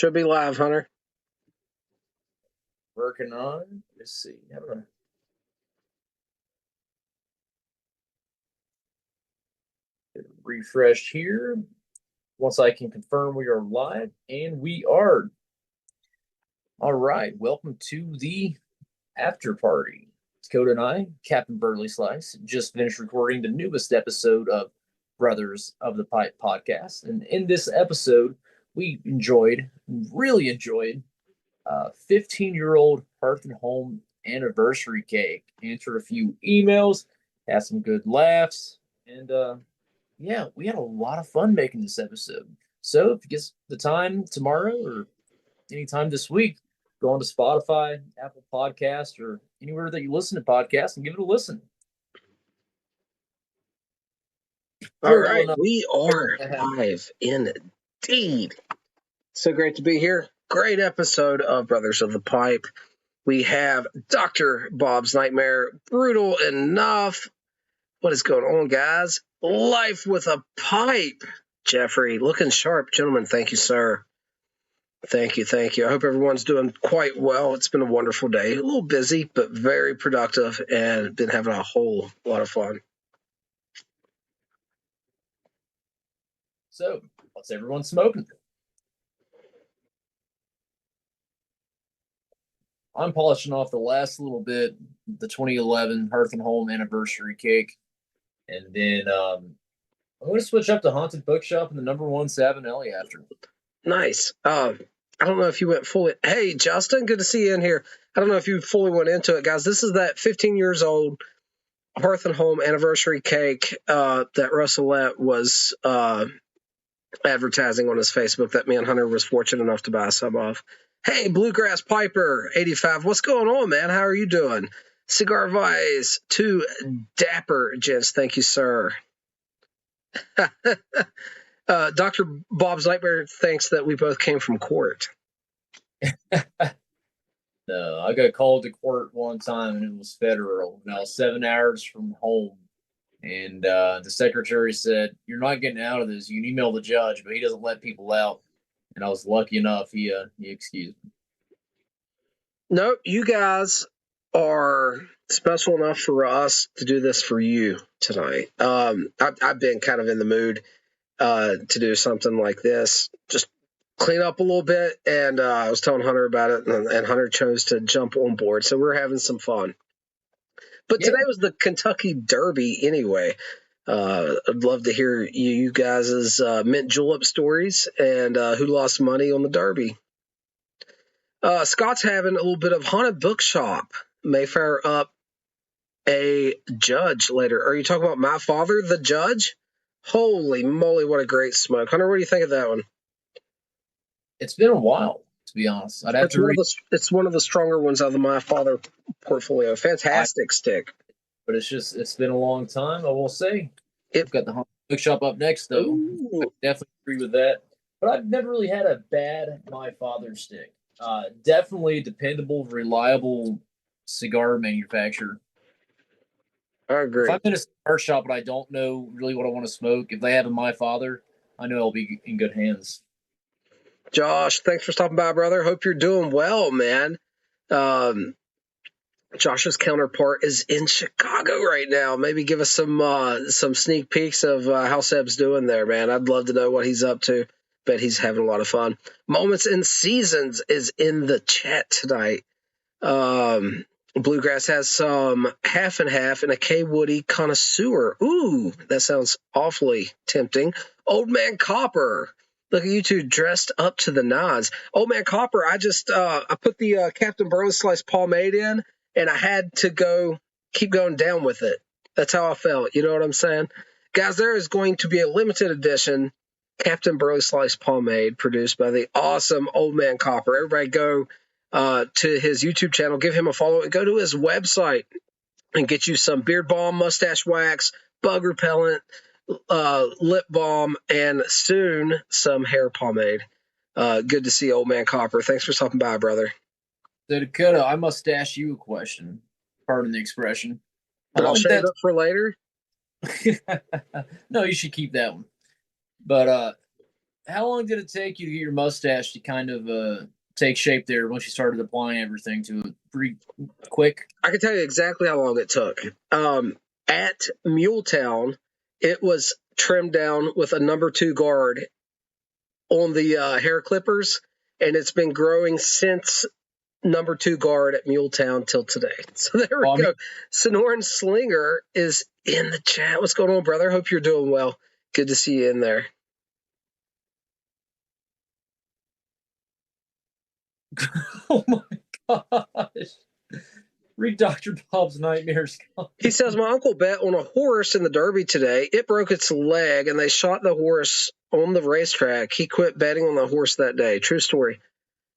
Should be live, Hunter. Working on. Let's see. Get refreshed here. Once I can confirm we are live, and we are. All right. Welcome to the after party. Dakota and I, Captain Burley Slice, just finished recording the newest episode of Brothers of the Pipe podcast. And in this episode, we really enjoyed 15-year-old Hearth and Home anniversary cake. Answered a few emails, had some good laughs, and yeah, we had a lot of fun making this episode. So if you get the time tomorrow or anytime this week, go on to Spotify, Apple Podcast, or anywhere that you listen to podcasts and give it a listen. All right, we are live indeed. So great to be here. Great episode of Brothers of the Pipe. We have Dr. Bob's Nightmare, Brutal Enough. What is going on, guys? Life with a Pipe. Jeffrey, looking sharp. Gentlemen, thank you, sir. Thank you. I hope everyone's doing quite well. It's been a wonderful day. A little busy, but very productive, and been having a whole lot of fun. So, what's everyone smoking? I'm polishing off the last little bit, the 2011 Hearth and Home anniversary cake. And then I'm going to switch up to Haunted Bookshop and the number one Savinelli after. Nice. I don't know if you went fully. Hey, Justin, good to see you in here. I don't know if you fully went into it, guys. This is that 15 years old Hearth and Home anniversary cake that Russellette was advertising on his Facebook that me and Hunter was fortunate enough to buy some of. Hey, Bluegrass Piper 85, what's going on, man? How are you doing? Cigar Vice, 2 dapper gents, thank you, sir. Dr. Bob's Nightmare thinks that we both came from court. No, I got called to court one time and it was federal. And I was 7 hours from home. And the secretary said, "You're not getting out of this. You can email the judge, but he doesn't let people out." And I was lucky enough, he excused me. Nope, you guys are special enough for us to do this for you tonight. I've been kind of in the mood to do something like this, just clean up a little bit, and I was telling Hunter about it, and Hunter chose to jump on board, so we're having some fun. But yeah. Today was the Kentucky Derby anyway. I'd love to hear you guys' mint julep stories and who lost money on the Derby. Scott's having a little bit of Haunted Bookshop. May fire up a judge later. Are you talking about My Father, the Judge? Holy moly, what a great smoke. Hunter, what do you think of that one? It's been a while, to be honest. I'd have to read. It's one of the stronger ones out of the My Father portfolio. Fantastic stick. But it's been a long time, I will say. We've got the Haunted Bookshop up next, though. I definitely agree with that. But I've never really had a bad My Father stick. Definitely dependable, reliable cigar manufacturer. I agree. If I'm in a cigar shop and I don't know really what I want to smoke, if they have a My Father, I know I'll be in good hands. Josh, thanks for stopping by, brother. Hope you're doing well, man. Josh's counterpart is in Chicago right now. Maybe give us some sneak peeks of how Seb's doing there, man. I'd love to know what he's up to. Bet he's having a lot of fun. Moments and Seasons is in the chat tonight. Bluegrass has some half and half and a K. Woody connoisseur. Ooh, that sounds awfully tempting. Old Man Copper. Look at you two dressed up to the nines. Old Man Copper, I put the Captain Burley Slice pomade in, and I had to keep going down with it. That's how I felt. You know what I'm saying? Guys, there is going to be a limited edition Captain Burley Slice pomade produced by the awesome Old Man Copper. Everybody go to his YouTube channel, give him a follow, and go to his website and get you some beard balm, mustache wax, bug repellent, lip balm, and soon some hair pomade. Good to see Old Man Copper. Thanks for stopping by, brother. So Dakota, I must ask you a question. Pardon the expression. But I'll save it up for later. No, you should keep that one. But how long did it take you to get your mustache to kind of take shape there once you started applying everything to it? Pretty quick? I can tell you exactly how long it took. At Muletown, it was trimmed down with a number 2 guard on the hair clippers, and it's been growing since number 2 guard at Muletown till today. So there we go. Sonoran Slinger is in the chat. What's going on, brother? Hope you're doing well. Good to see you in there. Oh my gosh. Read Dr. Bob's Nightmares. He says, my uncle bet on a horse in the Derby today. It broke its leg, and they shot the horse on the racetrack. He quit betting on the horse that day. True story.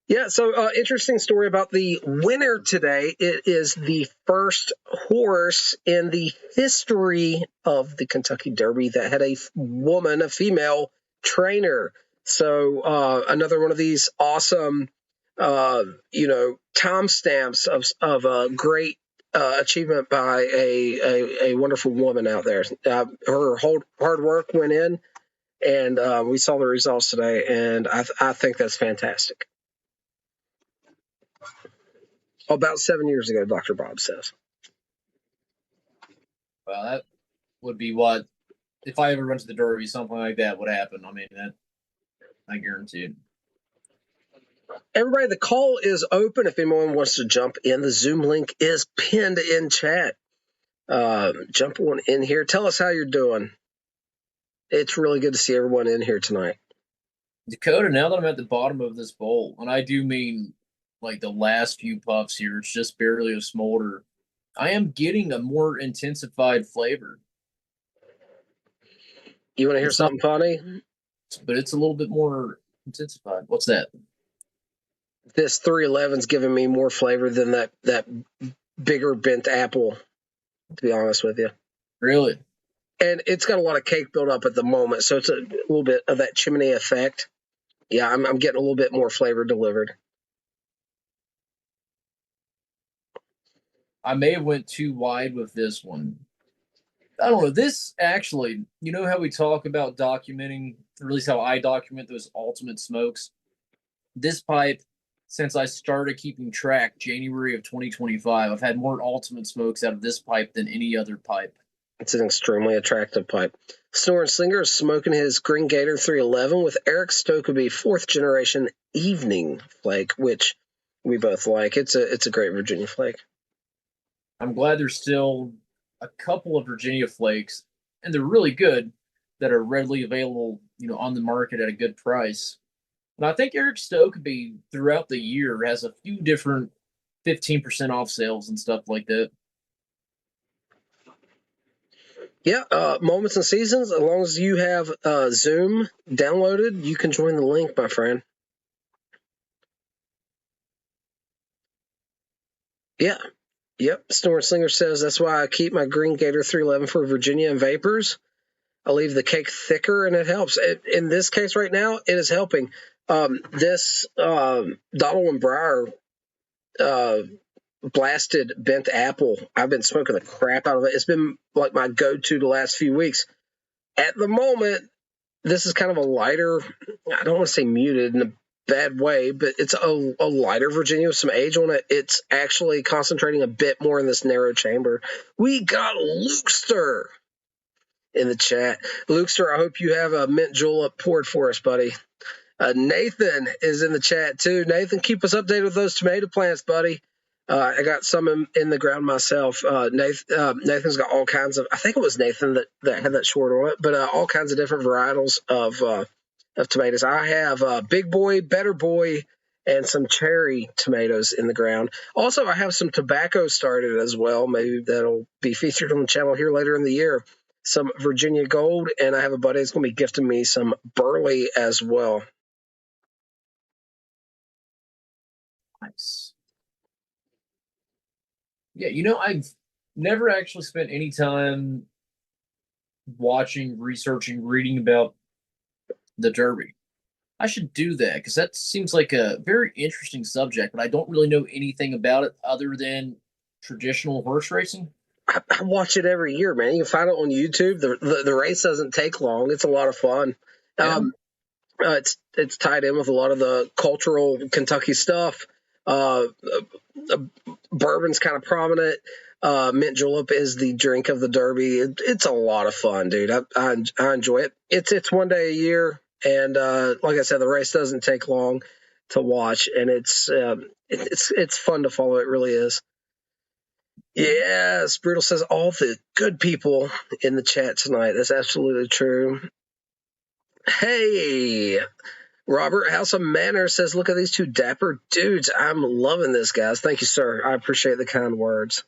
Yeah, so interesting story about the winner today. It is the first horse in the history of the Kentucky Derby that had a woman, a female trainer. So another one of these awesome, timestamps of a great achievement by a wonderful woman out there. Her whole hard work went in, and we saw the results today, and I think that's fantastic. About 7 years ago, Dr. Bob says. Well, that would be what, if I ever went to the Derby, something like that would happen. I mean, that I guarantee it. Everybody, the call is open if anyone wants to jump in. The Zoom link is pinned in chat. Jump on in here. Tell us how you're doing. It's really good to see everyone in here tonight. Dakota, now that I'm at the bottom of this bowl, and I do mean like the last few puffs here, it's just barely a smolder. I am getting a more intensified flavor. You want to hear something funny? But it's a little bit more intensified. What's that? This 311's giving me more flavor than that bigger bent apple, to be honest with you. Really? And it's got a lot of cake built up at the moment, so it's a little bit of that chimney effect. Yeah, I'm getting a little bit more flavor delivered. I may have went too wide with this one. I don't know. This actually, you know how we talk about documenting, or at least how I document those ultimate smokes? This pipe, since I started keeping track January of 2025, I've had more ultimate smokes out of this pipe than any other pipe. It's an extremely attractive pipe. Sonoran Slinger is smoking his Green Gator 311 with Eric Stokeby 4th generation evening flake, which we both like. It's a great Virginia flake. I'm glad there's still a couple of Virginia flakes, and they're really good, that are readily available, on the market at a good price. And I think Eric Stokeby throughout the year has a few different 15% off sales and stuff like that. Yeah, Moments and Seasons, as long as you have Zoom downloaded, you can join the link, my friend. Yeah. Yep, Sonoran Slinger says, that's why I keep my Green Gator 311 for Virginia and Vapors. I leave the cake thicker, and it helps. In this case right now, it is helping. This Donald and Breyer blasted bent apple, I've been smoking the crap out of it. It's been like my go-to the last few weeks. At the moment, this is kind of a lighter, I don't want to say muted in a bad way, but it's a lighter Virginia with some age on it. It's actually concentrating a bit more in this narrow chamber. We got Lukester in the chat. Lukester, I hope you have a mint julep poured for us, buddy. Nathan is in the chat too. Nathan, keep us updated with those tomato plants, buddy. I got some in the ground myself. Nathan's got all kinds of, I think it was Nathan that had that short on it, but all kinds of different varietals of tomatoes. I have Big Boy, Better Boy, and some cherry tomatoes in the ground. Also, I have some tobacco started as well. Maybe that'll be featured on the channel here later in the year. Some Virginia Gold, and I have a buddy that's going to be gifting me some Burley as well. Nice. Yeah, I've never actually spent any time watching, researching, reading about the Derby. I should do that because that seems like a very interesting subject, but I don't really know anything about it other than traditional horse racing. I watch it every year, man. You can find it on YouTube. The race doesn't take long. It's a lot of fun. Yeah. It's tied in with a lot of the cultural Kentucky stuff. Bourbon's kind of prominent. Mint julep is the drink of the Derby. It's a lot of fun, dude. I enjoy it. It's one day a year, and like I said, the race doesn't take long to watch, and it's fun to follow. It really is. Yes, Brutal says all the good people in the chat tonight. That's absolutely true. Hey, Robert House of Manor says, look at these two dapper dudes. I'm loving this, guys. Thank you, sir. I appreciate the kind words.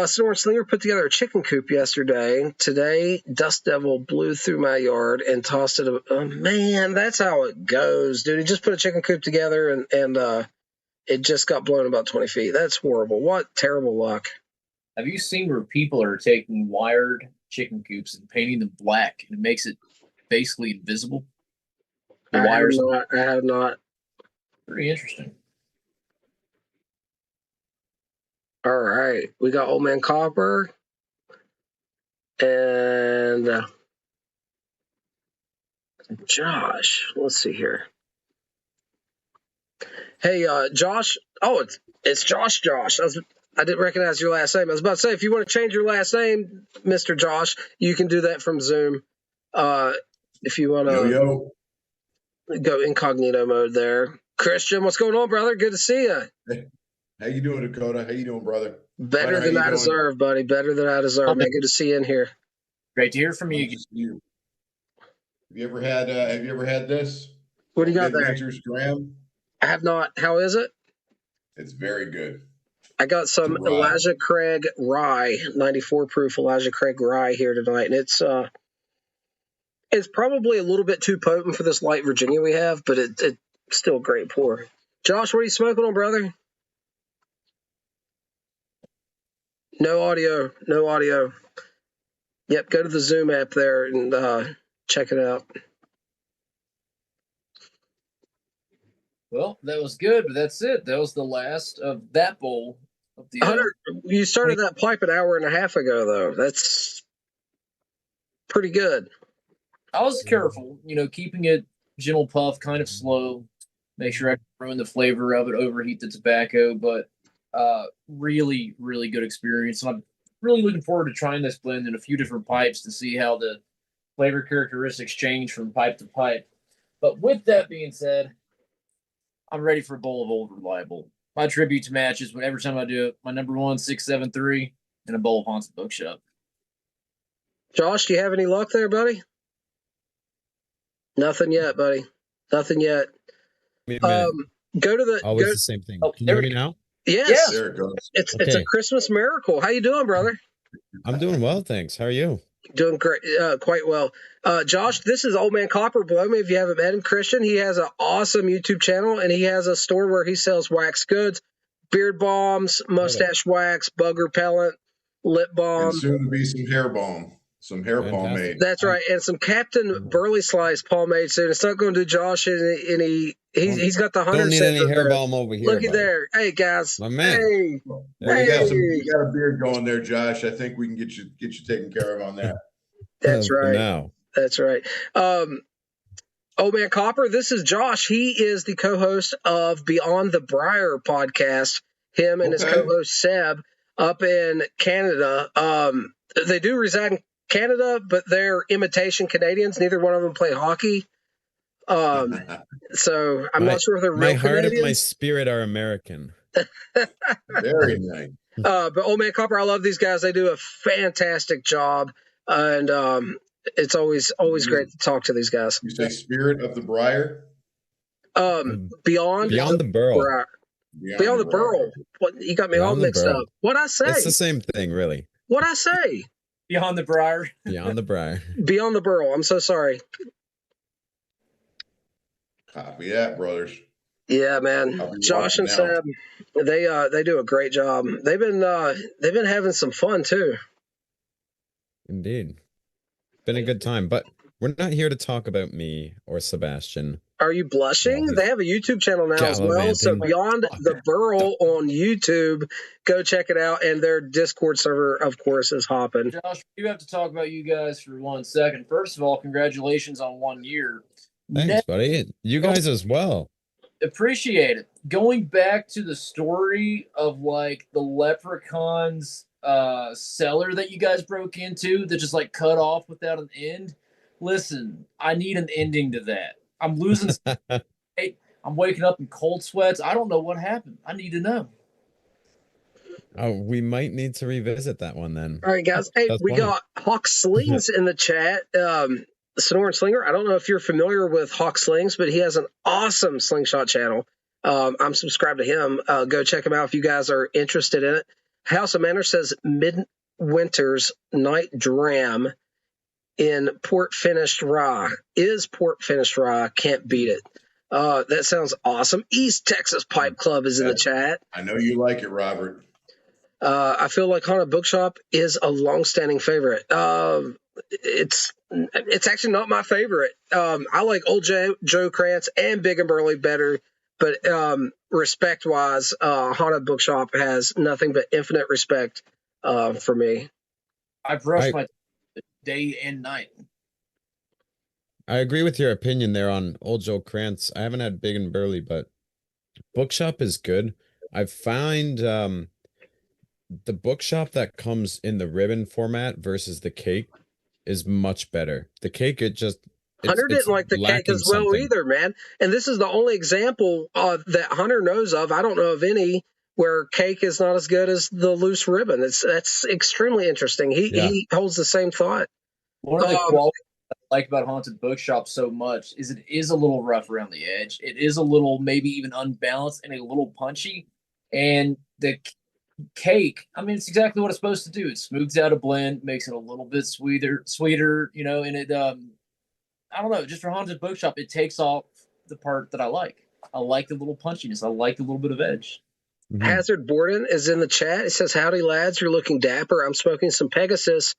Snore Slinger put together a chicken coop yesterday. Today, Dust Devil blew through my yard and tossed it. Oh, man, that's how it goes, dude. He just put a chicken coop together and it just got blown about 20 feet. That's horrible. What terrible luck. Have you seen where people are taking wired chicken coops and painting them black, and it makes it basically invisible? The wires. I have not. Pretty interesting. All right. We got Old Man Copper. And Josh. Let's see here. Hey, Josh. Oh, it's Josh. I didn't recognize your last name. I was about to say, if you want to change your last name, Mr. Josh, you can do that from Zoom. If you want to go incognito mode there. Christian, what's going on, brother? Good to see you. Hey, how you doing, Dakota? How you doing, brother? Better than I deserve, buddy. Better than I deserve. Man, good to see you in here. Great to hear from you. Have you ever had this? What do you got there? Nature's Dram? I have not. How is it? It's very good. I got some Elijah Craig rye, 94 proof Elijah Craig rye here tonight, and it's probably a little bit too potent for this light Virginia we have, but it's still a great pour. Josh, what are you smoking on, brother? No audio. Yep, go to the Zoom app there and check it out. Well, that was good, but that's it. That was the last of that bowl. Of the, Hunter, you started that pipe an hour and a half ago, though. That's pretty good. I was careful, keeping it gentle puff, kind of slow. Make sure I don't ruin the flavor of it, overheat the tobacco, but really, really good experience. And I'm really looking forward to trying this blend in a few different pipes to see how the flavor characteristics change from pipe to pipe. But with that being said, I'm ready for a bowl of Old Reliable. My tribute to matches, every time I do it, my number 1, 673, and a bowl of Haunted Bookshop. Josh, do you have any luck there, buddy? Nothing yet, buddy. Nothing yet. Go to the. Always the same thing. Can you hear me now? Yes. Yeah. There it goes. It's a Christmas miracle. How you doing, brother? I'm doing well, thanks. How are you? Doing great, quite well. Josh, this is Old Man Copper. Below me, if you haven't met him, Christian. He has an awesome YouTube channel, and he has a store where he sells wax goods, beard balms, mustache wax, bug repellent, lip balm. And soon to be some hair balm. Some hair pomade. That's right, and some Captain Burley Slice pomade soon. It's not going to do Josh he's got the 100. Don't need any hair balm over here. Looky there, hey guys, my man. Hey, You got a beard going there, Josh. I think we can get you taken care of on that. That's right. Now. That's right. Old Man Copper, this is Josh. He is the co-host of Beyond the Briar podcast. Him and his co-host Seb up in Canada. They do reside in Canada, but they're imitation Canadians. Neither one of them play hockey. So I'm not sure if they're real My heart Canadians. and my spirit are American. Very nice. But Old Man Copper, I love these guys. They do a fantastic job, and it's always great to talk to these guys. You say Spirit of the Briar? Beyond the Burl. Beyond the Burl. What, you got me all mixed up. What'd I say? It's the same thing, really. What'd I say? Beyond the Briar. Beyond the Briar. Beyond the Burl. I'm so sorry. Copy that, brothers. Yeah, man. Josh and Seb, they do a great job. They've been having some fun too. Indeed. Been a good time, but we're not here to talk about me or Sebastian. Are you blushing? Well, They have a YouTube channel now as well. So gallivanting. Beyond the Burl on YouTube, go check it out. And their Discord server, of course, is hopping. Josh, we do have to talk about you guys for 1 second. First of all, congratulations on 1 year. Thanks, buddy. You guys as well. Appreciate it. Going back to the story of like the Leprechauns cellar that you guys broke into that just like cut off without an end. Listen, I need an ending to that. I'm losing weight. I'm waking up in cold sweats. I don't know what happened. I need to know. Oh, we might need to revisit that one then. All right, guys. Hey, That's we funny. got Hawk Slings in the chat. Sonoran Slinger. I don't know if you're familiar with Hawk Slings, but he has an awesome slingshot channel. I'm subscribed to him. Go check him out if you guys are interested in it. House of Manor says Midwinter's Night Dram in port finished rye is port finished rye. Can't beat it. That sounds awesome. East Texas Pipe Club is in the chat. I know you like it, Robert. I feel like Haunted Bookshop is a long-standing favorite. It's actually not my favorite. I like Old Joe Krantz and Big and Burly better, but respect-wise, Haunted Bookshop has nothing but infinite respect for me. I brush my day and night. I agree with your opinion there on Old Joe Krantz. I haven't had Big and Burly, but Bookshop is good. I find the Bookshop that comes in the ribbon format versus the cake is much better. The cake, Hunter didn't like the cake as well either, man. And this is the only example that Hunter knows of. I don't know of any where cake is not as good as the loose ribbon. That's extremely interesting. He holds the same thought. One of the qualities I like about Haunted Bookshop so much is it is a little rough around the edge. It is a little maybe even unbalanced and a little punchy. And the cake, I mean, it's exactly what it's supposed to do. It smooths out a blend, makes it a little bit sweeter, you know, and it I don't know, just for Haunted Bookshop, it takes off the part that I like. I like the little punchiness. I like the little bit of edge. Mm-hmm. Hazard Borden is in the chat. It says, howdy, lads. You're looking dapper. I'm smoking some Pegasus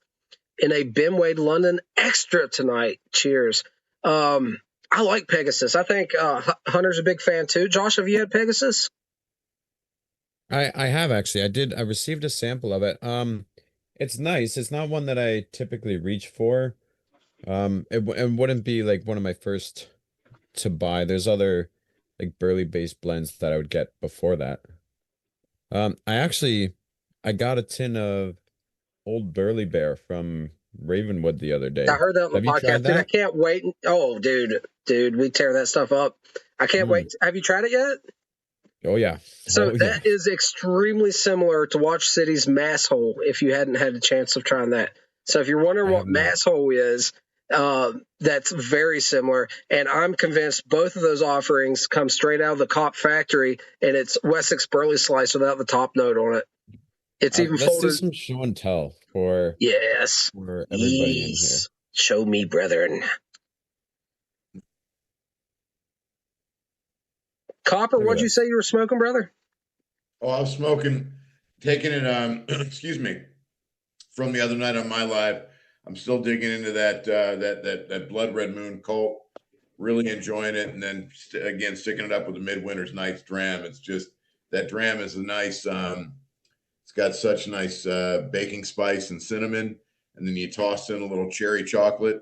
in a Bimwade London Extra tonight. Cheers. I like Pegasus. I think Hunter's a big fan, too. Josh, have you had Pegasus? I have, actually. I received a sample of it. It's nice. It's not one that I typically reach for. It wouldn't be like one of my first to buy. There's other like burley based blends that I would get before that. I got a tin of Old Burley Bear from Ravenwood the other day. I heard that on the Have you podcast. tried Dude, I that? can't wait. Oh, dude, we tear that stuff up. I can't wait. Have you tried it yet? Oh yeah. So Oh, that is extremely similar to Watch City's Mass Hole, if you hadn't had a chance of trying that. So if you're wondering what Mass Hole is, that's very similar. And I'm convinced both of those offerings come straight out of the Cop factory, and it's Wessex Burley Slice without the top note on it. It's even let's folded. do some show and tell for everybody in here. Show me, brethren. Copper, what'd you say you were smoking, brother? Oh, I was smoking, taking it, excuse me, from the other night on my live. I'm still digging into that Blood Red Moon Colt, really enjoying it. And then again, sticking it up with the Midwinter's Nights Dram. It's just, that dram is a nice, it's got such nice baking spice and cinnamon. And then you toss in a little cherry chocolate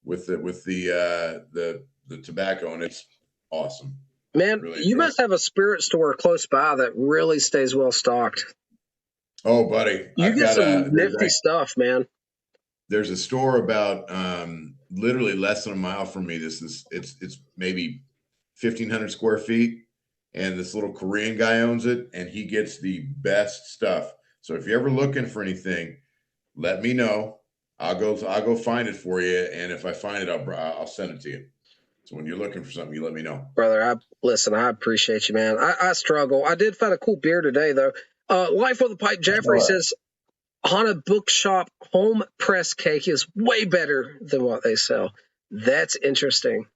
with the tobacco, and it's awesome. Man, Really you must have a spirit store close by that really stays well stocked. Oh, buddy. You get some nifty stuff, man. There's a store about literally less than a mile from me. It's maybe 1,500 square feet, and this little Korean guy owns it, and he gets the best stuff. So if you're ever looking for anything, let me know. I'll go find it for you, and if I find it, I'll send it to you. So when you're looking for something, you let me know. Brother, I appreciate you, man. I struggle. I did find a cool beer today, though. Life with a Pipe Jeffrey says, Haunted Bookshop home press cake is way better than what they sell. That's interesting.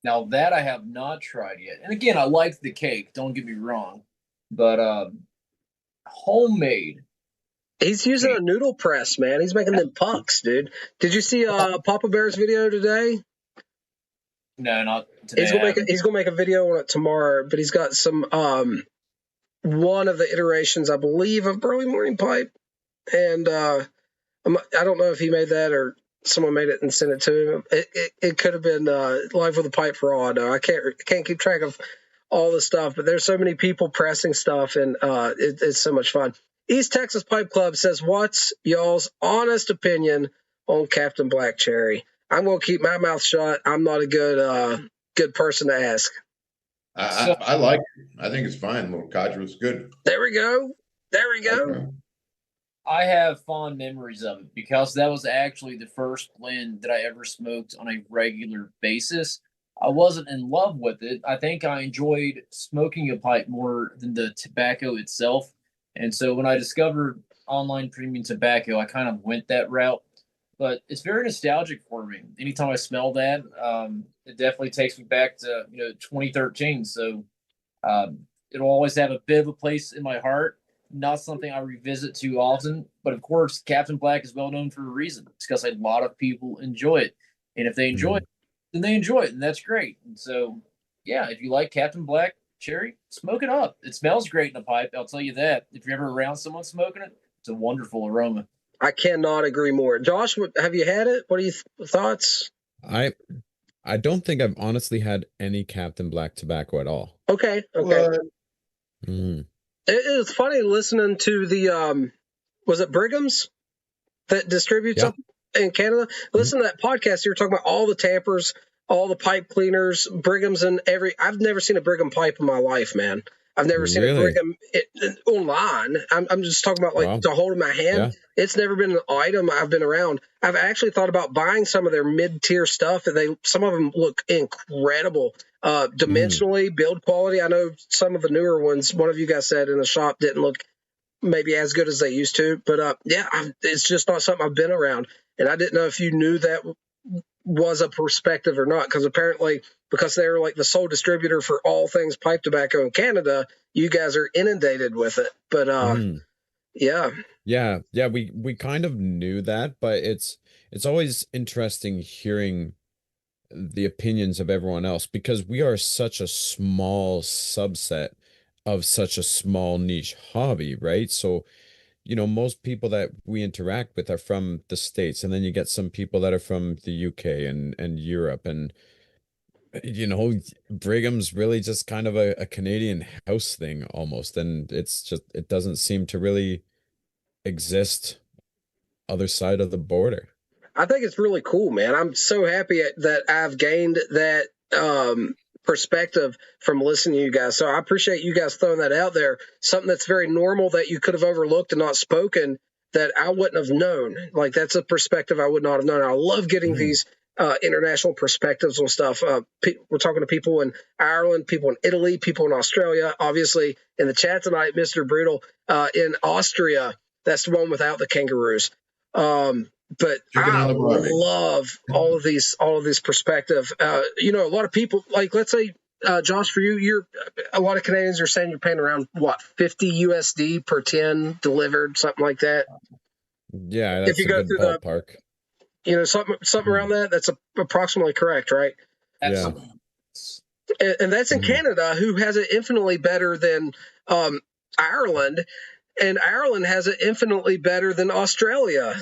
Now that I have not tried yet. And again, I liked the cake, don't get me wrong. But homemade. He's using a noodle press, man. He's making them pucks, dude. Did you see Papa Bear's video today? No, not today. He's gonna make a video on it tomorrow, but he's got some one of the iterations, I believe, of Burley Morning Pipe, and I don't know if he made that or someone made it and sent it to him. It could have been Live with a Pipe for all I know. I can't keep track of all the stuff, but there's so many people pressing stuff, and it's so much fun. East Texas Pipe Club says, "What's y'all's honest opinion on Captain Black Cherry?" I'm gonna keep my mouth shut. I'm not a good person to ask. I like it. I think it's fine. Little Codger was good. There we go. Okay. I have fond memories of it because that was actually the first blend that I ever smoked on a regular basis. I wasn't in love with it. I think I enjoyed smoking a pipe more than the tobacco itself. And so when I discovered online premium tobacco, I kind of went that route. But it's very nostalgic for me. Anytime I smell that, it definitely takes me back to 2013. So it'll always have a bit of a place in my heart. Not something I revisit too often, but of course, Captain Black is well known for a reason. It's because a lot of people enjoy it, and if they enjoy it, then they enjoy it, and that's great. And so, yeah, if you like Captain Black Cherry, smoke it up. It smells great in a pipe. I'll tell you that. If you're ever around someone smoking it, it's a wonderful aroma. I cannot agree more. Josh, have you had it? What are your thoughts? I don't think I've honestly had any Captain Black tobacco at all. Okay. It was funny listening to the was it Brigham's that distributes up in Canada? Listen to that podcast. You were talking about all the tampers, all the pipe cleaners, Brigham's, and I've never seen a Brigham pipe in my life, man. I've never seen a Brigham online. I'm just talking about to hold in my hand. Yeah. It's never been an item I've been around. I've actually thought about buying some of their mid-tier stuff, and some of them look incredible. Dimensionally, build quality. I know some of the newer ones, one of you guys said in the shop, didn't look maybe as good as they used to. But it's just not something I've been around. And I didn't know if you knew that was a perspective or not, because apparently, because they're like the sole distributor for all things pipe tobacco in Canada, you guys are inundated with it. But we kind of knew that, but it's always interesting hearing the opinions of everyone else, because we are such a small subset of such a small niche hobby, right? So most people that we interact with are from the States, and then you get some people that are from the UK and Europe, and Brigham's really just kind of a Canadian house thing almost, and it doesn't seem to really exist other side of the border. I think it's really cool, man. I'm so happy that I've gained that perspective from listening to you guys. So I appreciate you guys throwing that out there. Something that's very normal that you could have overlooked and not spoken, that I wouldn't have known. Like, that's a perspective I would not have known. I love getting these international perspectives on stuff. We're talking to people in Ireland, people in Italy, people in Australia. Obviously, in the chat tonight, Mr. Brutal in Austria. That's the one without the kangaroos. But I love all of these perspective. A lot of people, like, let's say, Josh, for you, a lot of Canadians are saying you're paying around what, 50 USD per 10 delivered, something like that. Yeah, that's if you go through ballpark. Something around that. That's approximately correct, right? Absolutely. Yeah. And that's in Canada, who has it infinitely better than Ireland. And Ireland has it infinitely better than Australia.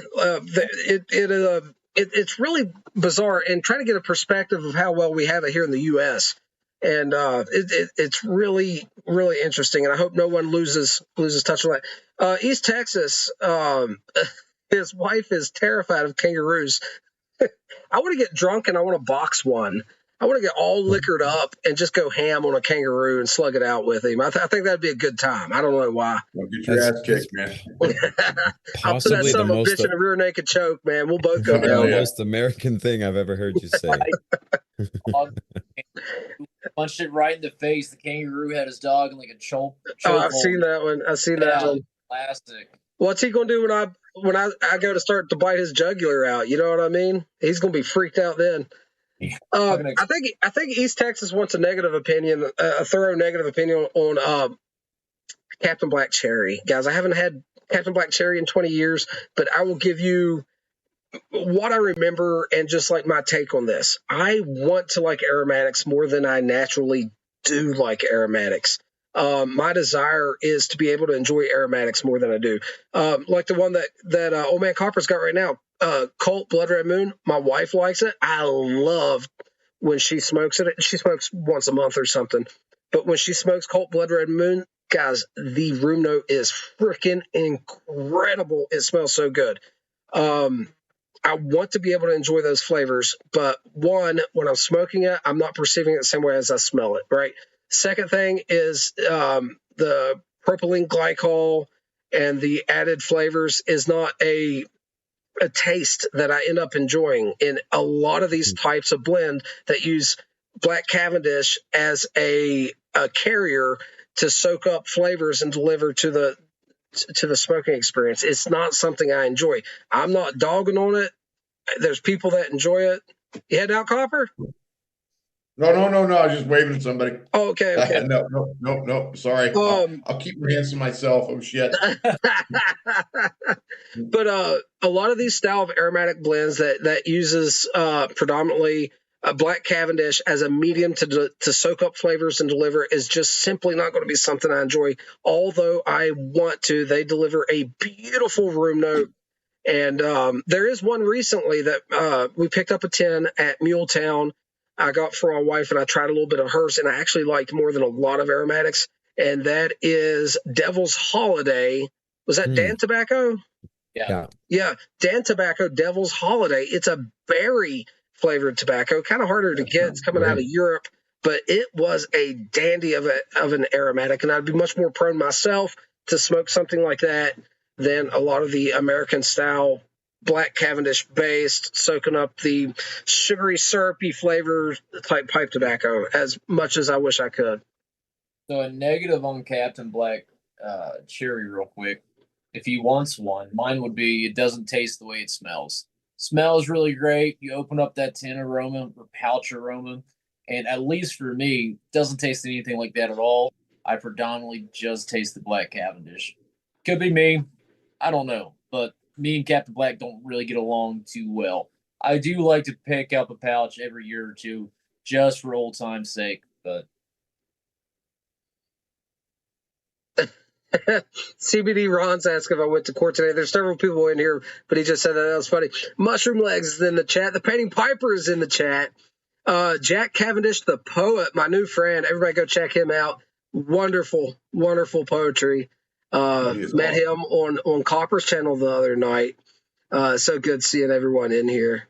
It's really bizarre, and trying to get a perspective of how well we have it here in the U.S. And it's really, really interesting. And I hope no one loses touch on that. East Texas, his wife is terrified of kangaroos. I want to get drunk and I want to box one. I want to get all liquored up and just go ham on a kangaroo and slug it out with him. I think that'd be a good time. I don't know why. Don't get your ass kicked, man. I'll put that son of a bitch in a rear naked choke, man. We'll both go down. The most American thing I've ever heard you say. Punched it right in the face. The kangaroo had his dog in like a choke. I've seen that one. That one. Plastic. What's he gonna do when I go to start to bite his jugular out? You know what I mean? He's gonna be freaked out then. I think East Texas wants a negative opinion, a thorough negative opinion on Captain Black Cherry. Guys, I haven't had Captain Black Cherry in 20 years, but I will give you what I remember and just like my take on this, I want to like aromatics more than I naturally do like aromatics. My desire is to be able to enjoy aromatics more than I do. Like the one that Old Man Copper's got right now, Colt Blood Red Moon. My wife likes it. I love when she smokes it. She smokes once a month or something, but when she smokes Colt Blood Red Moon, guys, the room note is freaking incredible. It smells so good. I want to be able to enjoy those flavors, but one, when I'm smoking it, I'm not perceiving it the same way as I smell it, right? Second thing is the propylene glycol and the added flavors is not a taste that I end up enjoying in a lot of these types of blend that use Black Cavendish as a carrier to soak up flavors and deliver to the smoking experience. It's not something I enjoy. I'm not dogging on it. There's people that enjoy it. You head out, Copper? No. I was just waving at somebody. Oh, okay. No. Sorry. I'll keep my hands to myself. Oh shit. But a lot of these style of aromatic blends that uses predominantly Black Cavendish as a medium to soak up flavors and deliver is just simply not going to be something I enjoy. Although I want to, they deliver a beautiful room note. And there is one recently that we picked up a tin at Muletown. I got for my wife, and I tried a little bit of hers, and I actually liked more than a lot of aromatics. And that is Devil's Holiday. Was that Dan Tobacco? Yeah. Dan Tobacco, Devil's Holiday. It's a berry flavored tobacco, kind of harder to get. It's coming out of Europe, but it was a dandy of an aromatic, and I'd be much more prone myself to smoke something like that than a lot of the American style Black Cavendish based, soaking up the sugary, syrupy flavor type pipe tobacco as much as I wish I could. So a negative on Captain Black Cherry real quick. If he wants one, mine would be it doesn't taste the way it smells. Smells really great. You open up that tin aroma or pouch aroma, and at least for me, doesn't taste anything like that at all. I predominantly just taste the Black Cavendish. Could be me. I don't know. But me and Captain Black don't really get along too well. I do like to pick up a pouch every year or two just for old time's sake, but CBD Ron's asked if I went to court today. There's several people in here, but he just said that was funny. Mushroom Legs is in the chat. The Painting Piper is in the chat. Jack Cavendish, the poet, my new friend. Everybody go check him out. Wonderful, wonderful poetry. Met him on Copper's channel the other night. So good seeing everyone in here.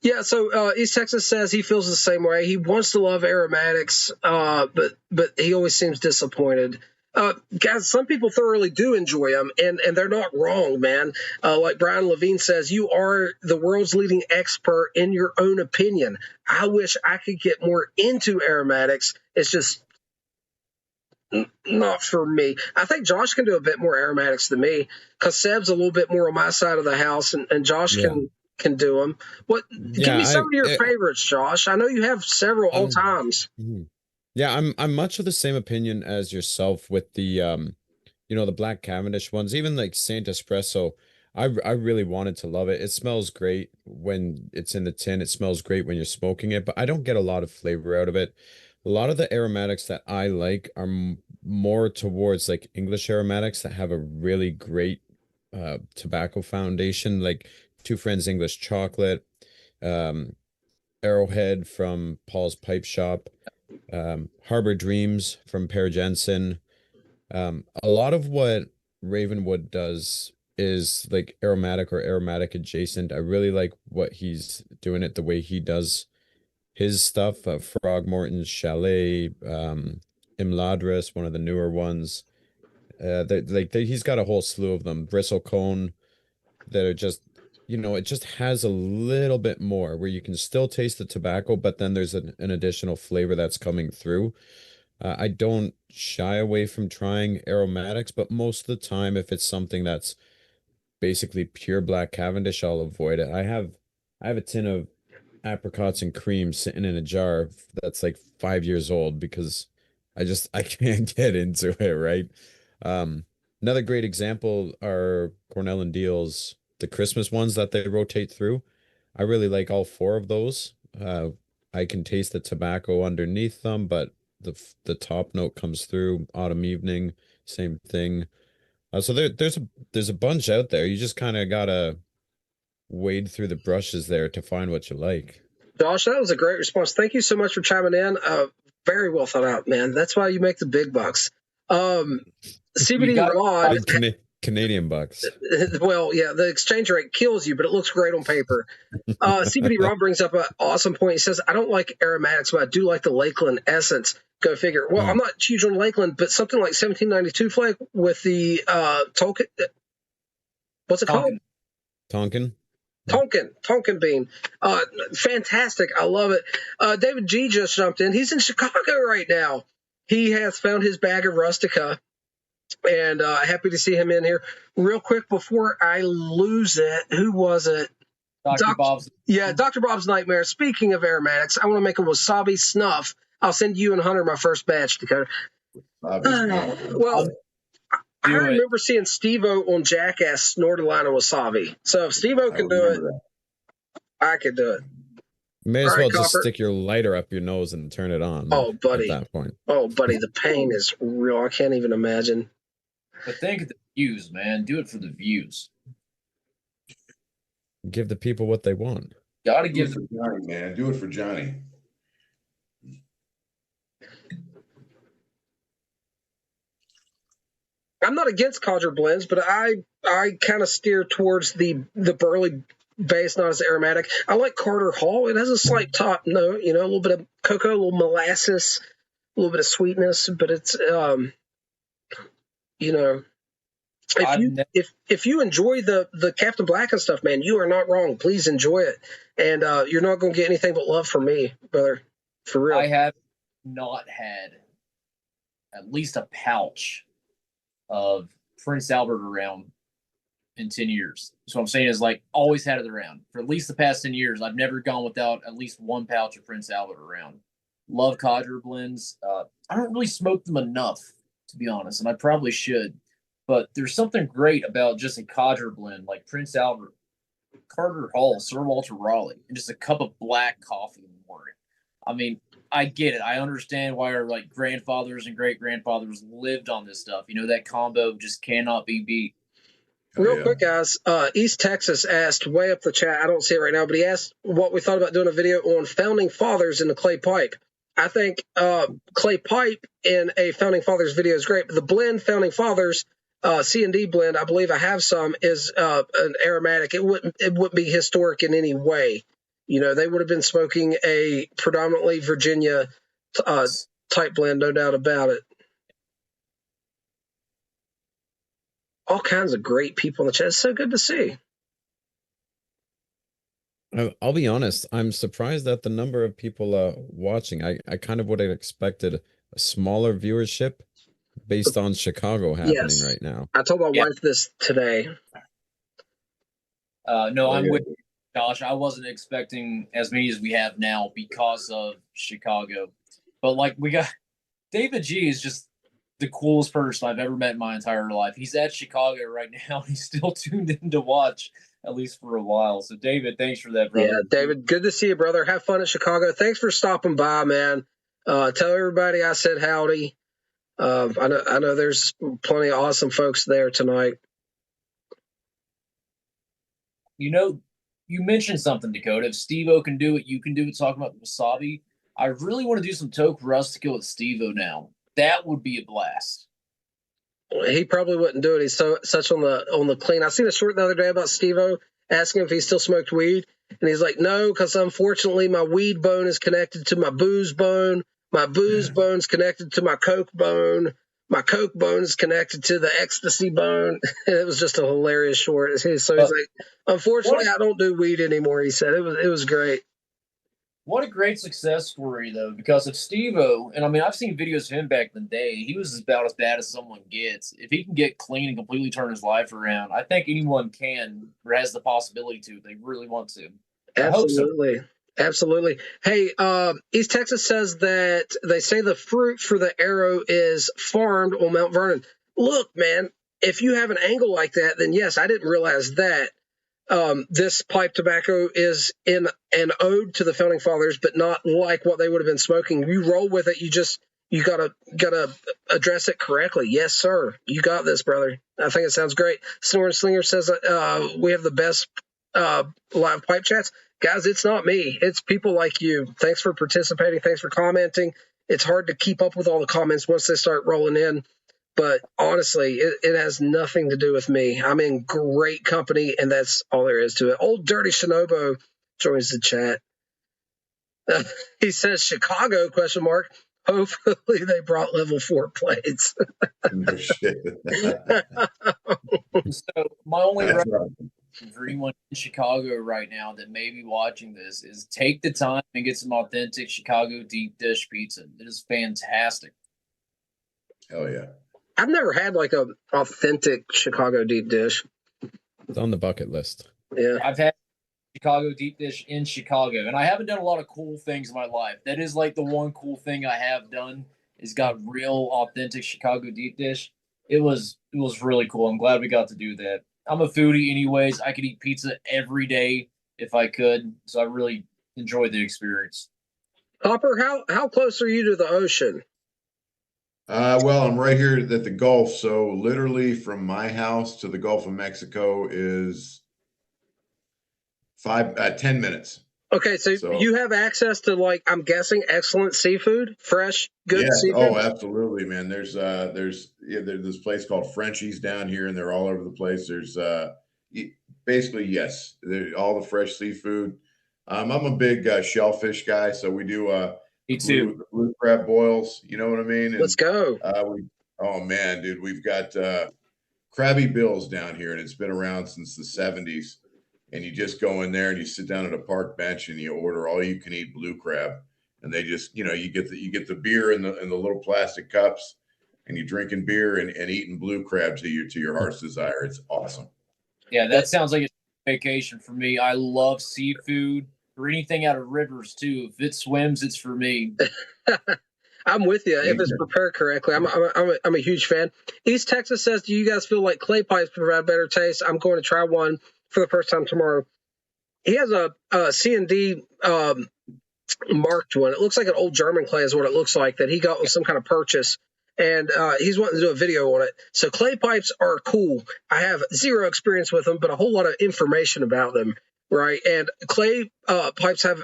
Yeah, so East Texas says he feels the same way. He wants to love aromatics, but he always seems disappointed. Guys, some people thoroughly do enjoy them, and they're not wrong, man. Like Brian Levine says, you are the world's leading expert in your own opinion. I wish I could get more into aromatics. It's just not for me. I think Josh can do a bit more aromatics than me because Seb's a little bit more on my side of the house, and Josh can do them. Give me some of your favorites, Josh. I know you have several all times. Yeah, I'm much of the same opinion as yourself with the the Black Cavendish ones, even like Saint Espresso. I really wanted to love it. It smells great when it's in the tin. It smells great when you're smoking it, but I don't get a lot of flavor out of it. A lot of the aromatics that I like are more towards like English aromatics that have a really great tobacco foundation, like Two Friends English Chocolate, Arrowhead from Paul's Pipe Shop, Harbor Dreams from Per Jensen. A lot of what Ravenwood does is like aromatic or aromatic adjacent. I really like what he's doing it the way he does his stuff. Frogmorton's Chalet, Imladris, one of the newer ones. He's got a whole slew of them. Bristlecone that are just, it just has a little bit more where you can still taste the tobacco, but then there's an additional flavor that's coming through. I don't shy away from trying aromatics, but most of the time, if it's something that's basically pure Black Cavendish, I'll avoid it. I have a tin of apricots and cream sitting in a jar that's like 5 years old because I can't get into it, right? Another great example are Cornell and Deal's the Christmas ones that they rotate through. I really like all four of those. I can taste the tobacco underneath them, but the top note comes through. Autumn Evening, same thing. So there's a bunch out there. You just kind of gotta wade through the brushes there to find what you like. Josh, that was a great response. Thank you so much for chiming in. Very well thought out, man. That's why you make the big bucks. CBD got- Rod. Big Canadian bucks. Well, yeah, the exchange rate kills you, but it looks great on paper. CBD Rod brings up an awesome point. He says, I don't like aromatics, but I do like the Lakeland essence. Go figure. Well, I'm not huge on Lakeland, but something like 1792 flake with the Tolkien. What's it called? Tonkin. Tonkin bean. Fantastic. I love it. David G just jumped in. He's in Chicago right now. He has found his bag of Rustica, and happy to see him in here. Real quick before I lose it, who was it? Dr. Bob's. Yeah, Dr. Bob's Nightmare. Speaking of aromatics, I want to make a wasabi snuff. I'll send you and Hunter my first batch, Dakota. Well, I remember seeing Steve-O on Jackass snort a line of wasabi. So if Steve-O can do it, I can do it. You may as All well right, just Copper. stick your lighter up your nose and turn it on. Oh, buddy. At that point. Oh, buddy, the pain is real. I can't even imagine. But think of the views, man. Do it for the views. Give the people what they want. Gotta Do it give for Johnny, man. Do it for Johnny. I'm not against Codger blends, but I kind of steer towards the burley base, not as aromatic. I like Carter Hall. It has a slight top note, a little bit of cocoa, a little molasses, a little bit of sweetness, but it's if you enjoy the Captain Black and stuff, man, you are not wrong. Please enjoy it, and you're not going to get anything but love from me, brother, for real. I have not had at least a pouch of Prince Albert around in 10 years. So what I'm saying is, like, always had it around for at least the past 10 years. I've never gone without at least one pouch of Prince Albert around. Love Codger blends. I don't really smoke them enough, to be honest, and I probably should. But there's something great about just a Codger blend like Prince Albert, Carter Hall, Sir Walter Raleigh, and just a cup of black coffee in the morning. I mean, I get it. I understand why our grandfathers and great grandfathers lived on this stuff. That combo just cannot be beat. Real quick, guys. East Texas asked way up the chat. I don't see it right now, but he asked what we thought about doing a video on founding fathers in the clay pipe. I think clay pipe in a founding fathers video is great, but the blend founding fathers C&D blend, I believe I have some, is an aromatic. It wouldn't be historic in any way. They would have been smoking a predominantly Virginia type blend, no doubt about it. All kinds of great people in the chat. It's so good to see. I'll be honest. I'm surprised at the number of people watching. I kind of would have expected a smaller viewership based on Chicago happening right now. I told my wife this today. No, I'm with Josh. I wasn't expecting as many as we have now because of Chicago. But we got David G is just the coolest person I've ever met in my entire life. He's at Chicago right now. He's still tuned in to watch, at least for a while. So, David, thanks for that, brother. Yeah, David, good to see you, brother. Have fun at Chicago. Thanks for stopping by, man. Tell everybody I said howdy. I know there's plenty of awesome folks there tonight. You mentioned something, Dakota. If Steve-O can do it, you can do it. Talking about the wasabi. I really want to do some Toke Rustica with Steve-O now. That would be a blast. He probably wouldn't do it. He's such on the clean. I seen a short the other day about Steve-O asking if he still smoked weed, and he's like, no, because unfortunately my weed bone is connected to my booze bone. My booze bone's connected to my coke bone. My coke bone is connected to the ecstasy bone. It was just a hilarious short. So he's like, unfortunately, I don't do weed anymore. He said it was great. What a great success story, though, because if Steve-O, and I mean, I've seen videos of him back in the day, he was about as bad as someone gets. If he can get clean and completely turn his life around, I think anyone can or has the possibility to if they really want to. Absolutely. Absolutely. Hey, East Texas says that they say the fruit for the arrow is farmed on Mount Vernon. Look, man, if you have an angle like that, then yes, I didn't realize that. This pipe tobacco is in an ode to the founding fathers, but not like what they would have been smoking. You roll with it. You gotta address it correctly. Yes, sir. You got this, brother. I think it sounds great. Snoring Slinger says we have the best live pipe chats. Guys, it's not me. It's people like you. Thanks for participating. Thanks for commenting. It's hard to keep up with all the comments once they start rolling in. But honestly, it has nothing to do with me. I'm in great company, and that's all there is to it. Old Dirty Shinobo joins the chat. He says Chicago, ? Hopefully they brought level 4 plates. No shit. So my only That's right. for anyone in Chicago right now that may be watching this is take the time and get some authentic Chicago deep dish pizza. It is fantastic. Hell yeah. I've never had like a authentic Chicago deep dish. It's on the bucket list. Yeah. I've had Chicago deep dish in Chicago, and I haven't done a lot of cool things in my life. That is like the one cool thing I have done is got real authentic Chicago deep dish. It was really cool. I'm glad we got to do that. I'm a foodie anyways. I could eat pizza every day if I could, so I really enjoyed the experience. Hopper, how close are you to the ocean? Well, I'm right here at the Gulf, so literally from my house to the Gulf of Mexico is 10 minutes. Okay, so you have access to, like, I'm guessing, excellent seafood, fresh, good seafood. Oh, absolutely, man. There's this place called Frenchie's down here, and they're all over the place. There's basically yes, all the fresh seafood. I'm a big shellfish guy, so we do Me too. blue crab boils. You know what I mean? And, Let's go. oh man, dude, we've got Krabby Bill's down here, and it's been around since the 70s. And you just go in there and you sit down at a park bench and you order all you can eat blue crab, and they just, you get the beer in the little plastic cups, and you're drinking beer and eating blue crab to your heart's desire. It's awesome. Yeah, that sounds like a vacation for me. I love seafood or anything out of rivers too. If it swims, it's for me. I'm with you. If it's prepared correctly, I'm a huge fan. East Texas says, do you guys feel like clay pipes provide better taste? I'm going to try one for the first time tomorrow. He has a C&D marked one. It looks like an old German clay is what it looks like that he got with some kind of purchase. And he's wanting to do a video on it. So clay pipes are cool. I have zero experience with them, but a whole lot of information about them, right? And clay pipes have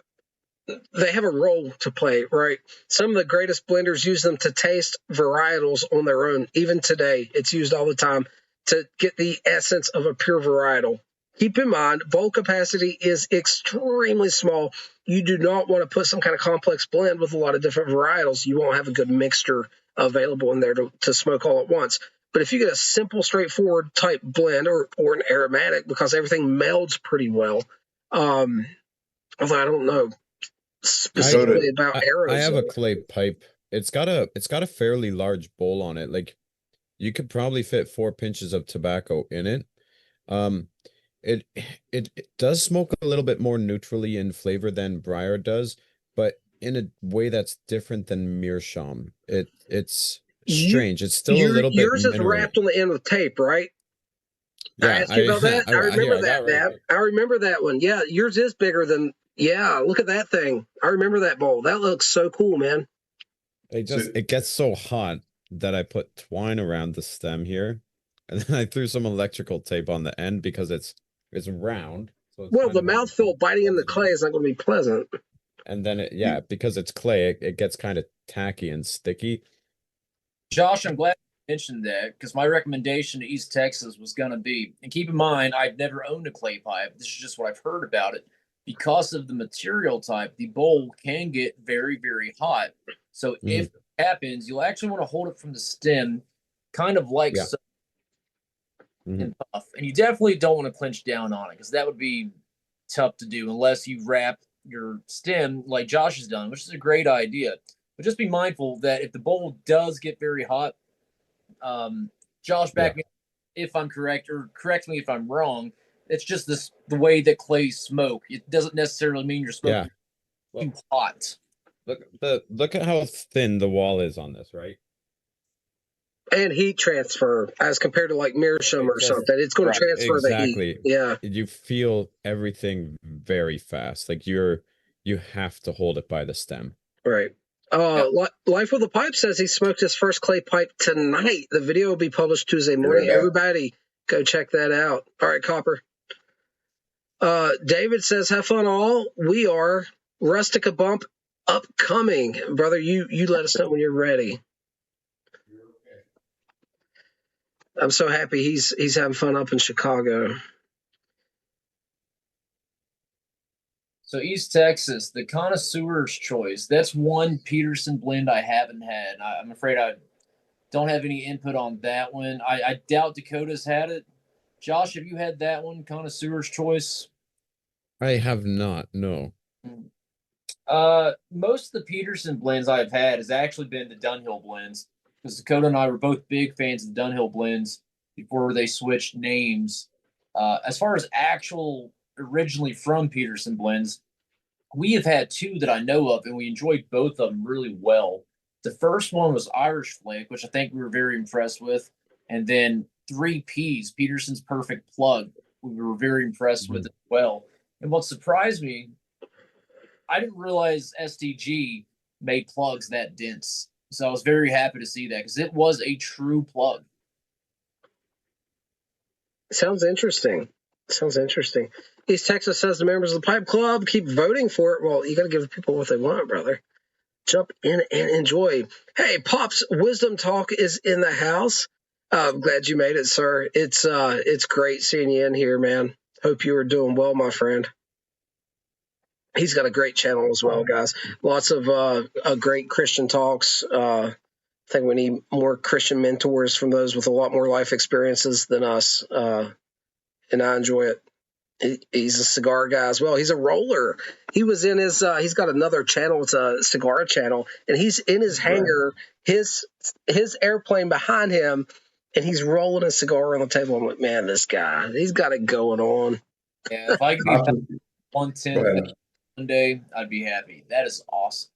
a role to play, right? Some of the greatest blenders use them to taste varietals on their own. Even today, it's used all the time to get the essence of a pure varietal. Keep in mind, bowl capacity is extremely small. You do not want to put some kind of complex blend with a lot of different varietals. You won't have a good mixture available in there to smoke all at once. But if you get a simple, straightforward type blend or an aromatic, because everything melds pretty well, although I don't know specifically about arrows. I have a clay pipe. It's got a fairly large bowl on it. Like, you could probably fit 4 pinches of tobacco in it. It does smoke a little bit more neutrally in flavor than Briar does, but in a way that's different than Meerschaum. It's strange. It's still a little bit. Yours is wrapped on the end with tape, right? Yeah, I asked you about that. I remember that, right. I remember that one. Yeah, yours is bigger than. Yeah, look at that thing. I remember that bowl. That looks so cool, man. It gets so hot that I put twine around the stem here, and then I threw some electrical tape on the end because it's round. So it's well, the mouthful biting in the clay is not going to be pleasant. And then because it's clay, it gets kind of tacky and sticky. Josh, I'm glad you mentioned that because my recommendation to East Texas was going to be, and keep in mind, I've never owned a clay pipe. This is just what I've heard about it. Because of the material type, the bowl can get very, very hot. So if it happens, you'll actually want to hold it from the stem, kind of like so. And puff. And you definitely don't want to clench down on it because that would be tough to do unless you wrap your stem like Josh has done, which is a great idea. But just be mindful that if the bowl does get very hot, Josh, back me if I'm correct, or correct me if I'm wrong. It's just the way that clays smoke. It doesn't necessarily mean you're smoking too hot. Look at how thin the wall is on this, right? And heat transfer as compared to like Meerschaum or something. It's going to transfer Exactly. the heat. Yeah. You feel everything very fast. Like you have to hold it by the stem. Right. Life with a Pipe says he smoked his first clay pipe tonight. The video will be published Tuesday morning. Everybody go check that out. All right, Copper. David says, have fun all. We are Rustica Bump upcoming. Brother, you let us know when you're ready. I'm so happy he's having fun up in Chicago. So East Texas, the connoisseur's choice. That's one Peterson blend I haven't had. I'm afraid I don't have any input on that one. I doubt Dakota's had it. Josh, have you had that one, connoisseur's choice? I have not, no. Most of the Peterson blends I've had has actually been the Dunhill blends, because Dakota and I were both big fans of the Dunhill blends before they switched names. As far as actual originally from Peterson blends, we have had two that I know of, and we enjoyed both of them really well. The first one was Irish Flake, which I think we were very impressed with, and then 3Ps, Peterson's Perfect Plug, we were very impressed with as well. And what surprised me, I didn't realize STG made plugs that dense. So I was very happy to see that, because it was a true plug. Sounds interesting. East Texas says the members of the Pipe Club keep voting for it. Well, you got to give people what they want, brother. Jump in and enjoy. Hey, Pops Wisdom Talk is in the house. I'm glad you made it, sir. It's great seeing you in here, man. Hope you are doing well, my friend. He's got a great channel as well, guys. Lots of great Christian talks. I think we need more Christian mentors from those with a lot more life experiences than us. And I enjoy it. He's a cigar guy as well. He's a roller. He was in his, he's got another channel. It's a cigar channel. And he's in his hangar, his airplane behind him, and he's rolling a cigar on the table. I'm like, man, this guy, he's got it going on. Yeah, if I could be 110 one day, I'd be happy. That is awesome.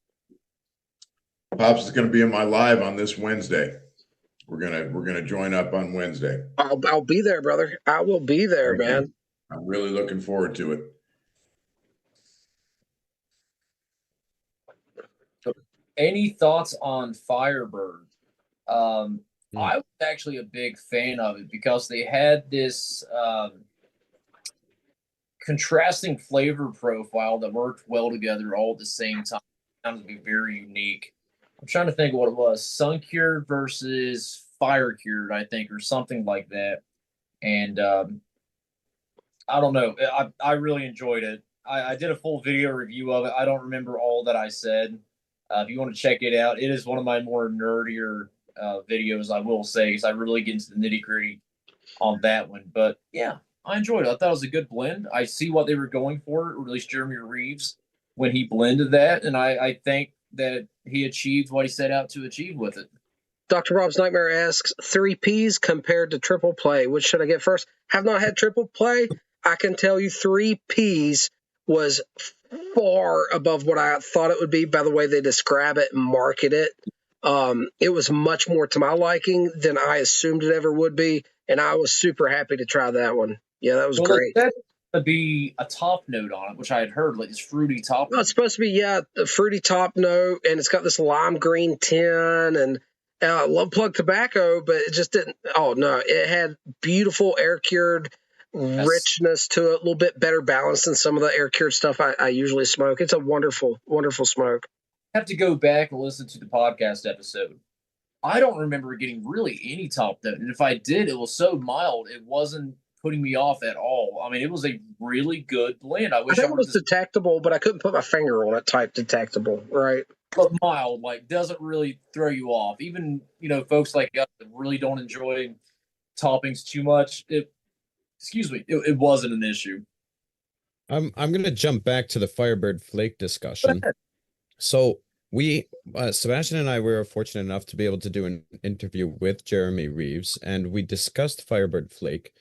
Pops is going to be in my live on this Wednesday. We're gonna join up on Wednesday. I'll be there, brother. I will be there, man. I'm really looking forward to it. Any thoughts on Firebird? I was actually a big fan of it because they had this contrasting flavor profile that worked well together all at the same time. It found to be very unique. I'm trying to think what it was. Sun Cured versus Fire Cured, I think, or something like that. And I don't know. I really enjoyed it. I did a full video review of it. I don't remember all that I said. If you want to check it out, it is one of my more nerdier videos, I will say, because I really get into the nitty gritty on that one. But yeah, I enjoyed it. I thought it was a good blend. I see what they were going for, or at least Jeremy Reeves, when he blended that. And I think that he achieved what he set out to achieve with it. Dr. Rob's Nightmare asks, 3Ps compared to triple play. Which should I get first? Have not had triple play. I can tell you 3Ps was far above what I thought it would be by the way they describe it and market it. It was much more to my liking than I assumed it ever would be, and I was super happy to try that one. Yeah, that was great. That would be a top note on it, which I had heard, like this fruity top. Well, it's supposed to be, the fruity top note, and it's got this lime green tin, and I love plug tobacco, but it just didn't. Oh no, it had beautiful air cured richness to it, a little bit better balance than some of the air cured stuff I usually smoke. It's a wonderful, wonderful smoke. I have to go back and listen to the podcast episode. I don't remember getting really any top note, and if I did, it was so mild, it wasn't putting me off at all. I mean, it was a really good blend. I wish I think it was detectable, but I couldn't put my finger on it. Type detectable, right? But mild, like doesn't really throw you off. Even folks like us that really don't enjoy toppings too much. It wasn't an issue. I'm gonna jump back to the Firebird Flake discussion. So we, Sebastian and I were fortunate enough to be able to do an interview with Jeremy Reeves, and we discussed Firebird Flake.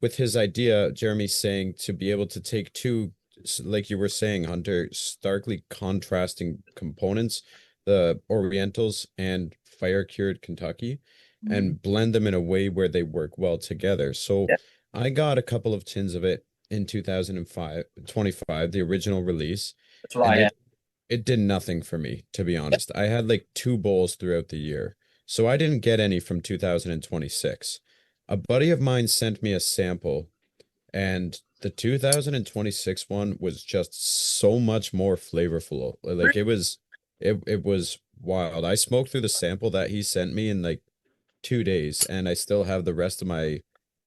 With his idea, Jeremy saying to be able to take two, like you were saying, Hunter, starkly contrasting components, the Orientals and Fire Cured Kentucky, and blend them in a way where they work well together. So Yeah. I got a couple of tins of it in 2025, the original release, That's what and I had. it did nothing for me, to be honest. I had like 2 bowls throughout the year. So I didn't get any from 2026. A buddy of mine sent me a sample, and the 2026 one was just so much more flavorful. Like it was wild. I smoked through the sample that he sent me in like 2 days, and I still have the rest of my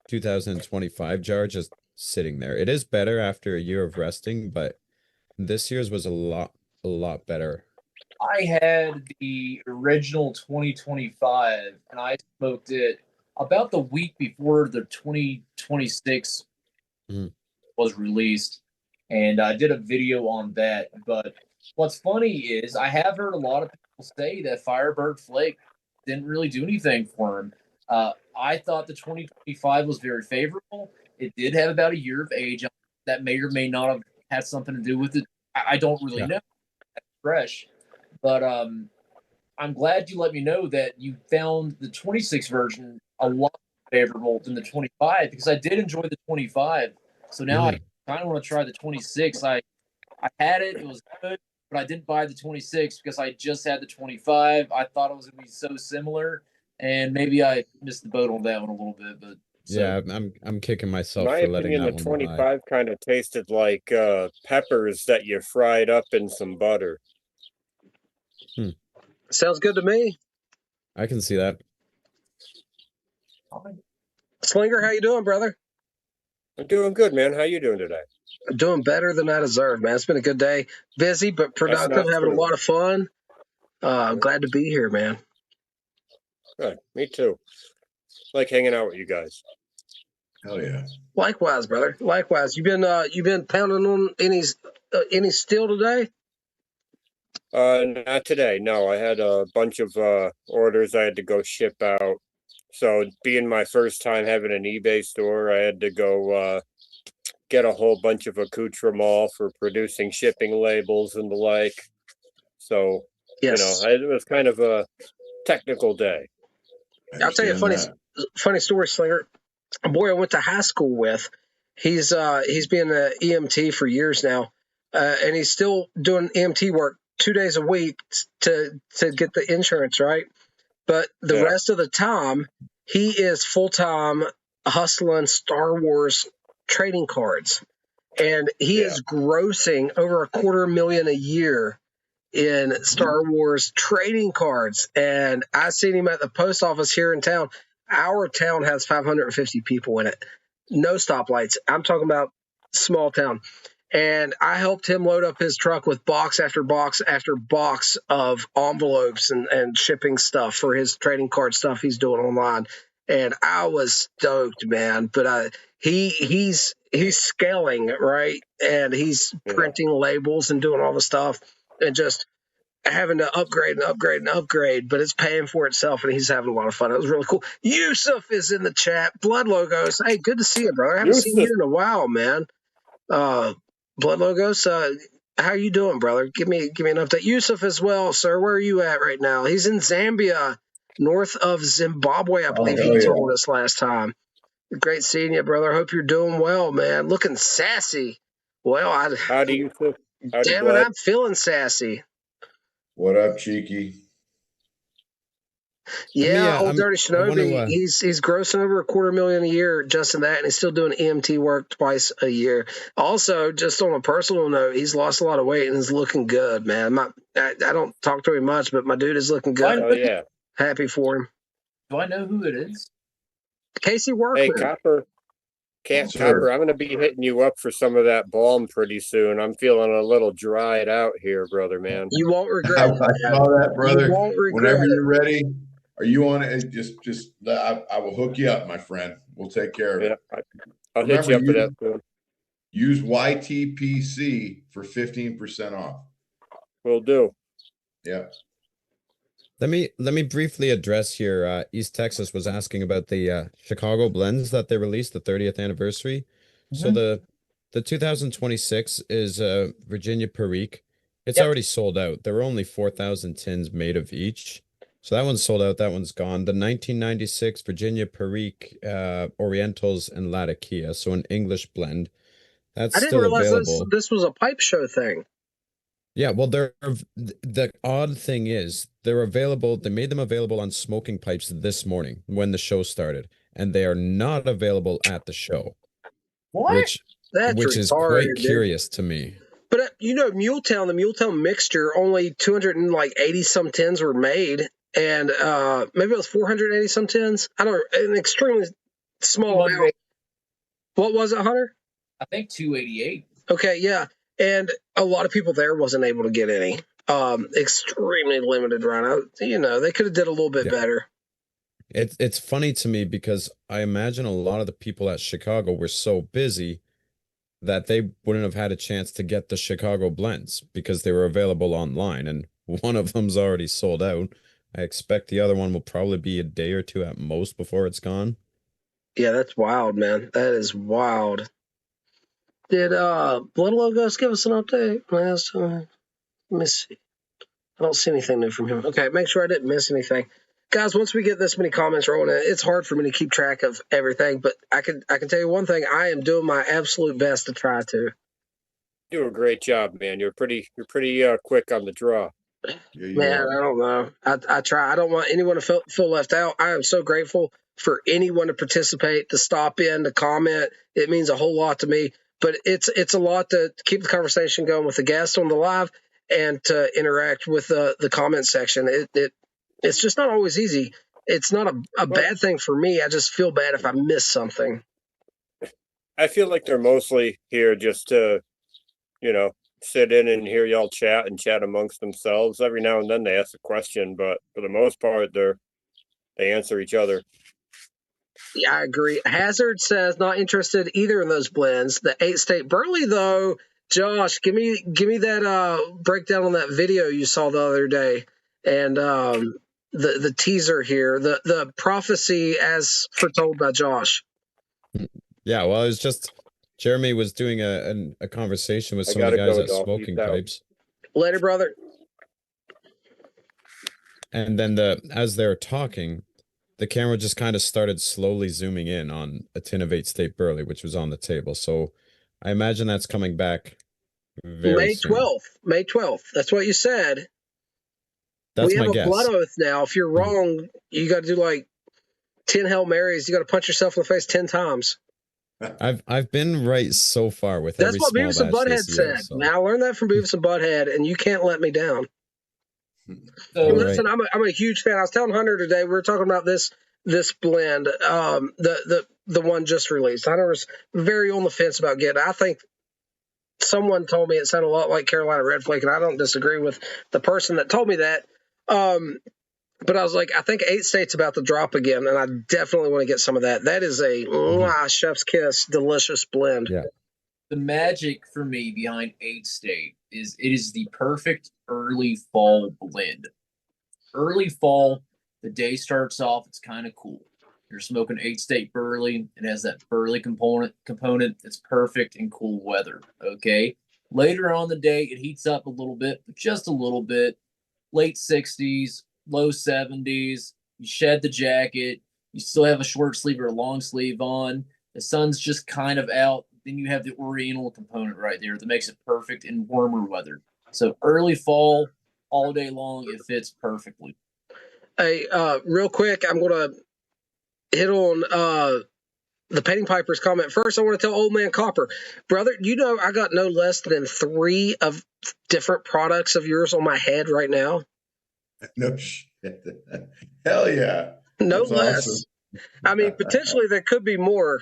2025 jar just sitting there. It is better after a year of resting, but this year's was a lot better. I had the original 2025 and I smoked it about the week before the 2026 Mhm. was released. And I did a video on that. But what's funny is I have heard a lot of people say that Firebird Flake didn't really do anything for him. I thought the 2025 was very favorable. It did have about a year of age. That may or may not have had something to do with it. I don't really Yeah. know. Fresh. But I'm glad you let me know that you found the 26 version a lot more favorable than the 25 because I did enjoy the 25. So now I kind of want to try the 26. I had it, it was good, but I didn't buy the 26 because I just had the 25. I thought it was going to be so similar, and maybe I missed the boat on that one a little bit. But so, Yeah, I'm kicking In myself my for letting opinion, the that one lie. 25 kind of tasted like peppers that you fried up in some butter. Sounds good to me. I can see that. Slinger, how you doing, brother? I'm doing good, man. How you doing today? Doing better than I deserve, man. It's been a good day. Busy but productive, not having a true. lot of fun. I'm glad to be here, man. Good. Me too. Like hanging out with you guys. Hell yeah. Likewise, brother. Likewise. You been pounding on any steel today? Not today. No, I had a bunch of orders I had to go ship out. So being my first time having an eBay store, I had to go get a whole bunch of accoutrement for producing shipping labels and the like. So, Yes. it was kind of a technical day. I'll tell you a funny story, Slinger. A boy I went to high school with, he's been an EMT for years now, and he's still doing EMT work 2 days a week to get the insurance right. But the Yeah. rest of the time, he is full time hustling Star Wars trading cards, and he Yeah. is grossing over $250,000 a year in Star Wars trading cards. And I seen him at the post office here in town. Our town has 550 people in it. No stoplights. I'm talking about small town. And I helped him load up his truck with box after box after box of envelopes and shipping stuff for his trading card stuff he's doing online. And I was stoked, man. But he's scaling, right? And he's Yeah. printing labels and doing all the stuff and just having to upgrade and upgrade and upgrade, but it's paying for itself, and he's having a lot of fun. It was really cool. Yusuf is in the chat. Blood Logos. Hey, good to see you, brother. I haven't seen you in a while, man. Blood Logos, how you doing, brother? Give me an update. Yusuf as well, sir. Where are you at right now? He's in Zambia, north of Zimbabwe, I believe he told us last time. Great seeing you, brother. Hope you're doing well, man. Looking sassy. Well, Howdy, Yusuf. Howdy, damn it, Blood. I'm feeling sassy. What up, cheeky? Yeah, old Dirty Shinobi, wanna, he's grossing over $250,000 a year just in that, and he's still doing EMT work twice a year. Also, just on a personal note, he's lost a lot of weight and is looking good, man. I don't talk to him much, but my dude is looking good. Oh, yeah. Happy for him. do I know who it is? Casey Workman. Hey, Copper. Sir. Copper, I'm going to be hitting you up for some of that balm pretty soon. I'm feeling a little dried out here, brother, man. You won't I regret it, man. saw that, brother. You won't regret Whenever it. you're ready, are you on it? I will hook you up, my friend. We'll take care of it. Yeah, I'll hit you up for that soon. Use YTPC for 15% off. Will do. Yeah. Let me briefly address here. East Texas was asking about the Chicago blends that they released, the 30th anniversary. So the 2026 is Virginia Perique. It's Yep. already sold out. There were only 4,000 tins made of each. So that one's sold out. That one's gone. The 1996 Virginia Perique Orientals and Latakia, so an English blend. That's I didn't still realize available. this was a pipe show thing. Yeah, well, the odd thing is they're available. They made them available on smoking pipes this morning when the show started, and they are not available at the show, What? That's is retarded, quite dude. curious to me. But the Muletown mixture, only 280 some tins were made, and maybe it was 480 some tins. I don't know, an extremely small amount. 200. What was it, Hunter? I think 288. Okay, yeah, and a lot of people there wasn't able to get any. Extremely limited run. They could have did a little bit better. It's funny to me because I imagine a lot of the people at Chicago were so busy that they wouldn't have had a chance to get the Chicago blends because they were available online, and one of them's already sold out. I expect the other one will probably be a day or two at most before it's gone. Yeah, that's wild, man. That is wild. Did Blood Logos give us an update last time? Let me see. I don't see anything new from him. Okay, make sure I didn't miss anything. Guys, once we get this many comments rolling, it's hard for me to keep track of everything, but I can tell you one thing. I am doing my absolute best to try to. You do a great job, man. You're pretty quick on the draw. Man, I don't know. I try. I don't want anyone to feel left out. I am so grateful for anyone to participate, to stop in, to comment. It means a whole lot to me. But it's a lot to keep the conversation going with the guests on the live and to interact with the comment section. It's just not always easy. It's not a bad thing for me. I just feel bad if I miss something. I feel like they're mostly here just to, sit in and hear y'all chat amongst themselves. Every now and then they ask a question, but for the most part, they answer each other. Yeah, I agree. Hazard says not interested either in those blends. The 8-state Burley, though, Josh, give me that breakdown on that video you saw the other day, and the teaser here, the prophecy as foretold by Josh. Yeah, well, it's just Jeremy was doing a conversation with some of the guys at Smoking Pipes. Later, brother. And then as they're talking, the camera just kind of started slowly zooming in on a tin of 8-state Burley, which was on the table. So I imagine that's coming back very soon. 12th. May 12th. That's what you said. That's we my have guess. a blood oath now. If you're wrong, you got to do like 10 Hail Marys. You got to punch yourself in the face 10 times. I've been right so far with That's every what small Beavis and batch Butthead this year, said. so. Now I learned that from Beavis and Butthead, and you can't let me down. So Listen, I'm a huge fan. I was telling Hunter today, we were talking about this blend, the one just released. Hunter was very on the fence about getting it. I think someone told me it sounded a lot like Carolina Red Flake, and I don't disagree with the person that told me that. But I was like, I think 8-state's about to drop again, and I definitely want to get some of that. That is a chef's kiss, delicious blend. Yeah. The magic for me behind 8-state is it is the perfect early fall blend. Early fall, the day starts off, it's kind of cool. You're smoking 8-state Burley. It has that Burley component. It's perfect in cool weather. Okay. Later on the day, it heats up a little bit, but just a little bit. Late 60s, low 70s. You shed the jacket. You still have a short sleeve or a long sleeve on. The sun's just kind of out. Then you have the Oriental component right there that makes it perfect in warmer weather. So early fall, all day long, it fits perfectly. Hey, real quick, I'm going to hit on the Painting Piper's comment. First, I want to tell Old Man Copper, brother, I got no less than 3 of different products of yours on my head right now. No shit. Hell yeah. No That's less. awesome. I mean, potentially there could be more.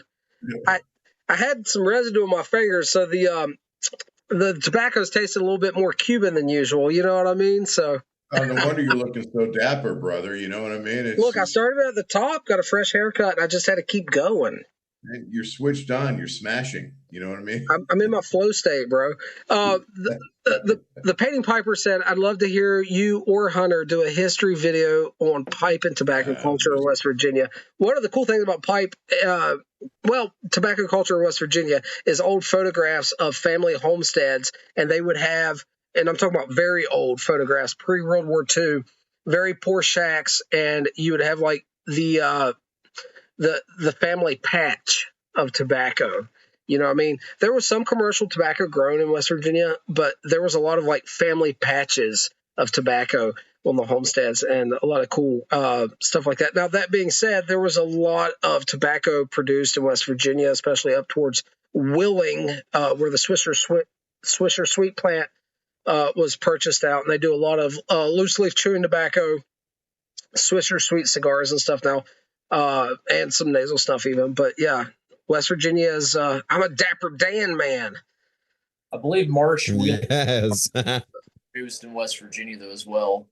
I had some residue on my fingers, so the tobacco's tasted a little bit more Cuban than usual. You know what I mean? So. Oh, no wonder you're looking so dapper, brother. You know what I mean? Look, I started at the top, got a fresh haircut, and I just had to keep going. You're switched on. You're smashing. You know what I mean? I'm in my flow state, bro. The Painting Piper said, I'd love to hear you or Hunter do a history video on pipe and tobacco culture in West Virginia. One of the cool things about pipe, tobacco culture in West Virginia is old photographs of family homesteads, and they would have, and I'm talking about very old photographs, pre-World War II, very poor shacks, and you would have like the family patch of tobacco. You know what I mean? There was some commercial tobacco grown in West Virginia, but there was a lot of like family patches of tobacco on the homesteads and a lot of cool stuff like that. Now, that being said, there was a lot of tobacco produced in West Virginia, especially up towards Willing, where the Swisher Sweet plant was purchased out. And they do a lot of loose leaf chewing tobacco, Swisher Sweet cigars and stuff now, and some nasal stuff even. But yeah, West Virginia is, I'm a Dapper Dan man. I believe Marsh Wheeling Yes. produced in West Virginia though as well.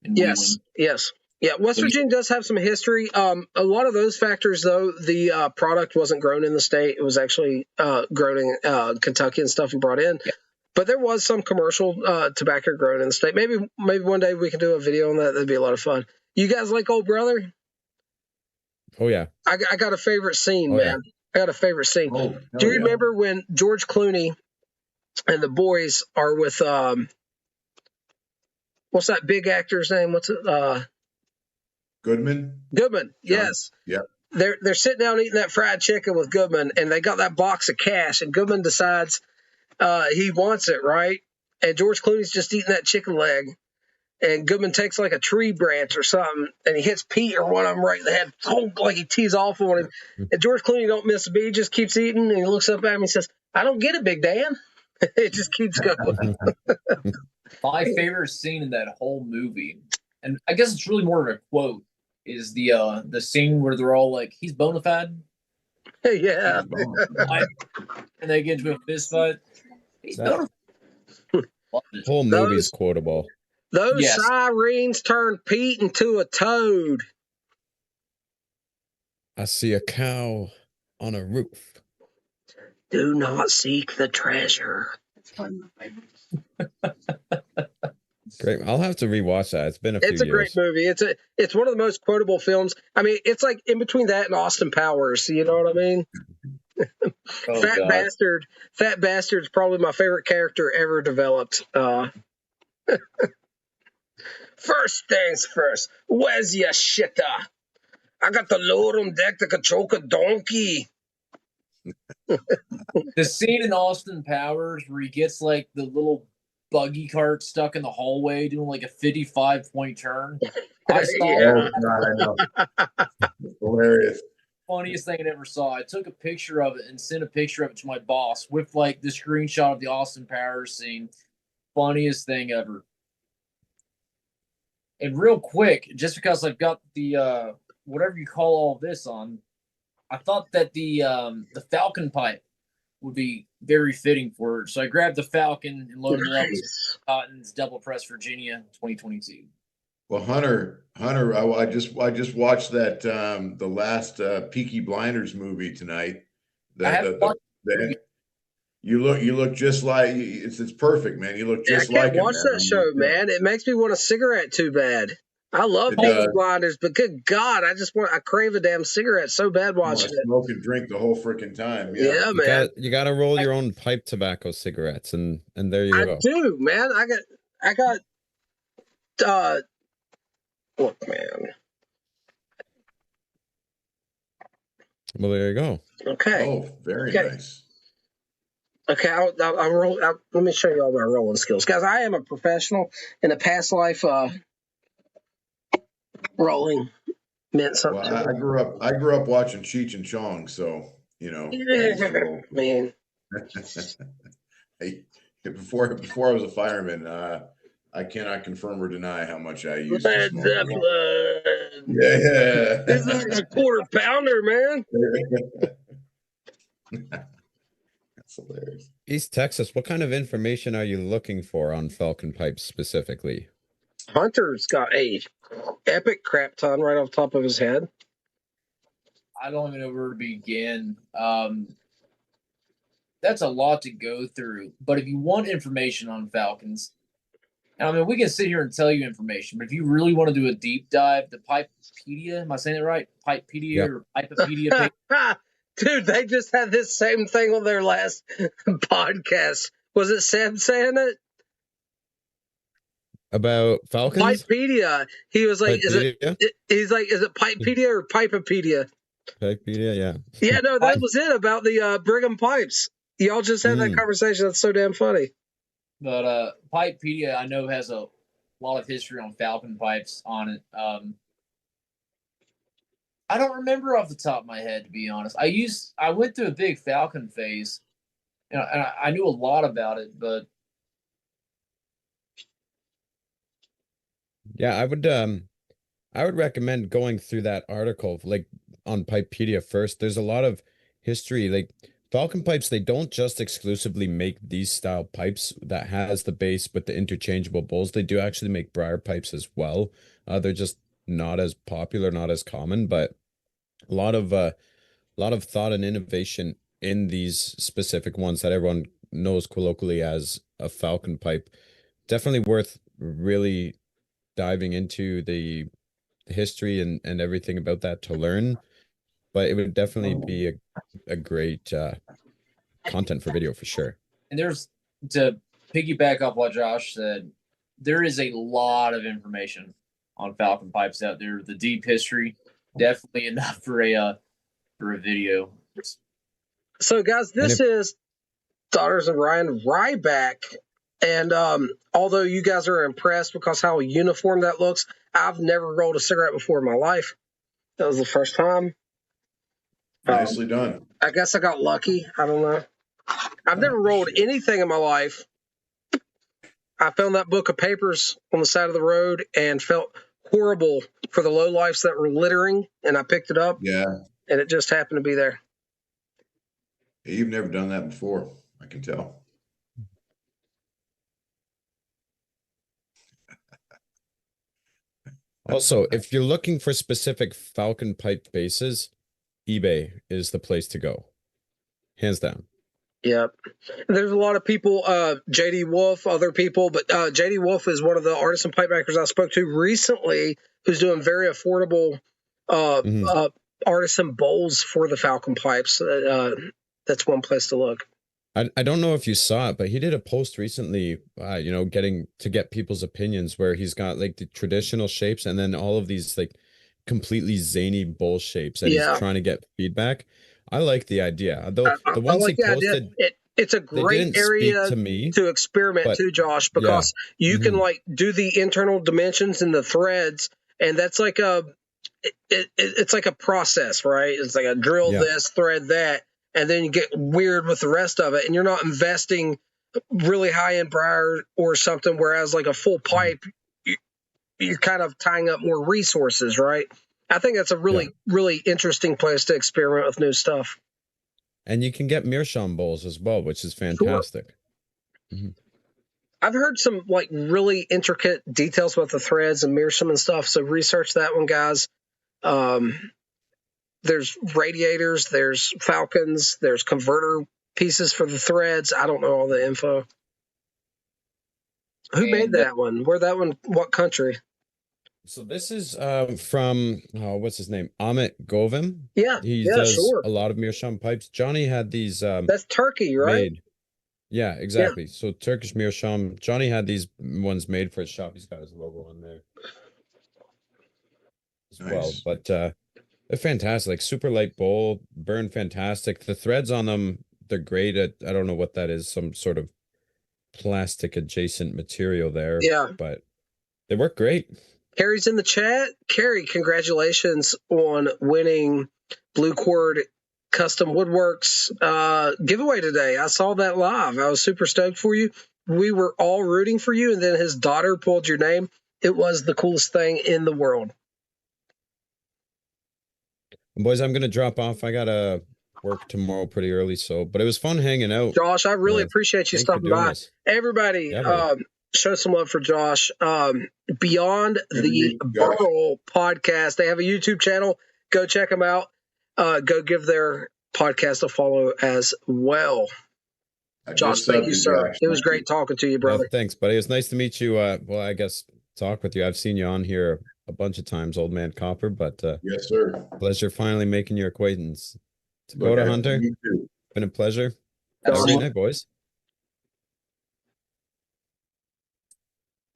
In Yes, Wheeling. yes. Yeah, West Virginia does have some history. A lot of those factors, though, the product wasn't grown in the state. It was actually grown in Kentucky and stuff and brought in. Yeah. But there was some commercial tobacco grown in the state. Maybe one day we can do a video on that. That'd be a lot of fun. You guys like Old Brother? Oh yeah. I got a favorite scene, Oh, man. yeah. I got a favorite scene. Oh, Do you yeah. remember when George Clooney and the boys are with what's that big actor's name? What's it? Goodman? Goodman. Yes. Yep. They're sitting down eating that fried chicken with Goodman, and they got that box of cash, and Goodman decides he wants it, right? And George Clooney's just eating that chicken leg, and Goodman takes like a tree branch or something, and he hits Pete or one of them right in the head, like he tees off on him. And George Clooney don't miss a beat, he just keeps eating, and he looks up at him and says, "I don't get it, Big Dan." It just keeps going. My favorite scene in that whole movie, and I guess it's really more of a quote, is the scene where they're all like, "He's bona fide," Yeah. and they get into a fist fight. He's That- bona fide. Loved it. Whole movie's quotable. Those Yes. sirens turned Pete into a toad. I see a cow on a roof. Do not seek the treasure. Great. I'll have to rewatch that. It's been a few It's a great years. movie. It's one of the most quotable films. I mean, it's like in between that and Austin Powers. You know what I mean? Oh, Fat God. Bastard's probably my favorite character ever developed. First things first, where's your shitter? I got the load on deck that could choke a donkey. The scene in Austin Powers where he gets like the little buggy cart stuck in the hallway doing like a 55-point turn. I saw Yeah. Oh, God, I know. It's hilarious. funniest thing I ever saw. I took a picture of it and sent a picture of it to my boss with like the screenshot of the Austin Powers scene. Funniest thing ever. And real quick, just because I've got the whatever you call all this on, I thought that the Falcon pipe would be very fitting for it. So I grabbed the Falcon and loaded it up with Nice. Cotton's Double Press Virginia 2022. Well, Hunter, I just watched that the last Peaky Blinders movie tonight. I haven't watched You look just like it's perfect, man. You look Yeah, I just can't like him, watch man. that show, man. It makes me want a cigarette too bad. I love It Peaky does. Blinders, but good God, I crave a damn cigarette so bad I want watching to it. smoke and drink the whole freaking time. Yeah. Yeah, man. You gotta roll your own pipe tobacco cigarettes, and there you I go. do, man. I got look, man. Well, there you go. Okay. Oh, very Okay. nice. Okay, let me show you all my rolling skills. Guys, I am a professional. In a past life, rolling meant something Well, to I me. grew up watching Cheech and Chong, so you know. I used to roll. Man. Hey, before I was a fireman, I cannot confirm or deny how much I used to Led smoke. Zeppelin. Yeah. This is a quarter pounder, man. That's hilarious. East Texas, what kind of information are you looking for on Falcon pipes specifically? Hunter's got a epic crap ton right off the top of his head. I don't even know where to begin. That's a lot to go through. But if you want information on Falcons, I mean, we can sit here and tell you information, but if you really want to do a deep dive, the Pipepedia, am I saying it right? Pipepedia Yep. or Pipepedia page? Dude, they just had this same thing on their last podcast. Was it Seb saying it? About Falcons? Pipepedia. He was like, Pipepedia? He's like, is it Pipepedia or Pipepedia? Pipepedia, yeah. Yeah, no, that was it about the Brigham pipes. Y'all just had that conversation. That's so damn funny. But Pipepedia, I know, has a lot of history on Falcon pipes on it. I don't remember off the top of my head, to be honest. I went through a big Falcon phase, and I knew a lot about it, but Yeah, I would recommend going through that article like on Pipepedia first. There's a lot of history. Like Falcon pipes, they don't just exclusively make these style pipes that has the base with the interchangeable bowls. They do actually make briar pipes as well. They're just not as popular, not as common, but a lot of thought and innovation in these specific ones that everyone knows colloquially as a Falcon pipe. Definitely worth really diving into the history and everything about that to learn. But it would definitely be a great content for video for sure. And there's, to piggyback off what Josh said, there is a lot of information on Falcon pipes out there. The deep history, definitely enough for a video. So, guys, this is Daughters of Ryan Ryback. And although you guys are impressed because how uniform that looks, I've never rolled a cigarette before in my life. That was the first time. Nicely done. I guess I got lucky. I don't know. I've never rolled anything in my life. I found that book of papers on the side of the road and felt horrible for the lowlifes that were littering, and I picked it up. Yeah. And it just happened to be there. You've never done that before, I can tell. Also, if you're looking for specific Falcon pipe bases, eBay is the place to go. Hands down. Yep. There's a lot of people, JD Wolf, other people, but JD Wolf is one of the artisan pipe makers I spoke to recently who's doing very affordable artisan bowls for the Falcon pipes. That's one place to look. I don't know if you saw it, but he did a post recently, getting to get people's opinions where he's got like the traditional shapes and then all of these like completely zany bowl shapes and he's trying to get feedback. I like the idea. Though the ones he posted, it's a great area to experiment too, Josh, because you can like do the internal dimensions in the threads, and that's like it's like a process, right? It's like a drill this, thread that, and then you get weird with the rest of it, and you're not investing really high end briar or something. Whereas like a full pipe, you're kind of tying up more resources, right? I think that's a really interesting place to experiment with new stuff. And you can get meerschaum bowls as well, which is fantastic. Sure. I've heard some like really intricate details about the threads and meerschaum and stuff. So research that one, guys. There's radiators, there's Falcons, there's converter pieces for the threads. I don't know all the info. Who made that one? Where that one? What country? So this is from what's his name? Amit Govim. Yeah, he does a lot of meerschaum pipes. Johnny had these. That's Turkey, right? Made. Yeah, exactly. Yeah. So Turkish meerschaum. Johnny had these ones made for his shop. He's got his logo on there as well. But they're fantastic. Like super light bowl, burn fantastic. The threads on them, they're great. I don't know what that is. Some sort of plastic adjacent material there. Yeah, but they work great. Carrie's in the chat. Carrie, congratulations on winning Blue Cord Custom Woodworks giveaway today. I saw that live. I was super stoked for you. We were all rooting for you, and then his daughter pulled your name. It was the coolest thing in the world. Boys, I'm going to drop off. I got to work tomorrow pretty early, but it was fun hanging out. Josh, I really appreciate you stopping by. Everybody, show some love for Josh. Beyond the Burl podcast, they have a YouTube channel. Go check them out. Go give their podcast a follow as well. Josh, thank you, sir. It was great talking to you, brother. Thanks, buddy. It was nice to meet you. Well, I guess talk with you. I've seen you on here a bunch of times, Old Man Copper, but yes, sir. Pleasure finally making your acquaintance. Dakota Hunter, been a pleasure. Have a great night, boys.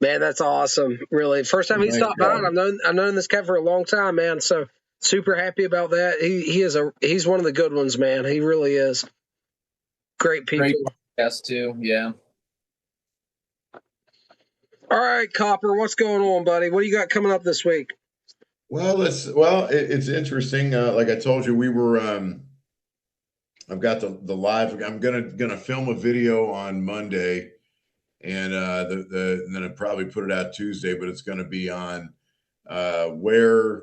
Man, that's awesome. Really, first time he Nice stopped by, guy. and I've known this cat for a long time, man. So super happy about that. He's one of the good ones, man. He really is. Great people. Great podcast too. Yeah. All right, Copper, what's going on, buddy? What do you got coming up this week? Well, it's interesting. Like I told you, we were. I've got the live. I'm gonna film a video on Monday, and and then I'll probably put it out Tuesday. But it's going to be on where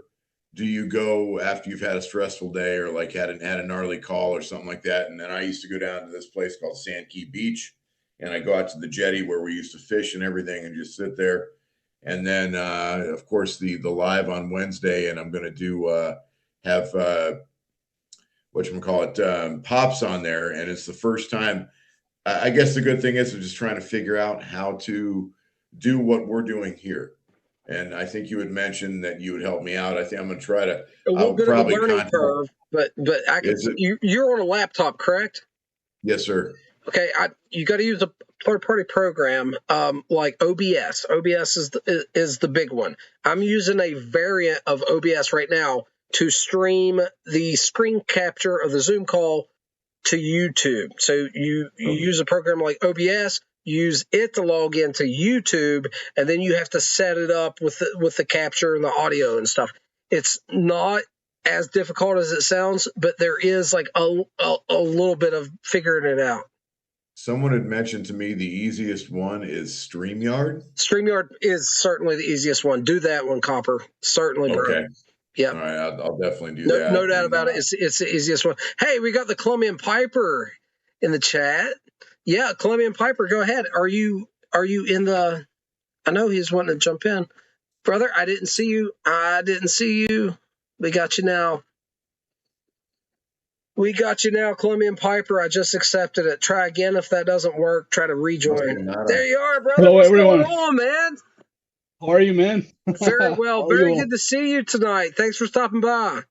do you go after you've had a stressful day or like had a gnarly call or something like that. And then I used to go down to this place called Sandkey Beach, and I go out to the jetty where we used to fish and everything, and just sit there. And then of course the live on Wednesday, and I'm going to do have whatchamacallit, Pops on there. And it's the first time. I guess the good thing is I'm just trying to figure out how to do what we're doing here. And I think you had mentioned that you would help me out. I think I'm going to try to. A little I'll bit of a probably learning contact. curve, but I can. Is it? You're on a laptop, correct? Yes, sir. Okay, you got to use a third-party program like OBS. OBS is the big one. I'm using a variant of OBS right now to stream the screen capture of the Zoom call to YouTube. So you use a program like OBS, use it to log into YouTube, and then you have to set it up with the capture and the audio and stuff. It's not as difficult as it sounds, but there is like a little bit of figuring it out. Someone had mentioned to me the easiest one is StreamYard. StreamYard is certainly the easiest one. Do that one, Copper. Certainly, bro. Okay. Yeah. All right. I'll definitely do No, that. no doubt about it. It's the easiest one. Hey, we got the Colombian Piper in the chat. Yeah, Colombian Piper, go ahead. Are you in the? I know he's wanting to jump in, brother. I didn't see you. We got you now. Colombian Piper. I just accepted it. Try again if that doesn't work. Try to rejoin. There you are, brother. Hello, What's everyone. going on, man? How are you, man? Very well. How are Very you? good to see you tonight. Thanks for stopping by.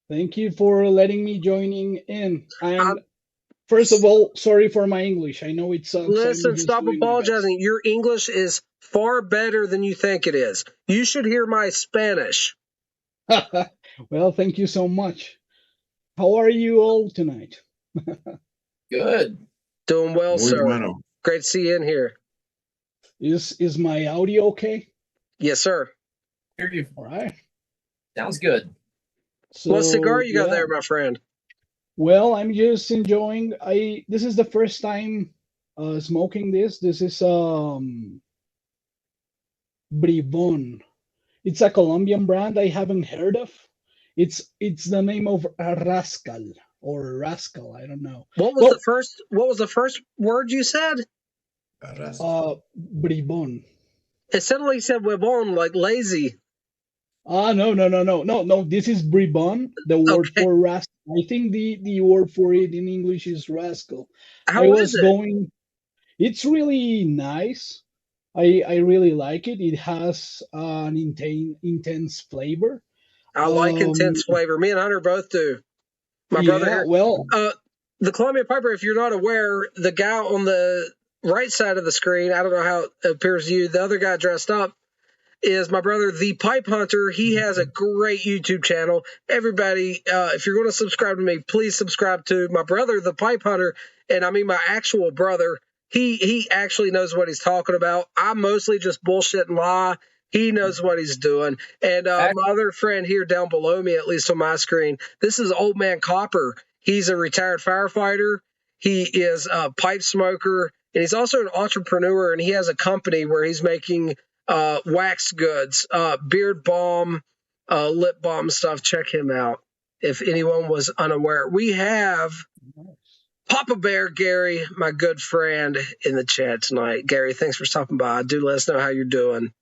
Thank you for letting me joining in. And first of all, sorry for my English. I know it sucks. Listen, stop apologizing. Your English is far better than you think it is. You should hear my Spanish. Well, thank you so much. How are you all tonight? Good. Doing well, Muy sir. bueno. Great to see you in here. Is my audio okay? Yes, sir. Hear you. All right. Sounds good. So, What cigar you got yeah. there, my friend? Well, I'm just enjoying. This is the first time smoking this. This is Bribon. It's a Colombian brand I haven't heard of. It's the name of Rascal or Rascal. I don't know. What was the first word you said? Bribon. It sounded like you said huevon, like lazy. No. This is Bribon. The word Okay. for rascal. I think the word for it in English is rascal. How is it? It's really nice. I really like it. It has an intense flavor. I like intense flavor. Me and Hunter both do. My brother here. Well, the Colombian Piper, if you're not aware, the guy on the right side of the screen, I don't know how it appears to you, the other guy dressed up is my brother, the Pipe Hunter. He has a great YouTube channel. Everybody, if you're going to subscribe to me, please subscribe to my brother, the Pipe Hunter. And I mean my actual brother. He actually knows what he's talking about. I mostly just bullshit and lie. He knows what he's doing. And my other friend here down below me, at least on my screen, this is Old Man Copper. He's a retired firefighter. He is a pipe smoker, and he's also an entrepreneur, and he has a company where he's making wax goods, beard balm, lip balm stuff. Check him out if anyone was unaware. We have Papa Bear Gary, my good friend, in the chat tonight. Gary, thanks for stopping by. Do let us know how you're doing.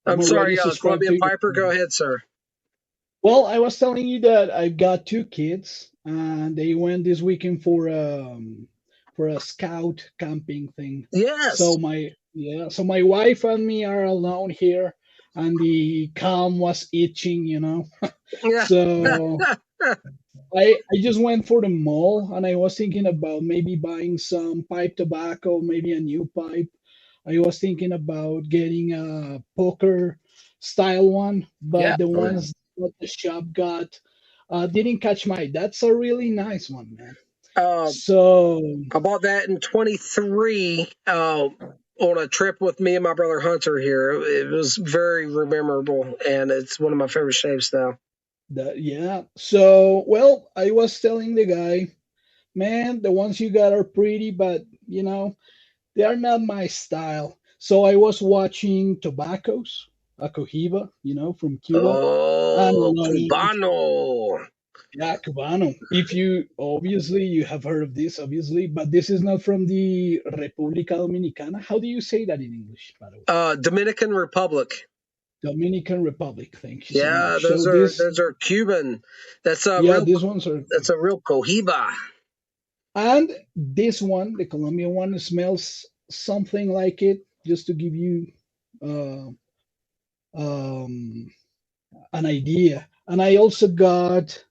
I'm sorry, Colombian Piper. Go ahead, sir. Well, I was telling you that I've got 2 kids, and they went this weekend for a scout camping thing. Yes. So my wife and me are alone here, and the calm was itching, Yeah. So I just went for the mall, and I was thinking about maybe buying some pipe tobacco, maybe a new pipe. I was thinking about getting a poker style one, Yeah. but the Oh, yeah. ones that the shop got didn't catch my. That's a really nice one, man. Uh, So I bought that in 23 on a trip with me and my brother Hunter here. It was very memorable, and it's one of my favorite shapes now. yeah. So well, I was telling the guy, man, the ones you got are pretty, but they are not my style. So I was watching Tobaccos, a Cohiba, from Cuba, and Oh, learning. Cubano. Yeah, Cubano. If you obviously you have heard of this, obviously, but this is not from the República Dominicana. How do you say that in English, by the way? Dominican Republic. Dominican Republic. Thank you so Yeah, much. So this, those are Cuban. yeah, these ones are, That's a real Cohiba. and this one, the Colombian one, smells something like it. Just to give you uh, um, an idea. And I also got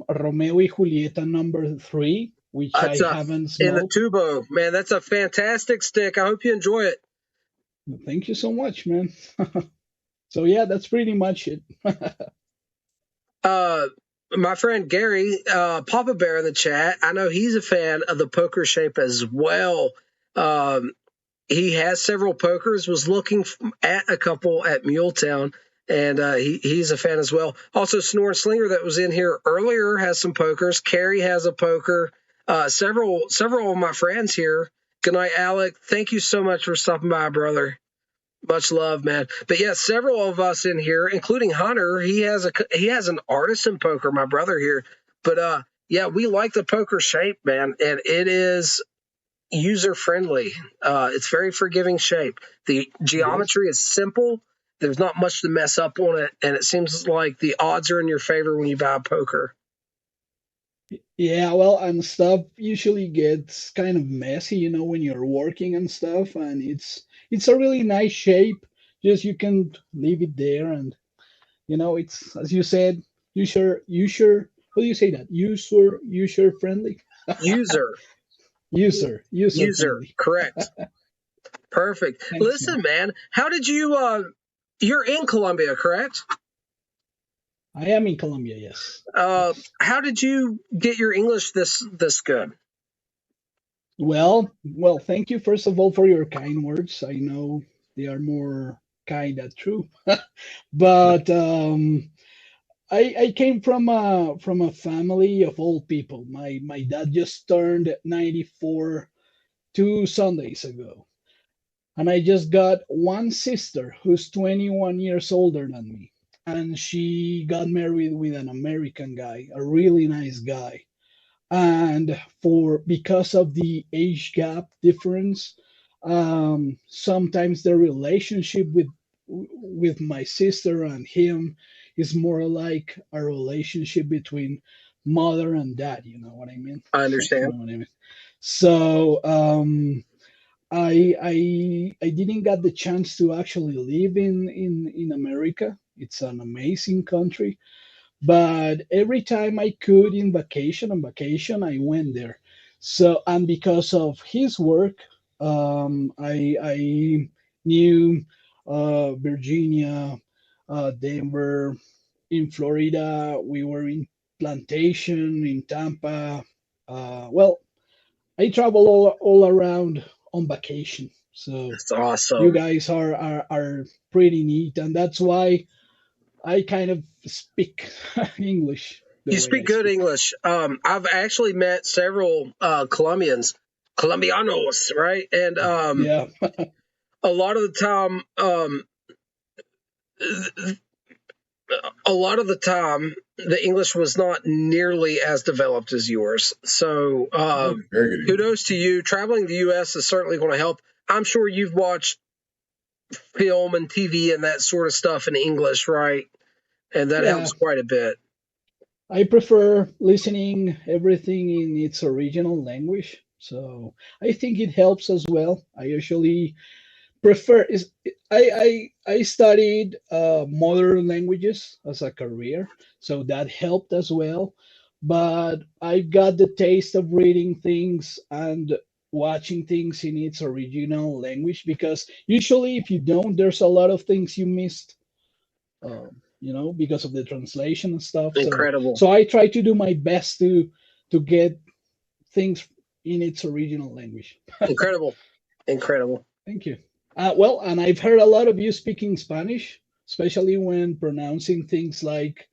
Romeo y Julieta number 3, which I That's a haven't in the smoked. tubo, man. That's a fantastic stick. I hope you enjoy it. Thank you so much, man. So yeah, that's pretty much it. Uh, my friend Gary, Papa Bear in the chat. I know he's a fan of the poker shape as well. Um, he has several pokers. Was looking at a couple at Muletown, and he's a fan as well. Also, Snore Slinger that was in here earlier has some pokers. Carrie has a poker. Several of my friends here. Good night, Alec. Thank you so much for stopping by, brother. Much love, man. But yeah, several of us in here, including Hunter, he has an artisan poker, my brother here. But yeah, we like the poker shape, man, and it is user friendly. It's very forgiving shape. The Yes. geometry is simple. There's not much to mess up on it, and it seems like the odds are in your favor when you buy a poker. Yeah, well, and stuff usually gets kind of messy, when you're working and stuff, and it's a really nice shape. Just you can leave it there, and it's as you said, user. How do you say that? User friendly. User, User user, friendly. correct. Perfect. Thanks, man. Listen, man, how did you? You're in Colombia, correct? I am in Colombia, yes. How did you get your English this good? Well, thank you first of all for your kind words. I know they are more kind than true, but I came from a family of old people. My dad just turned 94 2 Sundays ago, and I just got one sister who's 21 years older than me, and she got married with an American guy, a really nice guy. And because of the age gap difference, sometimes the relationship with my sister and him is more like a relationship between mother and dad. You know what I mean? I You understand. know what I mean? So I didn't get the chance to actually live in America. It's an amazing country, but every time I could on vacation, I went there. So, and because of his work, I knew Virginia, Denver. In Florida, we were in Plantation, in Tampa. Well, I travel all around on vacation. So That's you awesome. guys are pretty neat, and that's why I kind of speak English the You way I speak good speak. English. I've actually met several Colombians, Colombianos, right? And Yeah, a lot of the time, a lot of the time, the English was not nearly as developed as yours. So Oh, very good. kudos to you. Traveling the U.S. is certainly going to help. I'm sure you've watched film and TV and that sort of stuff in English, right? And that yeah. helps quite a bit. I prefer listening everything in its original language. So I think it helps as well. I usually prefer is I studied modern languages as a career, so that helped as well. But I got the taste of reading things and watching things in its original language, because usually if you don't, there's a lot of things you missed, because of the translation and stuff. So Incredible. so I try to do my best to get things in its original language. Incredible. Incredible. Thank you. Well, and I've heard a lot of you speaking Spanish, especially when pronouncing things like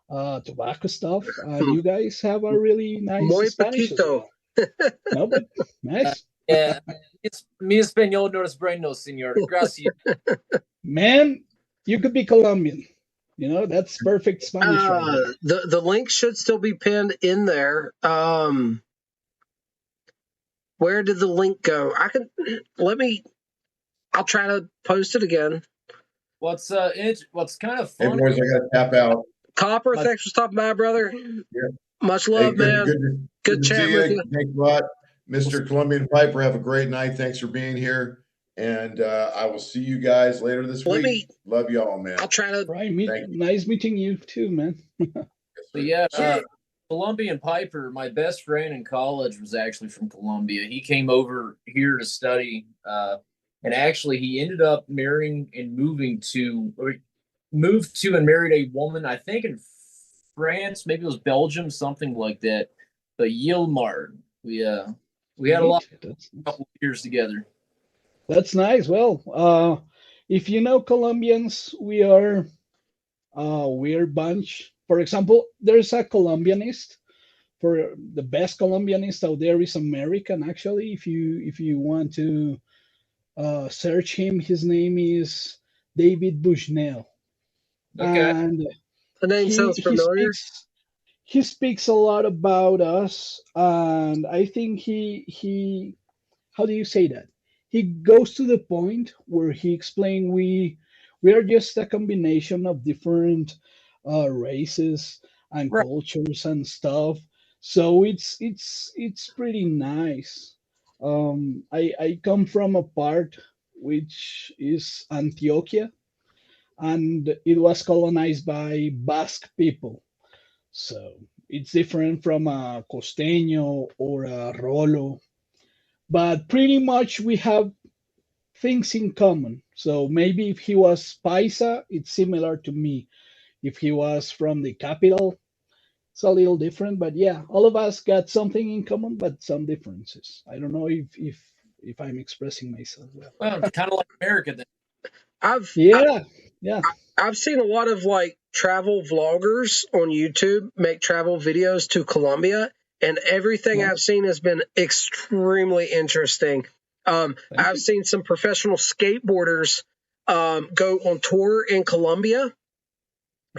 tobacco stuff. You guys have a really nice Muy Spanish as poquito. well. No, but nice. Yeah, it's mi español no es bueno, señor. Gracias. Man, you could be Colombian. That's perfect Spanish right there. The link should still be pinned in there. Where did the link go? I'll try to post it again. What's kind of Hey, funny? boys, I got to tap out. Copper, thanks for stopping by, brother. Yeah. Much Hey, love, man. good to chatting see with you. you. Thanks a lot. Mr. Colombian Piper, have a great night. Thanks for being here. And I will see you guys later this week. Love y'all, man. I'll try to. Right, nice meeting you too, man. But yeah, Colombian Piper, my best friend in college was actually from Colombia. He came over here to study, and actually he ended up marrying and moved to and married a woman, I think in France, maybe it was Belgium, something like that. But Yilmar, we had a couple years together. That's nice. Well, if you know Colombians, we are a weird bunch. For example, there's a Colombianist. For the best Colombianist out there is American. Actually, if you want to search him, his name is David Bushnell. Okay. And the name sounds familiar. He speaks a lot about us, and I think he how do you say that? He goes to the point where he explained we are just a combination of different races and cultures and stuff. So it's pretty nice. I come from a part which is Antioquia, and it was colonized by Basque people. So it's different from a costeño or a rolo, but pretty much we have things in common. So maybe if he was Paisa, it's similar to me. If he was from the capital, it's a little different. But yeah, all of us got something in common, but some differences. I don't know if I'm expressing myself well. Well, kind of like America then. I've seen a lot of like travel vloggers on YouTube make travel videos to Colombia, and everything I've seen has been extremely interesting. I've seen some professional skateboarders go on tour in Colombia,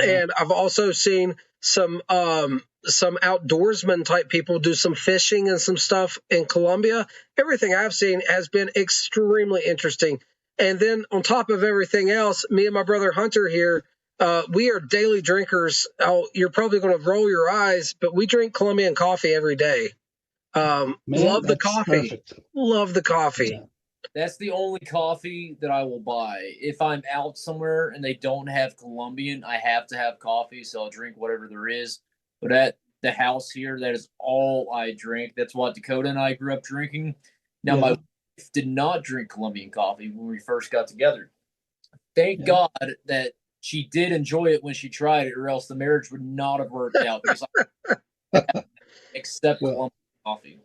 and I've also seen some outdoorsman type people do some fishing and some stuff in Colombia. Everything I've seen has been extremely interesting. And then on top of everything else, me and my brother Hunter here, we are daily drinkers. You're probably going to roll your eyes, but we drink Colombian coffee every day. Love the coffee. Perfect. Love the coffee. Yeah. That's the only coffee that I will buy. If I'm out somewhere and they don't have Colombian, I have to have coffee, so I'll drink whatever there is. But at the house here, that is all I drink. That's what Dakota and I grew up drinking. Now, my wife did not drink Colombian coffee when we first got together. Thank God that she did enjoy it when she tried it, or else the marriage would not have worked out. Because except Colombian coffee.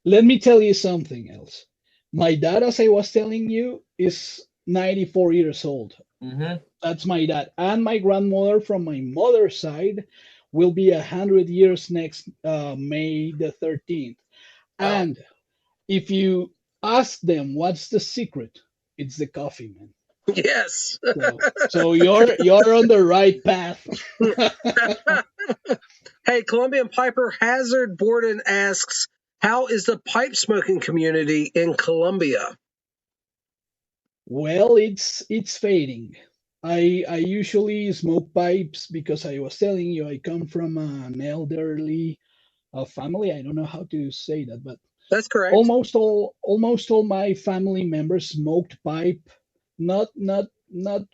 Let me tell you something else. My dad, as I was telling you, is 94 years old. Mm-hmm. That's my dad. And my grandmother from my mother's side will be 100 years next May the 13th. And if you ask them what's the secret, it's the coffee, man. Yes. So you're on the right path. Hey, Colombian Piper Hazard Borden asks, how is the pipe smoking community in Colombia? Well, it's fading. I usually smoke pipes because I was telling you I come from an elderly family. I don't know how to say that, but that's correct. Almost all my family members smoked pipe. Not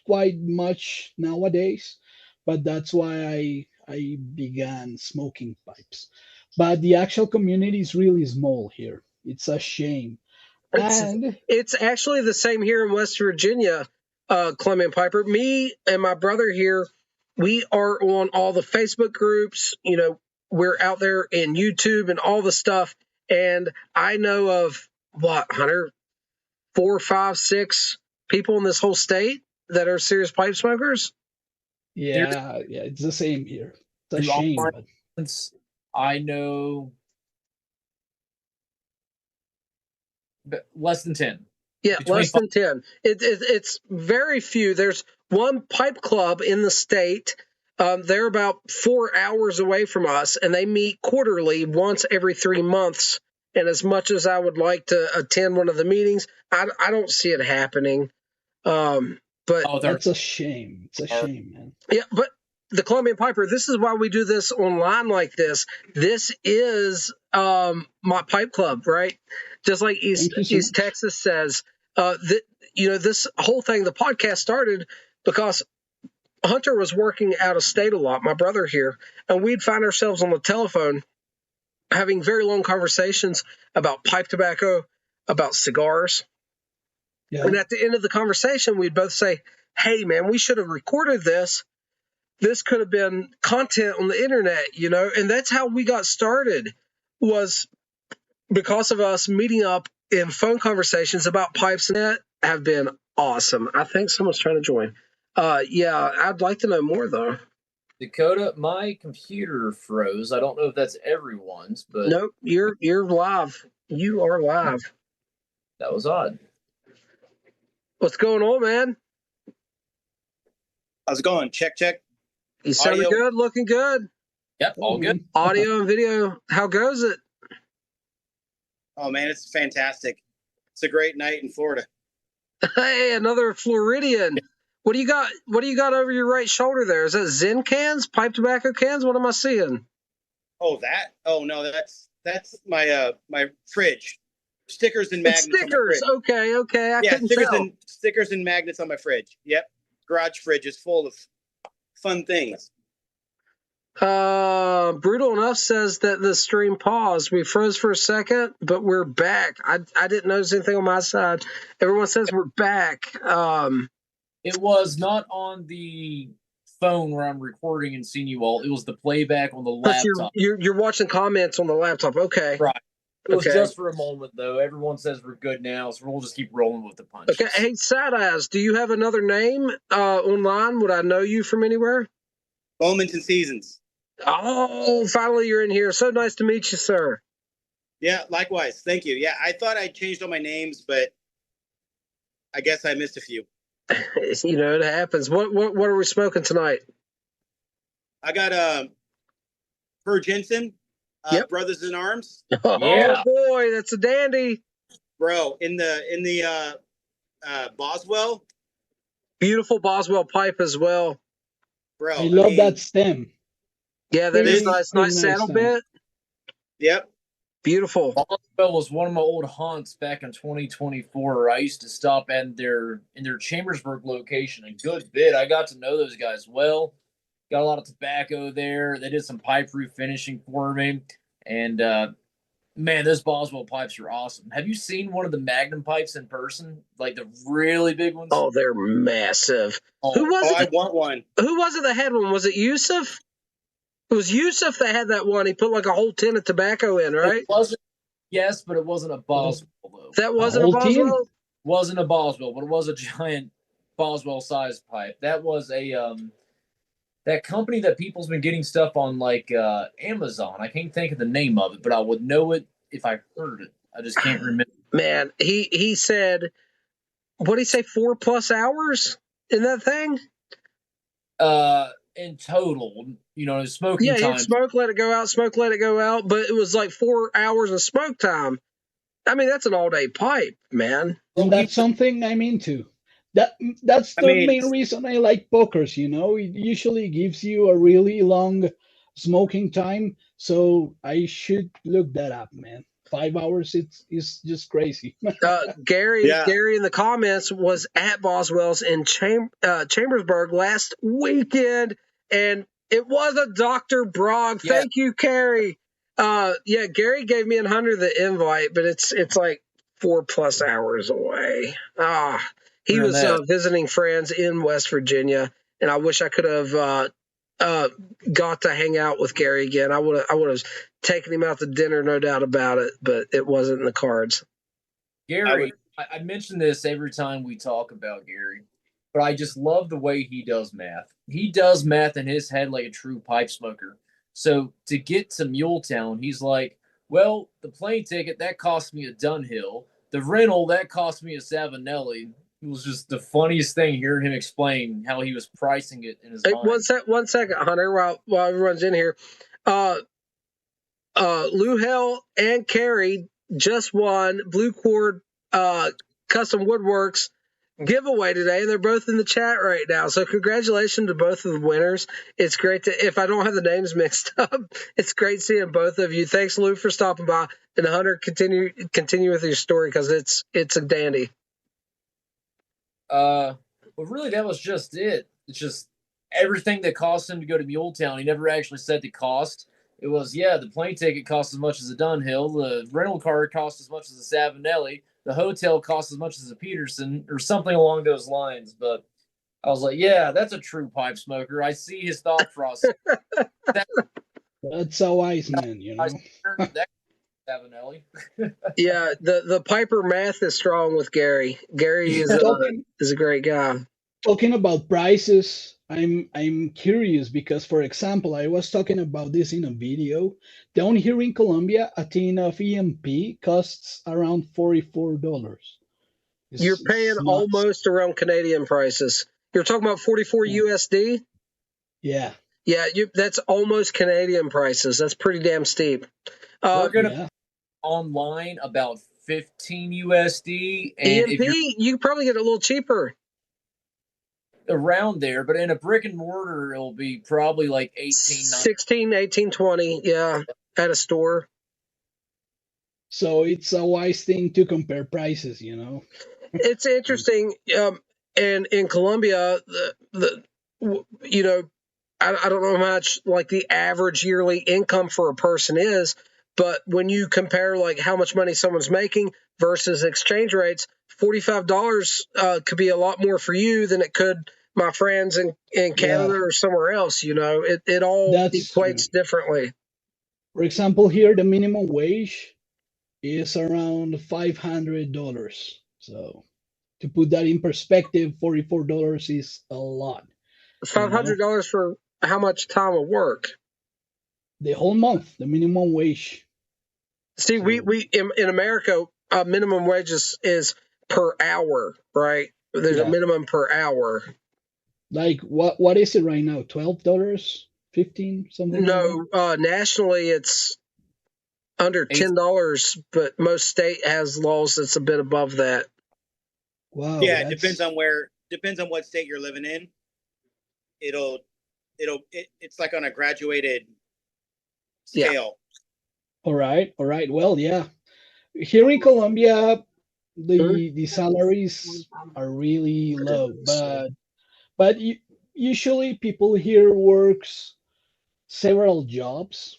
quite much nowadays, but that's why I began smoking pipes. But the actual community is really small here. It's a shame. It's And it's actually the same here in West Virginia, Clement Piper. Me and my brother here, we are on all the Facebook groups. You know, we're out there in YouTube and all the stuff. And I know of what, Hunter, 4, 5, 6 people in this whole state that are serious pipe smokers. yeah, it's the same here. It's a Through shame. online But friends, I know less than 10. Yeah, Between less than 10. It's very few. There's one pipe club in the state. They're about 4 hours away from us, and they meet quarterly, once every 3 months. And as much as I would like to attend one of the meetings, I don't see it happening. But Oh, they're that's a shame. It's a shame, man. yeah, but the Colombian Piper, this is why we do this online like this. This is my pipe club, right? Just like East Thank you so much. Texas says, this whole thing, the podcast started because Hunter was working out of state a lot, my brother here, and we'd find ourselves on the telephone having very long conversations about pipe tobacco, about cigars. Yeah. And at the end of the conversation, we'd both say, hey, man, we should have recorded this. This could have been content on the internet, and that's how we got started, was because of us meeting up in phone conversations about pipes, and that have been awesome. I think someone's trying to join. Yeah, I'd like to know more, though. Dakota, my computer froze. I don't know if that's everyone's, but Nope, you're live. You are live. that was odd. What's going on, man? How's it going? Check, check. You sounding Audio. good, looking good. Yep, all good. Audio and video. How goes it? Oh man, it's fantastic. It's a great night in Florida. Hey, another Floridian. What do you got? What do you got over your right shoulder there? Is that Zen cans, pipe tobacco cans? What am I seeing? Oh, that? Oh no, that's my my fridge. Stickers and It's magnets. stickers. On my fridge. Okay. I Yeah, couldn't stickers tell. and stickers and magnets on my fridge. Yep. Garage fridge is full of fun things. Brutal Enough says that the stream paused. We froze for a second, but we're back. I didn't notice anything on my side. Everyone says we're back. It was not on the phone where I'm recording and seeing you all. It was the playback on the But laptop. you're watching comments on the laptop. Okay. Right. It was Okay. just for a moment, though. Everyone says we're good now, so we'll just keep rolling with the punches. Okay. Hey, Sad Eyes, do you have another name online? Would I know you from anywhere? Moments and seasons. Oh, finally you're in here. So nice to meet you, sir. Yeah, likewise. Thank you. Yeah, I thought I changed all my names, but I guess I missed a few. It happens. What are we smoking tonight? I got Per Jensen, Yep. Brothers in Arms. Oh Yeah. boy, that's a dandy. Bro, in the Boswell, Beautiful Boswell pipe as well. bro. I love mean, that stem. Yeah, that is Really nice. really Nice nice saddle stem. bit. Yep. Beautiful. Boswell was one of my old haunts back in 2024. I used to stop in their Chambersburg location a good bit. I got to know those guys well. Got a lot of tobacco there. They did some pipe refinishing for me. And man, those Boswell pipes are awesome. Have you seen one of the Magnum pipes in person? Like the really big ones? Oh, they're massive. Oh, Who was Oh, I it? want one. Who was it that had one? Was it Yusuf? It was Yusuf that had that one. He put like a whole tin of tobacco in, right? It wasn't, yes, but it wasn't a Boswell, though. That wasn't a whole tin? Boswell? Wasn't a Boswell, but it was a giant Boswell-sized pipe. That was a that company that people's been getting stuff on, like Amazon. I can't think of the name of it, but I would know it if I heard it. I just can't remember. Man, he said, what did he say, 4+ hours in that thing? In total, smoking Yeah, time. he'd smoke, let it go out, smoke, let it go out, but it was like 4 hours of smoke time. I mean, that's an all-day pipe, man. And that's something I'm into. That's I the mean- main reason I like pokers, It usually gives you a really long smoking time, so I should look that up, man. 5 hours, it's just crazy. Gary Yeah. in the comments was at Boswell's in Chambersburg last weekend, and it was a Dr. Brog. Yeah. Thank you, Carrie. Yeah, Gary gave me and Hunter the invite, but it's like 4+ hours away. He Around was that. visiting friends in West Virginia, and I wish I could have got to hang out with Gary again. I would have taken him out to dinner, no doubt about it, but it wasn't in the cards. Gary, I mention this every time we talk about Gary, but I just love the way he does math. He does math in his head like a true pipe smoker. So to get to Muletown, he's like, well, the plane ticket, that cost me a Dunhill. The rental, that cost me a Savinelli. It was just the funniest thing hearing him explain how he was pricing it in his Hey, mind. one second, Hunter, while everyone's in here. Lou Hell and Carrie just won Blue Cord Custom Woodworks giveaway today, and they're both in the chat right now. So congratulations to both of the winners. It's great to, if I don't have the names mixed up, it's great seeing both of you. Thanks, Lou, for stopping by. And Hunter, continue with your story because it's a dandy. Well, really, that was just it. It's just everything that cost him to go to Muletown. He never actually said the cost. It was, yeah, the plane ticket cost as much as a Dunhill. The rental car cost as much as a Savinelli. The hotel cost as much as a Peterson or something along those lines. But I was like, yeah, that's a true pipe smoker. I see his thought process. That's a wise man, you know. That Savinelli. Yeah, the Piper math is strong with Gary. Gary is a great guy. Talking about prices, I'm curious because, for example, I was talking about this in a video. Down here in Colombia, a tin of EMP costs around $44. You're paying almost around Canadian prices. You're talking about 44 USD? Yeah. Yeah, that's almost Canadian prices. That's pretty damn steep. We're gonna online about 15 USD, and EMP, if you're you can probably get it a little cheaper. Around there, but in a brick and mortar, it'll be probably like 16, 18, 20, yeah, at a store. So it's a wise thing to compare prices, you know. It's interesting, and in Colombia, you know, I don't know how much like the average yearly income for a person is, but when you compare like how much money someone's making versus exchange rates, $45 could be a lot more for you than it could my friends in Canada or somewhere else. You know, it all equates differently. For example, here the minimum wage is around $500. So to put that in perspective, $44 is a lot. $500 for how much time of work? The whole month, the minimum wage. See, we in America, minimum wage is per hour, right? There's a minimum per hour. Like what is it right now? $12, $15, something? No, nationally it's under $10, but most state has laws that's a bit above that. Wow. Yeah, it depends on what state you're living in. It's like on a graduated scale. Yeah. All right. Well, yeah. Here in Colombia, the salaries are really low, but usually people here works several jobs.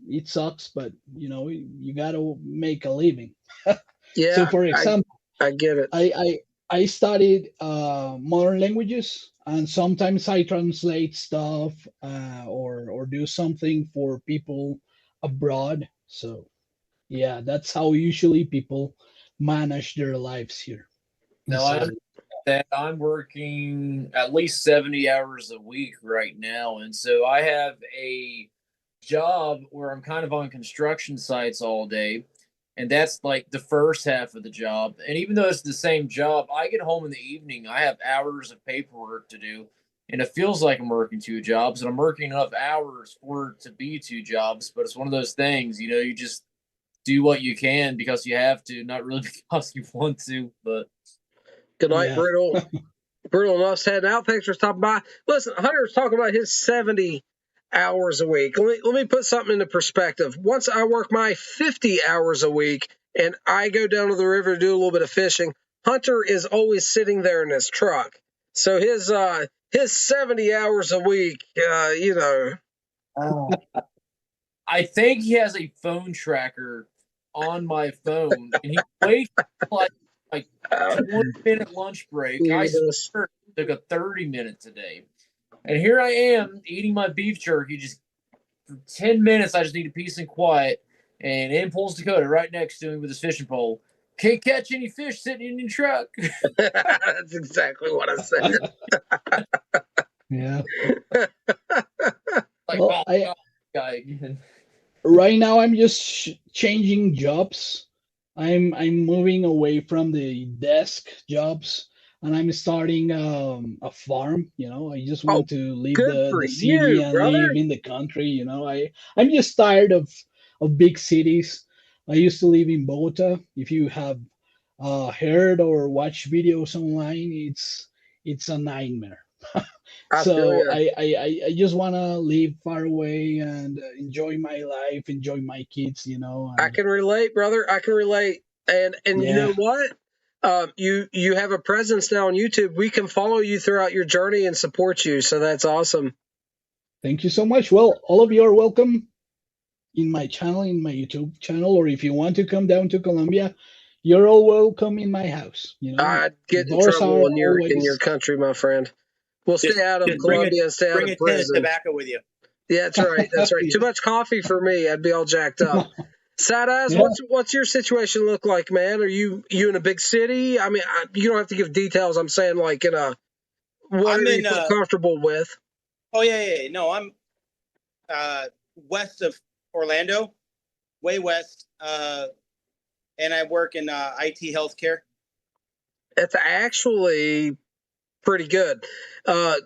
It sucks, but you know you gotta make a living. Yeah. So, for example, I get it. I studied modern languages, and sometimes I translate stuff or do something for people abroad. So, yeah, that's how usually people manage their lives here. No, I'm working at least 70 hours a week right now. And so I have a job where I'm kind of on construction sites all day. And that's like the first half of the job. And even though it's the same job, I get home in the evening, I have hours of paperwork to do. And it feels like I'm working 2 jobs, and I'm working enough hours for it to be 2 jobs. But it's one of those things, you know, you just do what you can because you have to, not really because you want to. But good night, Brittle. Brittle Enough's heading out. Thanks for stopping by. Listen, Hunter's talking about his 70 hours a week. Let me put something into perspective. Once I work my 50 hours a week and I go down to the river to do a little bit of fishing, Hunter is always sitting there in his truck. So his 70 hours a week, you know. I think he has a phone tracker on my phone, and he waits like 20-minute lunch break. I Jesus. swear it took a 30-minute today. And here I am eating my beef jerky. Just for 10 minutes, I just need a peace and quiet. And in pulls Dakota right next to me with his fishing pole. Can't catch any fish sitting in your truck. That's exactly what I said. Yeah. Like, Well, oh, God, guy again. right now I'm just changing jobs. I'm moving away from the desk jobs, and I'm starting a farm. I just Oh, want to leave good the for city you, and brother. live in the country. I'm just tired of big cities. I used to live in Bogota. If you have heard or watched videos online, it's a nightmare. I feel So you. I just want to live far away and enjoy my life, enjoy my kids, I and can relate, brother. I can relate. And you yeah. know what? You have a presence now on YouTube. We can follow you throughout your journey and support you. So that's awesome. Thank you so much. Well, all of you are welcome in my channel, in my YouTube channel, or if you want to come down to Colombia, you're all welcome in my house. I'd The get in doors are trouble in your always. country, my friend. We'll stay out of Just bring Colombia and stay out bring of a tin of prison. tobacco with you. Yeah, that's right. That's right. Too Yeah. much coffee for me. I'd be all jacked up. Sad eyes. Yeah. What's your situation look like, man? Are you in a big city? I mean, you don't have to give details. I'm saying like in a whatever I'm you in. feel comfortable with. Oh yeah. No, I'm west of Orlando, way west, and I work in IT healthcare. It's actually pretty good,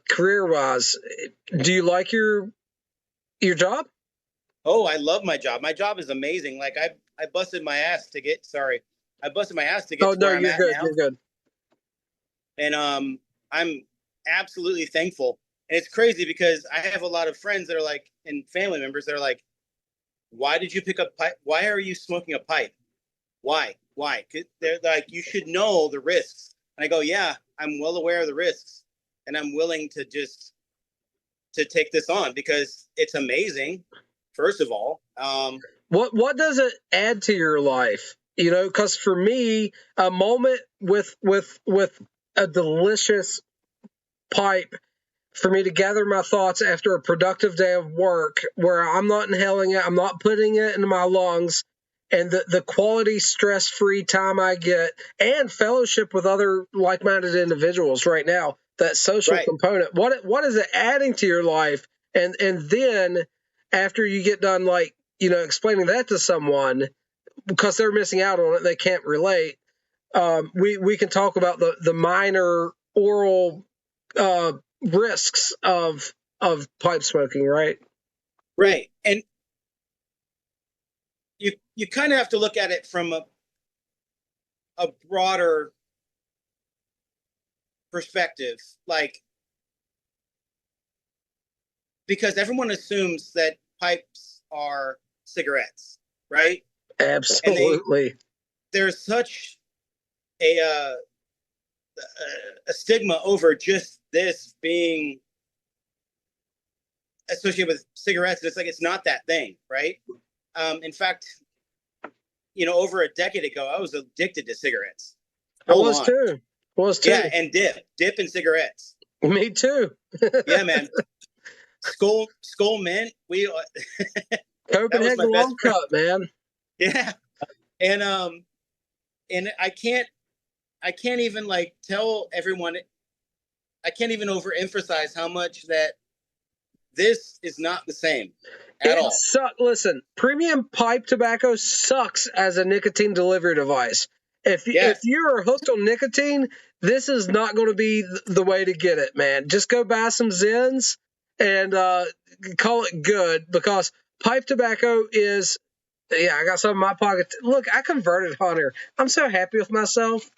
career wise. Do you like your job? Oh, I love my job. My job is amazing. Like I busted my ass to get. Sorry, I busted my ass to get Oh to no, where I'm you're at good. now, You're good. and I'm absolutely thankful. And it's crazy because I have a lot of friends that are like, and family members that are like, "Why did you pick up pipe? Why are you smoking a pipe? Why? Why?" 'Cause they're like, "You should know the risks." And I go, "Yeah, I'm well aware of the risks, and I'm willing to take this on because it's amazing." First of all, What does it add to your life? Because for me, a moment with a delicious pipe for me to gather my thoughts after a productive day of work where I'm not inhaling it, I'm not putting it into my lungs, and the quality stress-free time I get and fellowship with other like-minded individuals right now, that social right. component, what is it adding to your life? And then after you get done, like, explaining that to someone because they're missing out on it, they can't relate. We can talk about the minor oral risks of pipe smoking, right? Right. And you kind of have to look at it from a broader perspective, like, because everyone assumes that pipes are cigarettes, right? Absolutely. There's such a stigma over just this being associated with cigarettes. It's like, it's not that thing, right? In fact, over a decade ago, I was addicted to cigarettes. I was too. Yeah, and dip and cigarettes. Me too. Yeah, man. Skull Mint. Copenhagen Long Cut, man. Yeah, and I can't even like tell everyone. I can't even overemphasize how much that this is not the same at all. Listen, premium pipe tobacco sucks as a nicotine delivery device. If you're hooked on nicotine, this is not going to be the way to get it, man. Just go buy some Zens and call it good, because pipe tobacco is, I got some in my pocket. Look, I converted, Hunter. I'm so happy with myself.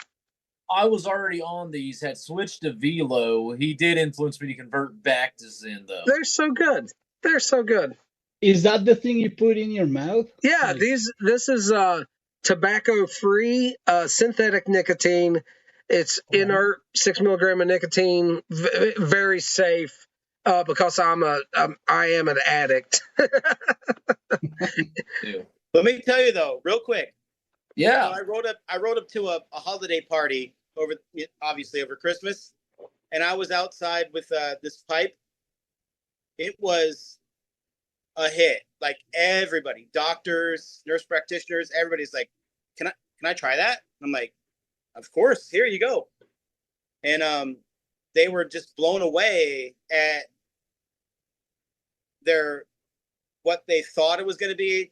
I was already on these, had switched to Velo. He did influence me to convert back to Zen, though. They're so good. They're so good. Is that the thing you put in your mouth? Yeah, this is tobacco-free synthetic nicotine. It's inert, 6 milligram of nicotine, very safe. because I am an addict. Ew. Let me tell you though, real quick. Yeah. So I rode up to a holiday party obviously over Christmas, and I was outside with this pipe. It was a hit. Like everybody, doctors, nurse practitioners, everybody's like, can I try that? I'm like, of course, here you go. And they were just blown away at what they thought it was going to be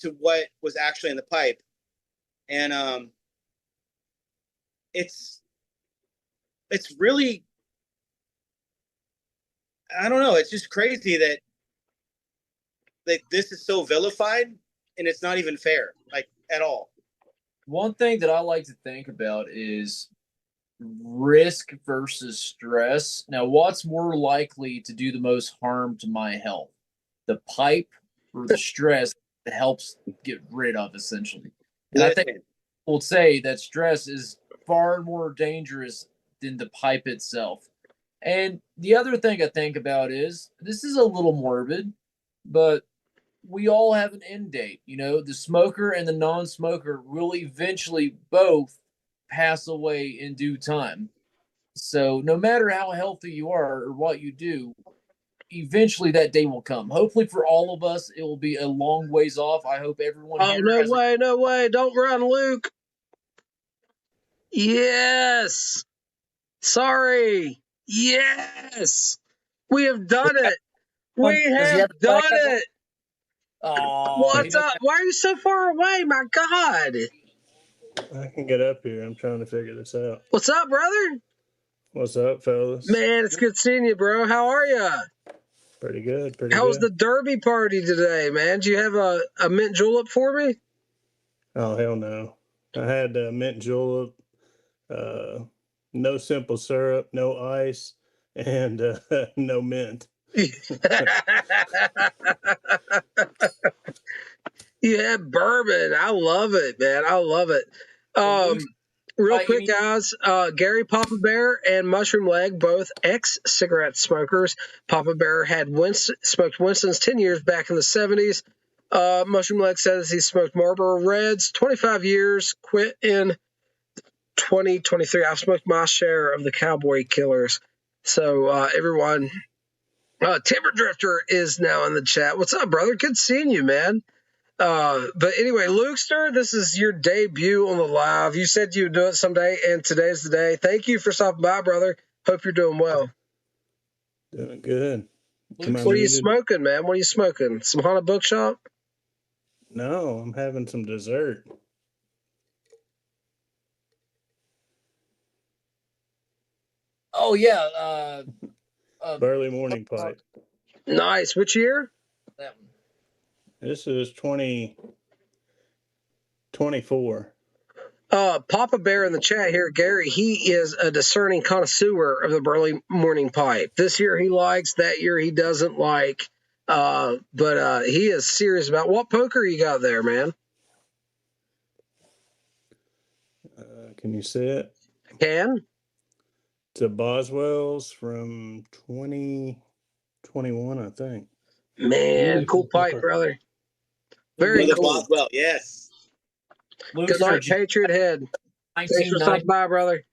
to what was actually in the pipe. And it's really, I don't know, it's just crazy that this is so vilified, and it's not even fair, like, at all. One thing that I like to think about is risk versus stress. Now, what's more likely to do the most harm to my health? The pipe or the stress that helps get rid of, essentially? And I think people say that stress is far more dangerous than the pipe itself. And the other thing I think about is, this is a little morbid, but we all have an end date. You know, the smoker and the non-smoker will eventually both pass away in due time. So no matter how healthy you are or what you do, eventually that day will come. Hopefully for all of us, it will be a long ways off. I hope everyone Oh, here no has way, no way. Don't run, Luke. Yes. Sorry. Yes. We have done it. We Does he have have a done flag? it. Oh, What's up? Why are you so far away? My God. I can get up here. I'm trying to figure this out. What's up, brother? What's up, fellas? Man, it's good seeing you, bro. How are you? Pretty good. Pretty How was good. the Derby party today, man? Do you have a mint julep for me? Oh, hell no. I had mint julep, no simple syrup, no ice, and no mint. You had bourbon. I love it, man. I love it. Real quick, guys. Gary Papa Bear and Mushroom Leg, both ex-cigarette smokers. Papa Bear had smoked Winston's 10 years back in the 70s. Mushroom Leg says he smoked Marlboro Reds 25 years, quit in 2023. I've smoked my share of the Cowboy Killers. So everyone, Timber Drifter is now in the chat. What's up, brother? Good seeing you, man. But anyway, Lukester, this is your debut on the live. You said you would do it someday, and today's the day. Thank you for stopping by, brother. Hope you're doing well. Doing good. What are you smoking, man? What are you smoking? Some Haunted Bookshop? No, I'm having some dessert. Oh, yeah. Burley Morning Pipe. Nice. Which year? That one. This is 2024. Papa Bear in the chat here, Gary, he is a discerning connoisseur of the Burley Morning Pipe. This year he likes, that year he doesn't like. But he is serious about what poker you got there, man. Can you see it? I can. It's a Boswell's from 2021, I think. Man, cool pipe, brother. Very cool. Boswell, yes. Good night, Patriot Head. Thanks for stopping by, brother.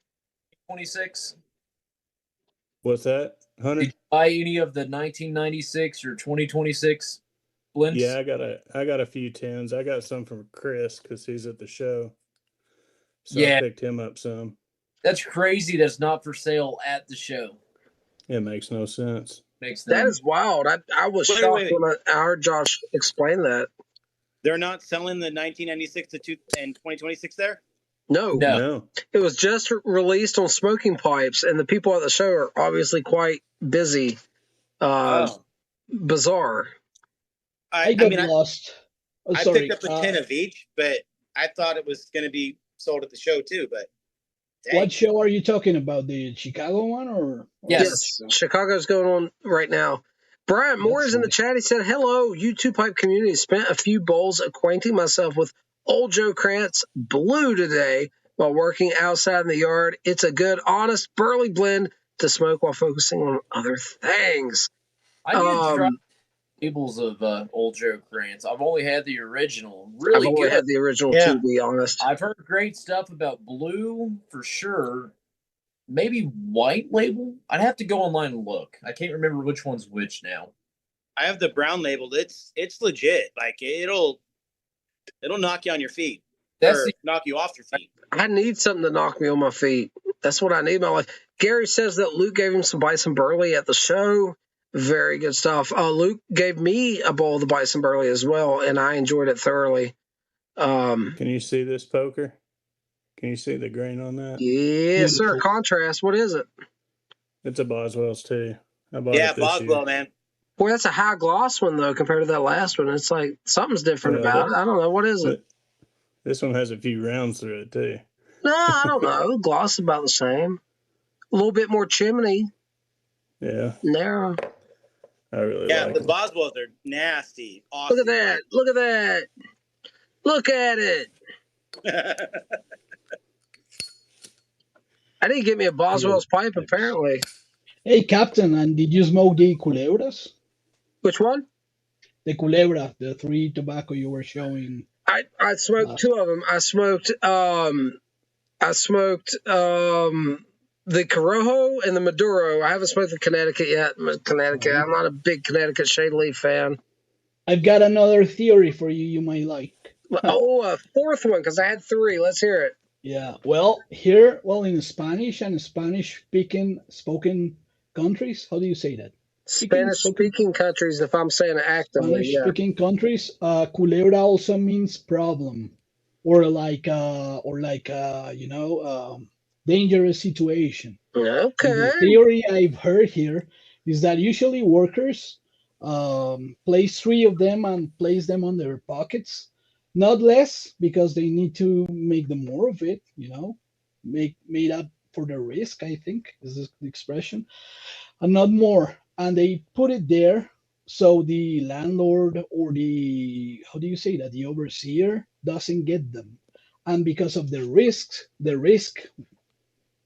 26. What's that? 100? Did you buy any of the 1996 or 2026 blends? Yeah, I got a few tins. I got some from Chris because he's at the show. So Yeah. I picked him up some. That's crazy. That's not for sale at the show. It makes no sense. That is wild. I was shocked when I heard Josh explain that. They're not selling the 1996 and 2026 there? No. It was just released on Smoking Pipes, and the people at the show are obviously quite busy. Bizarre. I got lost. Oh, I sorry. picked up a 10 of each, but I thought it was going to be sold at the show too. But dang. What show are you talking about? The Chicago one or? Yes. Chicago's going on right now. Brian Moore is in the chat. He said, hello, YouTube Pipe community. Spent a few bowls acquainting myself with Old Joe Krantz Blue today while working outside in the yard. It's a good, honest, burley blend to smoke while focusing on other things. I need to try Um, labels of Old Joe Krantz. I've only had the original. I've Really only good. had the original Yeah. to be honest. I've heard great stuff about blue for sure. Maybe white label. I'd have to go online and look. I can't remember which one's which now. I have the brown labeled. It's legit. Like it'll knock you on your feet. That's or the, knock you off your feet. I need something to knock me on my feet. That's what I need in my life. Gary says that Luke gave him some bison burley at the show. Very good stuff. Luke gave me a bowl of the bison burley as well, and I enjoyed it thoroughly. Can you see this poker? Can you see the grain on that? Yes, sir. Beautiful. Contrast. What is it? It's a Boswell's too. I bought Yeah, it this Boswell, year. man. Boy, that's a high gloss one though compared to that last one. It's like something's different Yeah, about it. I don't know. What is it? But this one has a few rounds through it too. No, I don't know. Gloss is about the same. A little bit more chimney, Yeah, narrow. I really Yeah, like the it. Boswells are nasty. Awesome. Look at that. Look at that. Look at it. I didn't get me a Boswell's pipe, apparently. Hey, Captain, and did you smoke the culebras? Which one? The culebra, the 3 tobacco you were showing. I smoked 2 of them. I smoked the Corojo and the Maduro. I haven't smoked the Connecticut yet. Connecticut. I'm not a big Connecticut shade leaf fan. I've got another theory for you you might like. Oh, a 4th one because I had 3. Let's hear it. Yeah, well, here, in Spanish and Spanish-speaking spoken countries, how do you say that? Spanish-speaking countries, if I'm saying it actively, yeah. Spanish-speaking countries, culebra also means problem, or dangerous situation. Okay. And the theory I've heard here is that usually workers place 3 of them and place them on their pockets, not less because they need to make the more of it, made up for the risk, I think is the expression, and not more. And they put it there so the landlord or the overseer doesn't get them. And because of the risk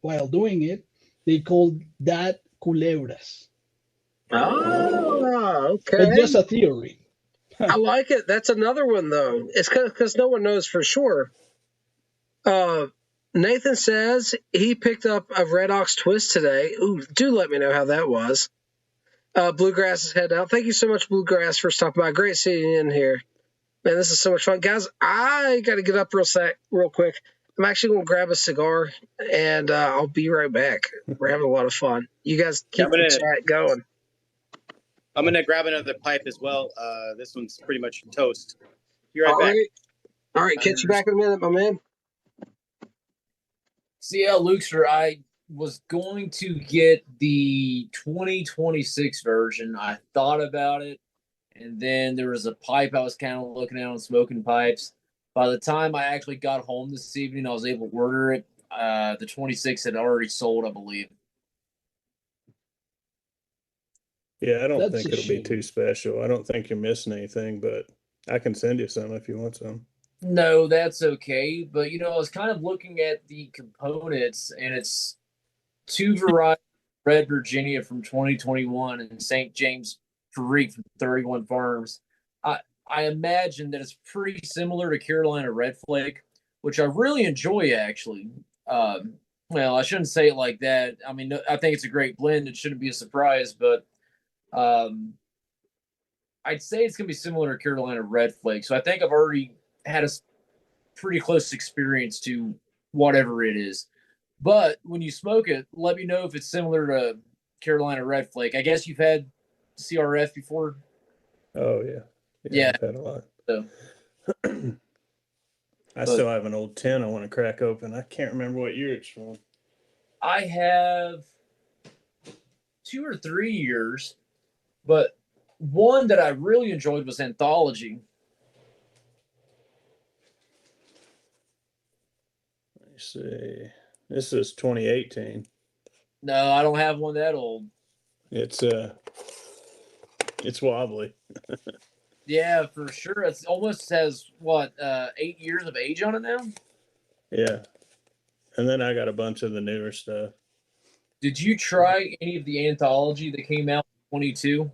while doing it, they call that culebras. Oh, okay. But just a theory. I like it. That's another one, though. It's because no one knows for sure. Nathan says he picked up a Red Ox Twist today. Ooh, do let me know how that was. Bluegrass is heading out. Thank you so much, Bluegrass, for stopping by. Great seeing you in here. Man, this is so much fun. Guys, I got to get up real quick. I'm actually going to grab a cigar, and I'll be right back. We're having a lot of fun. You guys keep the chat going. I'm going to grab another pipe as well. This one's pretty much toast. Be right back. All right, catch you back in a minute, my man. See how Lukester, I was going to get the 2026 version. I thought about it, and then there was a pipe I was kind of looking at on Smoking Pipes. By the time I actually got home this evening, I was able to order it. The 26 had already sold, I believe. Yeah, I don't That's think a it'll be shame. too special. I don't think you're missing anything, but I can send you some if you want some. No, that's okay. But, I was kind of looking at the components, and it's 2 varieties of Red Virginia from 2021 and St. James Creek from 31 Farms. I imagine that it's pretty similar to Carolina Red Flake, which I really enjoy, actually. Well, I shouldn't say it like that. I mean, I think it's a great blend. It shouldn't be a surprise, but I'd say it's going to be similar to Carolina Red Flake. So I think I've already had a pretty close experience to whatever it is. But when you smoke it, let me know if it's similar to Carolina Red Flake. I guess you've had CRF before? Oh, yeah. Yeah. I've had a lot. So, I still have an old 10 I want to crack open. I can't remember what year it's from. I have 2 or 3 years, but one that I really enjoyed was Anthology. Let me see. This is 2018. No, I don't have one that old. It's wobbly. Yeah, for sure. It almost has, 8 years of age on it now? Yeah. And then I got a bunch of the newer stuff. Did you try any of the anthology that came out in 22?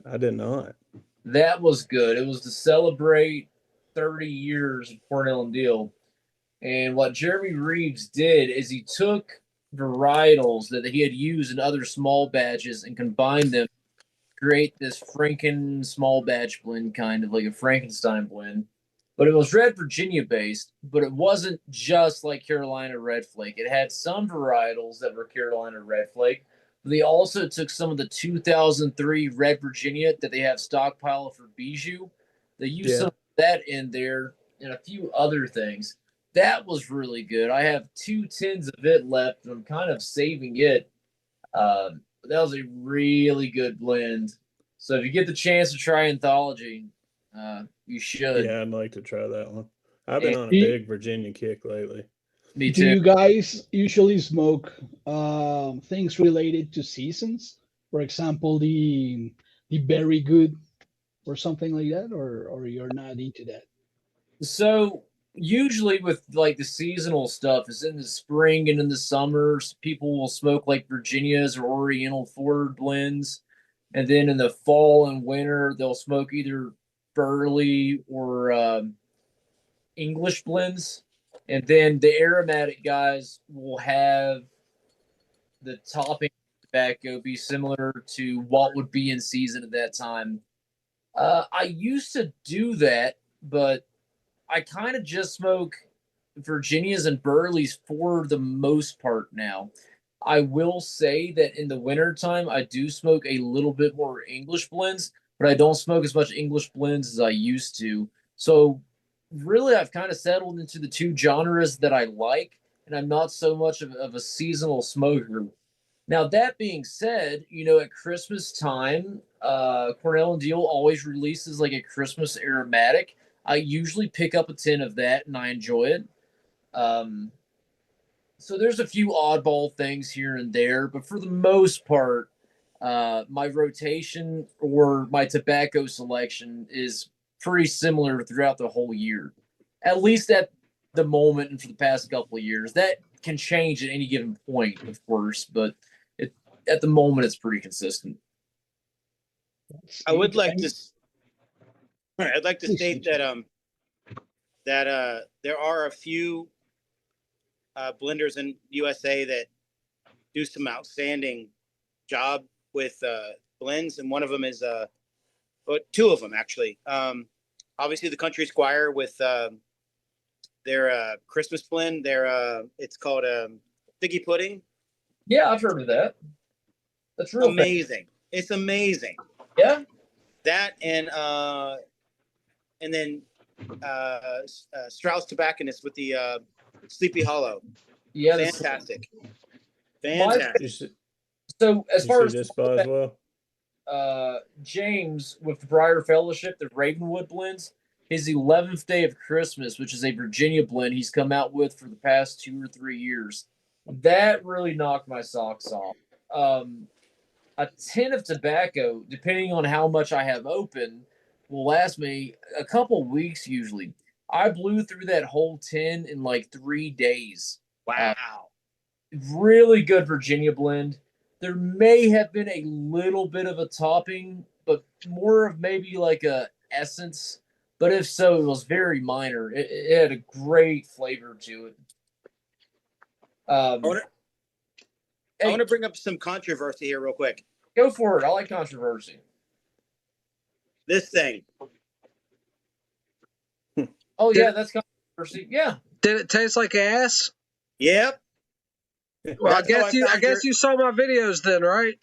I did not. That was good. It was to celebrate 30 years of Cornell and Deal. And what Jeremy Reeves did is he took varietals that he had used in other small batches and combined them to create this Franken small batch blend, kind of like a Frankenstein blend. But it was Red Virginia based, but it wasn't just like Carolina Red Flake. It had some varietals that were Carolina Red Flake. But they also took some of the 2003 Red Virginia that they have stockpiled for Bijou. They used some of that in there and a few other things. That was really good. I have 2 tins of it left, and I'm kind of saving it. That was a really good blend. So if you get the chance to try Anthology, you should. Yeah, I'd like to try that one. I've been on a Do you- big Virginia kick lately. Me Do too. you guys usually smoke things related to seasons? For example, the berry good or something like that, or you're not into that? So usually with like the seasonal stuff is in the spring and in the summers, people will smoke like Virginias or Oriental forward blends. And then in the fall and winter, they'll smoke either Burley or English blends. And then the aromatic guys will have the topping tobacco be similar to what would be in season at that time. I used to do that, but I kind of just smoke Virginias and Burleys for the most part now. I will say that in the wintertime, I do smoke a little bit more English blends, but I don't smoke as much English blends as I used to. So, really, I've kind of settled into the 2 genres that I like, and I'm not so much of a seasonal smoker. Now, that being said, at Christmas time, Cornell and Deal always releases like a Christmas aromatic. I usually pick up a tin of that and I enjoy it. Um, so there's a few oddball things here and there, but for the most part, my rotation or my tobacco selection is pretty similar throughout the whole year, at least at the moment and for the past couple of years. That can change at any given point, of course, but at the moment it's pretty consistent. I would like to. I'd like to Please, state Steve. that there are a few blenders in USA that do some outstanding job with blends, and one of them is well, 2 of them actually. Obviously, the Country Squire with their Christmas blend. It's called Figgy Pudding. Yeah, I've heard of that. That's real Amazing. It's amazing. Yeah. That and then Strauss Tobacconist with the Sleepy Hollow. Yeah. Fantastic. You Fantastic. see, So as you far see as this spot as well? James with the Briar Fellowship, the Ravenwood blends, his 11th Day of Christmas, which is a Virginia blend he's come out with for the past 2 or 3 years. That really knocked my socks off. A tin of tobacco, depending on how much I have open, will last me a couple weeks usually. I blew through that whole tin in like 3 days. Wow. Really good Virginia blend. There may have been a little bit of a topping, but more of maybe like a essence. But if so, it was very minor. It had a great flavor to it. I want Hey, to bring up some controversy here real quick. go for it. I like controversy. This thing. Oh yeah, that's controversy. Yeah. Did it taste like ass? Yep. Well, That's how I guess you saw my videos then, right?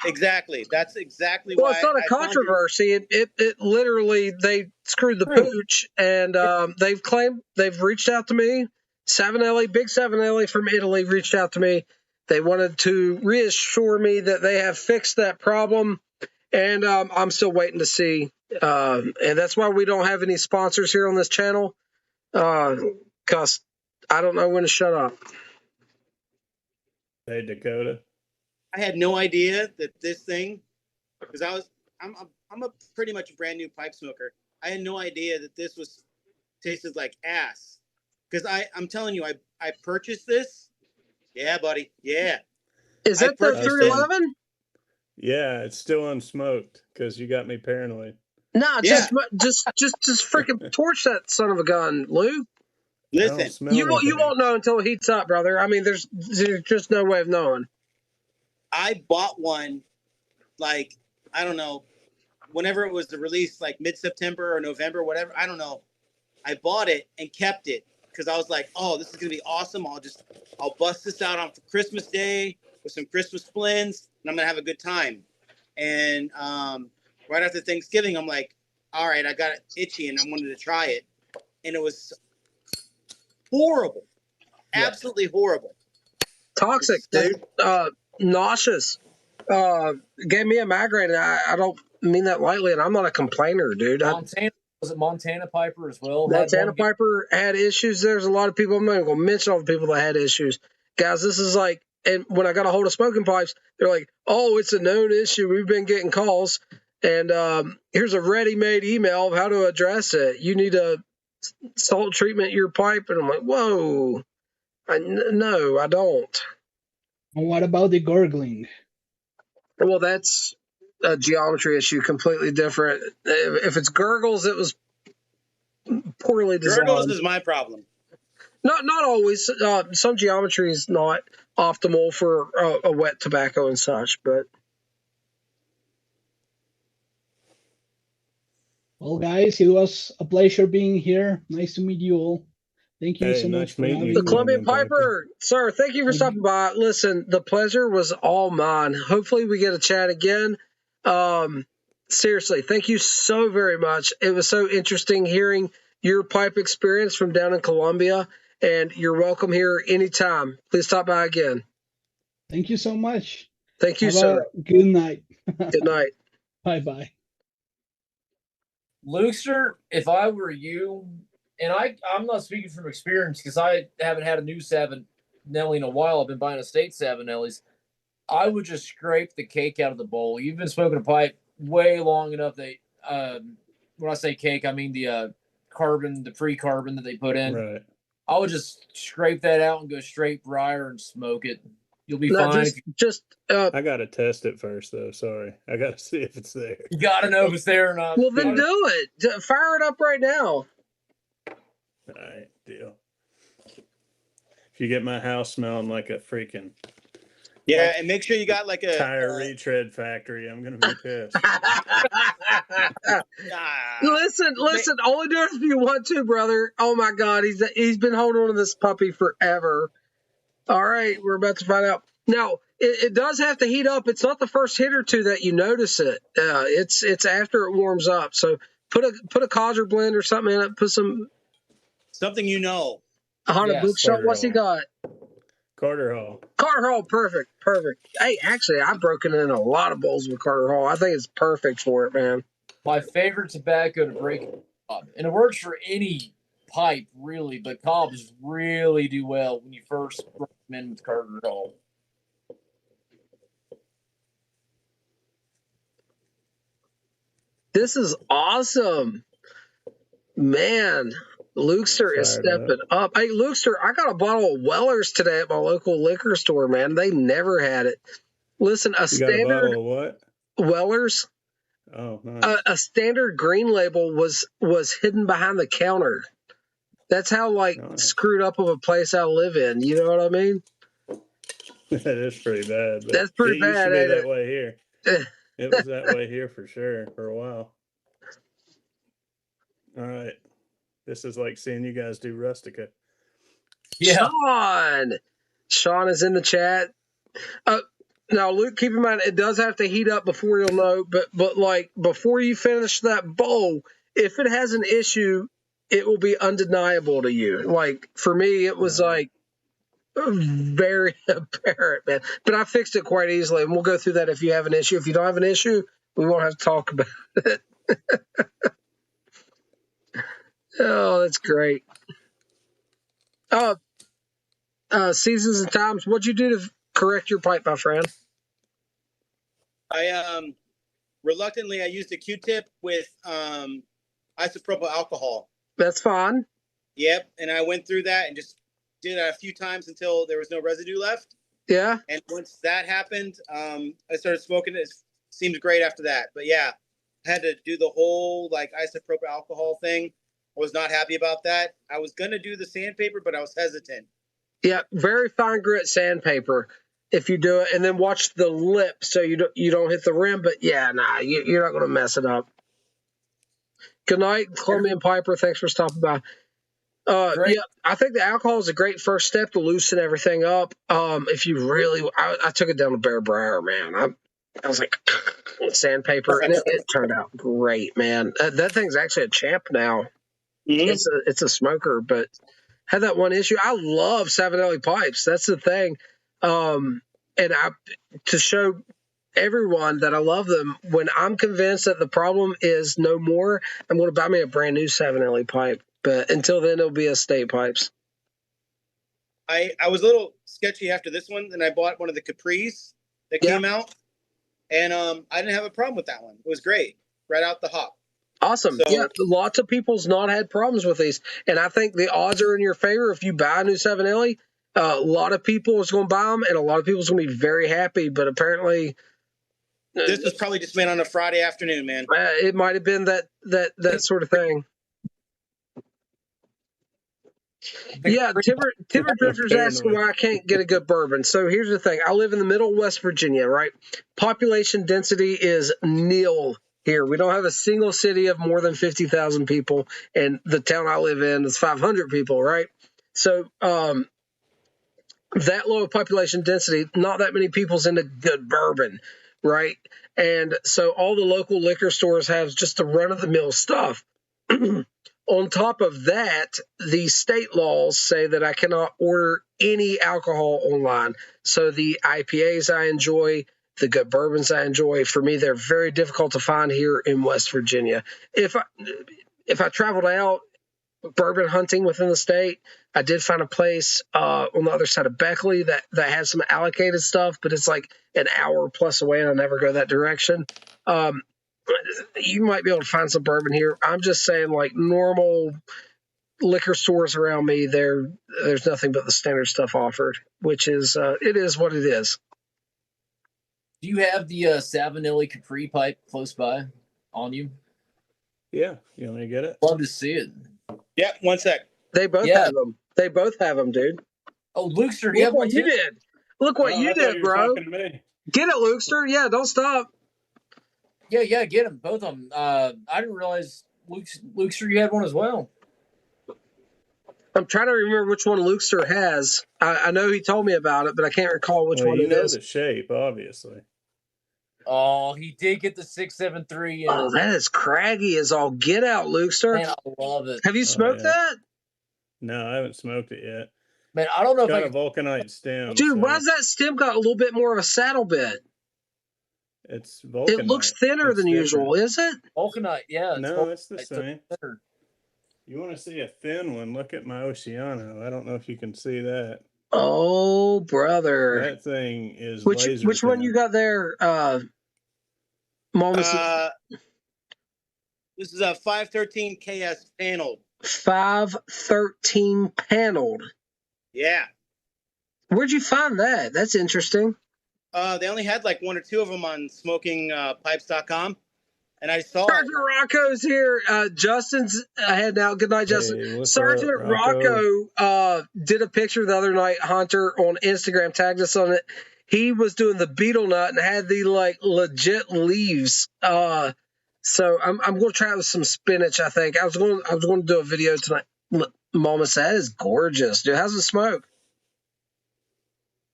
Exactly. That's exactly Well, why. it's not a I found you- controversy. It literally, they screwed the pooch, and they've reached out to me. Big 7Ellie from Italy reached out to me. They wanted to reassure me that they have fixed that problem, and I'm still waiting to see. And that's why we don't have any sponsors here on this channel, because I don't know when to shut up. Hey, Dakota. I had no idea that this thing, because I'm a pretty much brand new pipe smoker. I had no idea that this was tasted like ass. Because I'm telling you, I purchased this. Yeah, buddy. Yeah. Is I that the purchased it. 311? Yeah, it's still unsmoked because you got me paranoid. Nah, Yeah. just freaking torch that son of a gun, Luke. I don't Listen, smell You anything. won't know until it heats up, brother. I mean, there's just no way of knowing. I bought one, like, I don't know, whenever it was the release, like mid-September or November, whatever. I don't know. I bought it and kept it because I was like, oh, this is going to be awesome. I'll bust this out on Christmas Day with some Christmas blends, and I'm going to have a good time. And right after Thanksgiving, I'm like, all right, I got it itchy and I wanted to try it. And it was horrible. Yeah. Absolutely horrible. Toxic, dude. Nauseous. Gave me a migraine. I don't mean that lightly, and I'm not a complainer, dude. Montana, was it Montana Piper as well? That Had Santa one get- Piper had issues. There's a lot of people. I'm not even going to mention all the people that had issues. Guys, this is like, and when I got a hold of Smoking Pipes, they're like, oh, it's a known issue. We've been getting calls. And here's a ready-made email of how to address it. You need to salt treatment your pipe. And I'm like, whoa. No, I don't. And what about the gurgling? Well, that's a geometry issue, completely different. If it's gurgles, it was poorly designed. Gurgles is my problem. Not always. Some geometry is not optimal for a wet tobacco and such, but Well, guys, it was a pleasure being here. Nice to meet you all. Thank you Hey, so much nice for meeting having you, the me. Colombian Colombian Piper, sir, thank you for stopping by. Listen, the pleasure was all mine. Hopefully, we get a chat again. Seriously, thank you so very much. It was so interesting hearing your pipe experience from down in Colombia, and you're welcome here anytime. Please stop by again. Thank you so much. Thank you, Have sir. a good night. Good night. Bye-bye. Luxor, if I were you, and I'm not speaking from experience because I haven't had a new 7 Nelly in a while. I've been buying estate 7 Nellies. I would just scrape the cake out of the bowl. You've been smoking a pipe way long enough that when I say cake, I mean the carbon, the pre-carbon that they put in. Right. I would just scrape that out and go straight briar and smoke it. You'll be No, fine. just I gotta test it first, though. Sorry, I gotta see if it's there. You gotta know if it's there or not. well, then do it. Fire it up right now. All right, deal. If you get my house smelling like a freaking Yeah, and make sure you got like a tire retread factory, I'm gonna be pissed. Listen. Only do it if you want to, brother. Oh my God, he's been holding on to this puppy forever. All right, we're about to find out. Now, it does have to heat up. It's not the first hit or two that you notice it. It's after it warms up. So put a codger blend or something in it. Put some something you know. on a Yes, bookshop. What's he got? Carter Hall. Carter Hall, perfect. Hey, actually, I've broken in a lot of bowls with Carter Hall. I think it's perfect for it, man. My favorite tobacco to break up, and it works for any pipe really, but cobs really do well when you first break them in with Carter Hall. This is awesome, man. Luxor is Fired up. stepping up. Hey, Luxor, I got a bottle of Weller's today at my local liquor store, man. They never had it. Listen, a You got a standard bottle of what? Weller's, Oh, nice. a standard green label was hidden behind the counter. That's how Nice. screwed up of a place I live in. You know what I mean? That is pretty bad. But That's pretty it used bad, to be ain't that it? way here. It was that way here for sure for a while. All right. This is like seeing you guys do Rustica. Yeah, Sean is in the chat. Now, Luke, keep in mind it does have to heat up before you'll know. But like before you finish that bowl, if it has an issue, it will be undeniable to you. Like for me, it was like very apparent, man. But I fixed it quite easily, and we'll go through that if you have an issue. If you don't have an issue, we won't have to talk about it. Oh, that's great. Seasons and times. What'd you do to correct your pipe, my friend? I reluctantly I used a Q-tip with isopropyl alcohol. That's fine. Yep, and I went through that and just did it a few times until there was no residue left. Yeah. And once that happened, I started smoking. It seemed great after that. But yeah, I had to do the whole like isopropyl alcohol thing. I was not happy about that. I was gonna do the sandpaper, but I was hesitant. Yeah, very fine grit sandpaper if you do it, and then watch the lip so you don't hit the rim. But yeah, nah, you're not going to mess it up. Good night, Colombian Piper. Thanks for stopping by. Great. Yeah, I think the alcohol is a great first step to loosen everything up. If you really, I took it down to Bear Briar, man. I was like sandpaper, and it turned out great, man. That thing's actually a champ now. Mhm. It's a smoker, but had that one issue. I love Savinelli pipes. That's the thing. And to show everyone that I love them, when I'm convinced that the problem is no more, I'm going to buy me a brand new Savinelli pipe. But until then, it'll be estate pipes. I was a little sketchy after this one, and I bought one of the Capris that came out, and I didn't have a problem with that one. It was great, right out the hop. Awesome. So- Yeah, lots of people's not had problems with these. And I think the odds are in your favor if you buy a new Savinelli. A lot of people is going to buy them, and a lot of people is going to be very happy. But apparently, This was probably just made on a Friday afternoon, man. it might have been that sort of thing. Yeah, Timber Drifter's asking why I can't get a good bourbon. So here's the thing. I live in the middle of West Virginia, right? Population density is nil here. We don't have a single city of more than 50,000 people, and the town I live in is 500 people, right? So that low population density, not that many people's into good bourbon, right? And so all the local liquor stores have just the run-of-the-mill stuff. On top of that, the state laws say that I cannot order any alcohol online. So the IPAs I enjoy, the good bourbons I enjoy, for me, they're very difficult to find here in West Virginia. If I traveled out bourbon hunting within the state, I did find a place on the other side of Beckley that has some allocated stuff, but it's like an hour plus away, and I never go that direction. You might be able to find some bourbon here. I'm just saying, like normal liquor stores around me, there's nothing but the standard stuff offered, which is it is what it is. Do you have the Savinelli Capri pipe close by on you? Yeah, you want me to get it? Love to see it. Yeah, one sec. They both have them. They both have them, dude. Oh, Lukester, Look what you did. Look what Oh, you I thought did, you were bro. talking to me. Get it, Lukester. Yeah, don't stop. Yeah, get them, both of them. I didn't realize Lukester, you had one as well. I'm trying to remember which one Lukester has. I know he told me about it, but I can't recall which Well, one you it know is. the shape, obviously. Oh, he did get the 673. Oh, that is craggy as all get out, Lukester. Man, I love it. Have you smoked yeah. that? No, I haven't smoked it yet. Man, I don't know It's if I got a can. vulcanite stem. Dude, so why does that stem got a little bit more of a saddle bit? it's vulcanite. It looks thinner It's than usual, is it? Vulcanite, yeah. No, it's the vulcanite, same. thinner. You want to see a thin one? Look at my Oceano. I don't know if you can see that. Oh, brother. That thing is Which laser one thin. you got there, Mom? This is a 513 KS paneled. 513 paneled. Yeah. Where'd you find that? That's interesting. They only had like one or two of them on smokingpipes.com. And I saw Sergeant Rocco's here. Justin's heading out. Good night, Justin. Hey, what's Sergeant up, Rocco? Rocco did a picture the other night. Hunter on Instagram tagged us on it. He was doing the beetle nut and had the like legit leaves. So I'm going to try with some spinach. I think I was going to do a video tonight. Mama said it's gorgeous, dude. How's it smoke?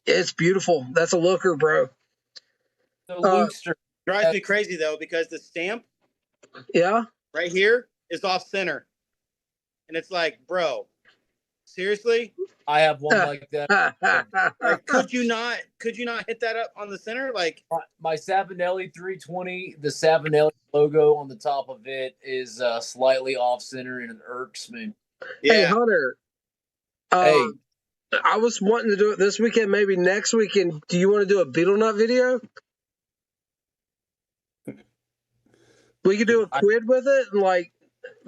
It's beautiful. That's a looker, bro. So Lukester, drives me crazy though, because the stamp Yeah. right here is off center. And it's like, bro, seriously? I have one like that. Like, could you not hit that up on the center? Like, My Savinelli 320, the Savinelli logo on the top of it is slightly off center and it irks me. Hey, yeah. Hunter. Hey, I was wanting to do it this weekend, maybe next weekend. Do you want to do a beetle nut video? We could do a quid with it and like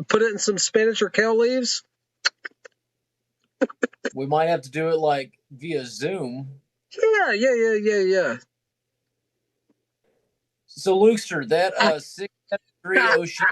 put it in some spinach or kale leaves. we might have to do it like via Zoom. Yeah. So Lukester, that 673 Ocean.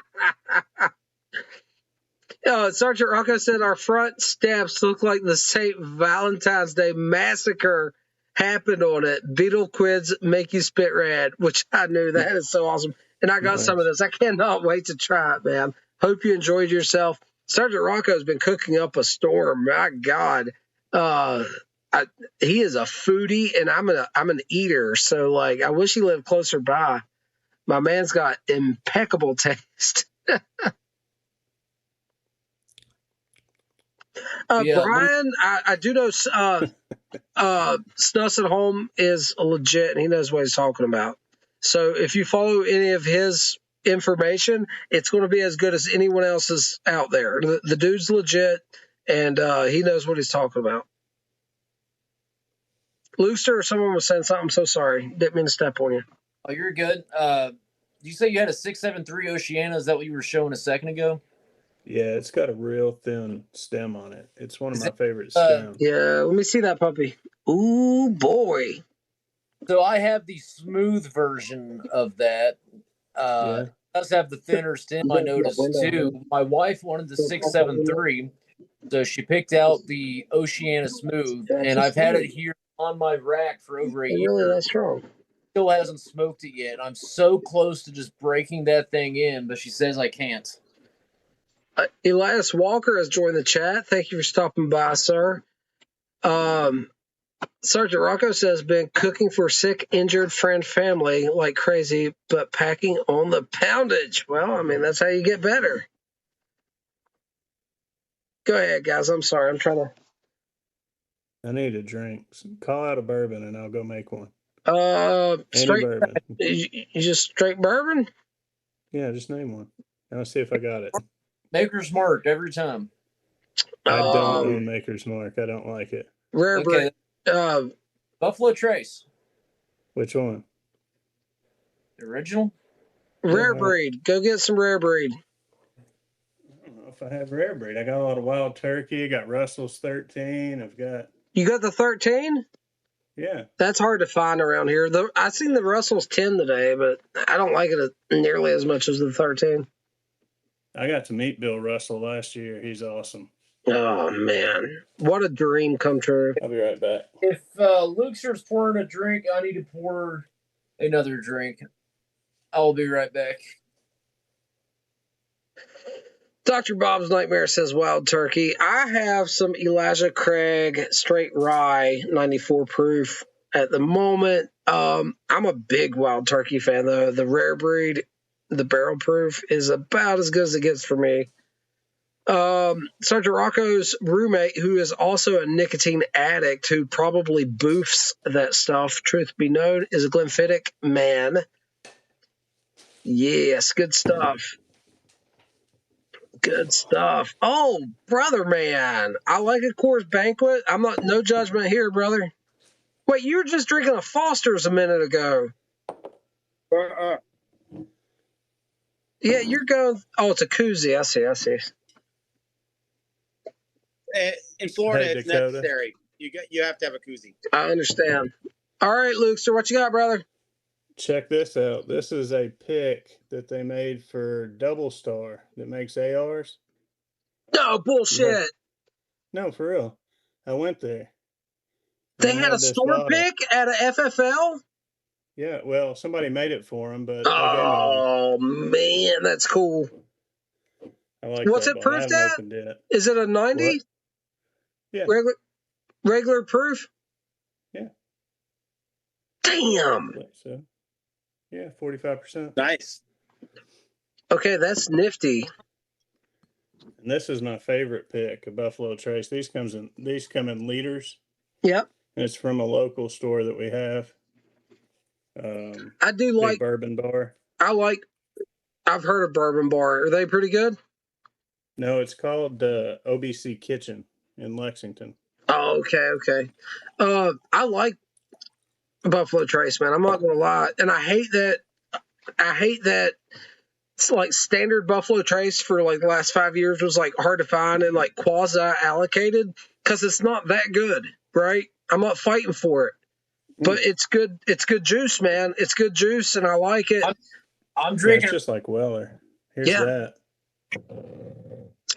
Sergeant Rocco said our front steps look like the St. Valentine's Day massacre happened on it. Beetle quids make you spit red, which I knew. That is so awesome. And I got some of this. I cannot wait to try it, man. Hope you enjoyed yourself. Sergeant Rocco's been cooking up a storm. My God. He is a foodie and I'm an eater. So like I wish he lived closer by. My man's got impeccable taste. Yeah, Brian, I do know Snuss at Home is legit and he knows what he's talking about. So if you follow any of his information, it's going to be as good as anyone else's out there. The dude's legit and he knows what he's talking about. Looster, someone was saying something. I'm so sorry. Didn't mean to step on you. Oh, you're good. You say you had a 673 Oceana? Is that what you were showing a second ago? Yeah, it's got a real thin stem on it. It's one of my favorite uh, stems. Yeah, let me see that puppy. Ooh, boy. So I have the smooth version of that. It does have the thinner stem, I noticed too. My wife wanted the 673, so she picked out the Oceana Smooth, and I've had it here on my rack for over a year. Really that strong. Still hasn't smoked it yet. I'm so close to just breaking that thing in, but she says I can't. Elias Walker has joined the chat. Thank you for stopping by, sir. Sergeant Rocco says, been cooking for sick, injured friend family like crazy, but packing on the poundage. Well, I mean, that's how you get better. Go ahead, guys. I'm sorry. I'm trying to. I need a drink. Call out a bourbon and I'll go make one. Any straight bourbon. You just straight bourbon? Yeah, just name one. I'll see if I got it. Maker's Mark every time. I don't own Maker's Mark. I don't like it. Rare breed. Buffalo Trace. Which one? The original? Rare breed. Go get some rare breed. I don't know if I have rare breed. I got a lot of Wild Turkey. I got Russell's 13. I've got. You got the 13? Yeah. That's hard to find around here. I seen the Russell's 10 today, but I don't like it nearly as much as the 13. I got to meet Bill Russell last year. He's awesome. Oh, man. What a dream come true. I'll be right back. If Lukester's pouring a drink, I need to pour another drink. I'll be right back. Dr. Bob's Nightmare says Wild Turkey. I have some Elijah Craig straight rye 94 proof at the moment. I'm a big Wild Turkey fan, though. The rare breed, the barrel proof, is about as good as it gets for me. Sergeant Rocco's roommate, who is also a nicotine addict, who probably boofs that stuff, truth be known, is a Glenfiddich man. Yes, good stuff. Good stuff. Oh, brother, man. I like a Coors Banquet. I'm not, no judgment here, brother. Wait, you were just drinking a Foster's a minute ago. Yeah, you're going, oh, it's a koozie. I see. In Florida, Hey, it's Dakota. necessary. You have to have a koozie. I understand. All right, Luke, what you got, brother? Check this out. This is a pick that they made for Double Star that makes ARs. No, bullshit. No, for real. I went there. They had a store pick at a FFL? Yeah, well, somebody made it for them, but oh, man, that's cool. I like What's that it ball. I proofed haven't at? opened it. Is it a 90? What? Yeah. Regular proof? Yeah. Damn. So, yeah, 45%. Nice. Okay, that's nifty. And this is my favorite pick, a Buffalo Trace. These come in liters. Yep. And it's from a local store that we have. I do like Bourbon Bar. I've heard of Bourbon Bar. Are they pretty good? No, it's called OBC Kitchen in Lexington. Oh, okay. I like Buffalo Trace, man. I'm not gonna lie, and I hate that it's like standard Buffalo Trace for like the last 5 years was like hard to find and like quasi allocated because it's not that good, right? I'm not fighting for it, but it's good. It's good juice, man. It's good juice, and I like it. I'm Yeah, drinking. it's just like Weller. Here's Yeah. that.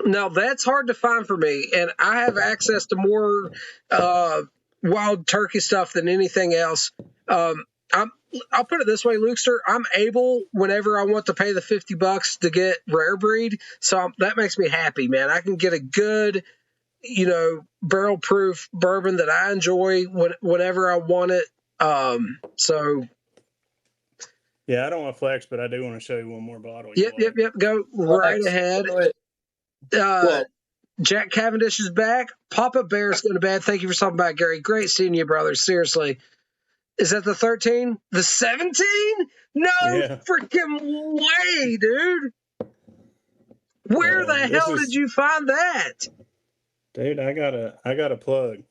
Now that's hard to find for me, and I have access to more wild turkey stuff than anything else. I'll put it this way, Lukester. I'm able whenever I want to pay the $50 to get rare breed, so that makes me happy, man. I can get a good, barrel proof bourbon that I enjoy whenever I want it. So Yeah, I don't want to flex, but I do want to show you one more bottle. yep. Go right ahead. Well, Jack Cavendish is back. Papa Bear's going to bed. Thank you for stopping by, Gary. Great seeing you, brother. Seriously. Is that the 13? The 17? No Yeah. freaking way, dude. Where the hell did you find that? Dude, I got a plug.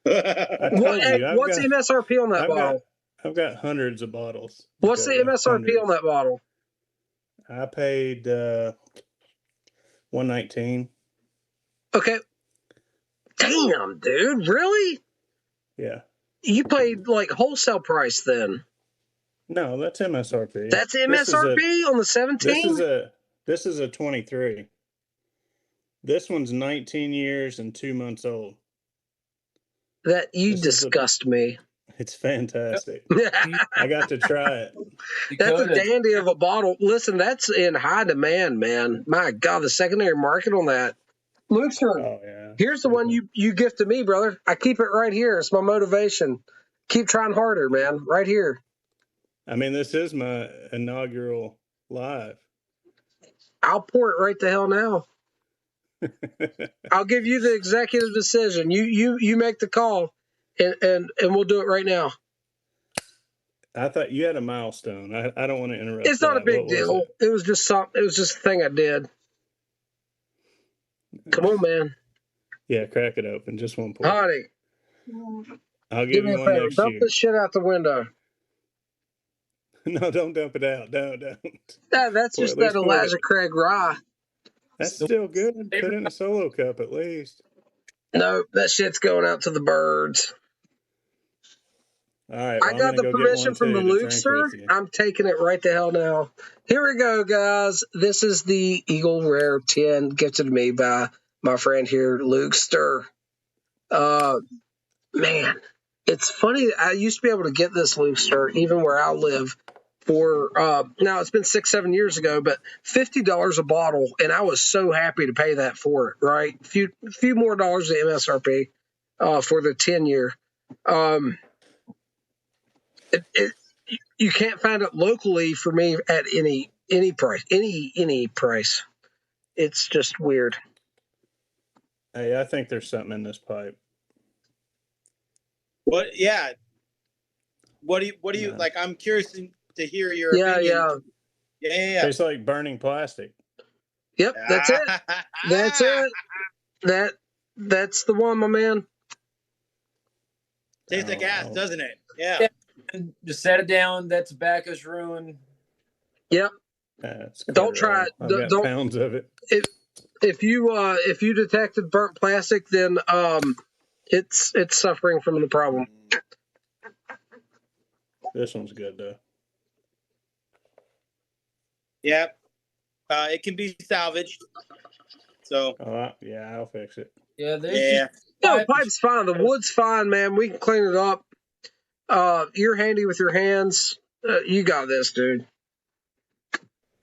I What, told you, what's the MSRP on that bottle? I've got hundreds of bottles. What's the MSRP on that bottle? I paid $119. Okay. Damn, dude. Really? Yeah. You paid like wholesale price then. No, that's MSRP. That's MSRP on the 17? This is a 23. This one's 19 years and 2 months old. That you disgust me. It's fantastic. I got to try it. That's a dandy of a bottle. Listen, that's in high demand, man. My God, the secondary market on that. Lukester, Oh yeah. Here's the one you gifted me, brother. I keep it right here. It's my motivation. Keep trying harder, man. Right here. I mean, this is my inaugural live. I'll pour it right the hell now. I'll give you the executive decision. You make the call, and we'll do it right now. I thought you had a milestone. I don't want to interrupt. It's not a big deal. It was just something. It was just a thing I did. Come on, man. Yeah, crack it open. Just one pour. Honey, I'll give me you a one favor. next Dump year. this shit out the window. No, don't dump it out. Don't. That's Or just at least that pour it. Elijah Craig rye. That's still good. Put it in a solo cup at least. No, that shit's going out to the birds. All right. I got the permission from the Lukester. I'm taking it right the hell now. Here we go, guys. This is the Eagle Rare 10 gifted to me by my friend here, Lukester. Man, it's funny. I used to be able to get this Lukester even where I live for, now it's been 6-7 years ago, but $50 a bottle. And I was so happy to pay that for it, right? A few more dollars the MSRP for the 10-year. You can't find it locally for me at any price, any price. It's just weird. Hey, I think there's something in this pipe. What? Yeah. What do you like? I'm curious to hear your opinion. Yeah. Tastes like burning plastic. Yep, that's it. That's it. That's the one, my man. Tastes like gas, doesn't it? Yeah. And just set it down. That tobacco's ruined. Yep. Don't try it. Don't pounds of it. If you detected burnt plastic, then it's suffering from the problem. This one's good though. Yep. It can be salvaged. So. Yeah, I'll fix it. Yeah. No, pipe's fine. The wood's fine, man. We can clean it up. You're handy with your hands. You got this, dude.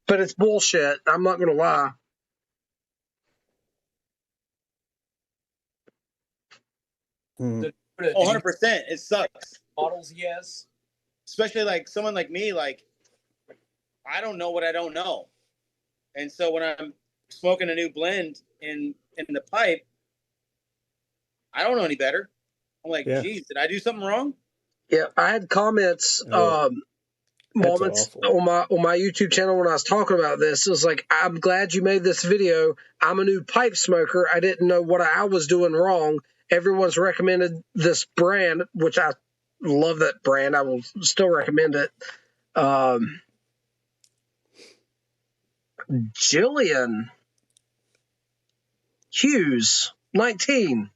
But it's bullshit. I'm not going to lie. Oh, 100%. It sucks. Bottles, yes. Especially like someone like me, like I don't know what I don't know. And so when I'm smoking a new blend in the pipe, I don't know any better. I'm like, geez, did I do something wrong? Yeah, I had comments, moments on my YouTube channel when I was talking about this. It was like, I'm glad you made this video. I'm a new pipe smoker. I didn't know what I was doing wrong. Everyone's recommended this brand, which I love that brand. I will still recommend it. Jillian Hughes, 19.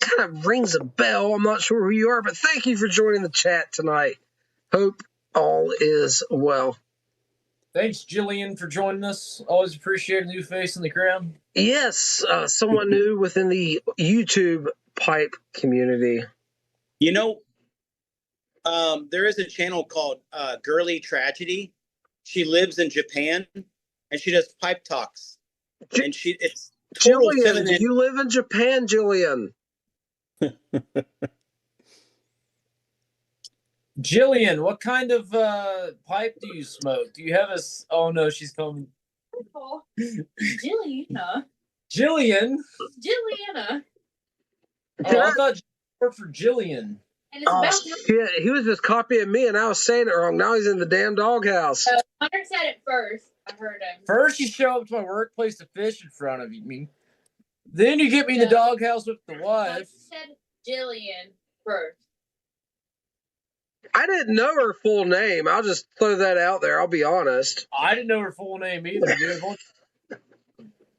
kind of rings a bell. I'm not sure who you are, but thank you for joining the chat tonight. Hope all is well. Thanks, Jillian, for joining us. Always appreciate a new face in the crowd. Yes, someone new within the YouTube pipe community. You know, there is a channel called Girly Tragedy. She lives in Japan, and she does pipe talks. And it's total Jillian, feminine. you live in Japan, Jillian. Jillian, what kind of pipe do you smoke? Do you have a? Oh no, she's coming. Jilliana. Jillian. Jilliana. Oh, I thought you worked for Jillian. And it's Oh about shit! He was just copying me, and I was saying it wrong. Now he's in the damn doghouse. Hunter said it first. I heard him. First, you show up to my workplace to fish in front of me. Then you get me in the doghouse with the wife. Hunter said Jillian first. I didn't know her full name. I'll just throw that out there. I'll be honest. I didn't know her full name either, dude.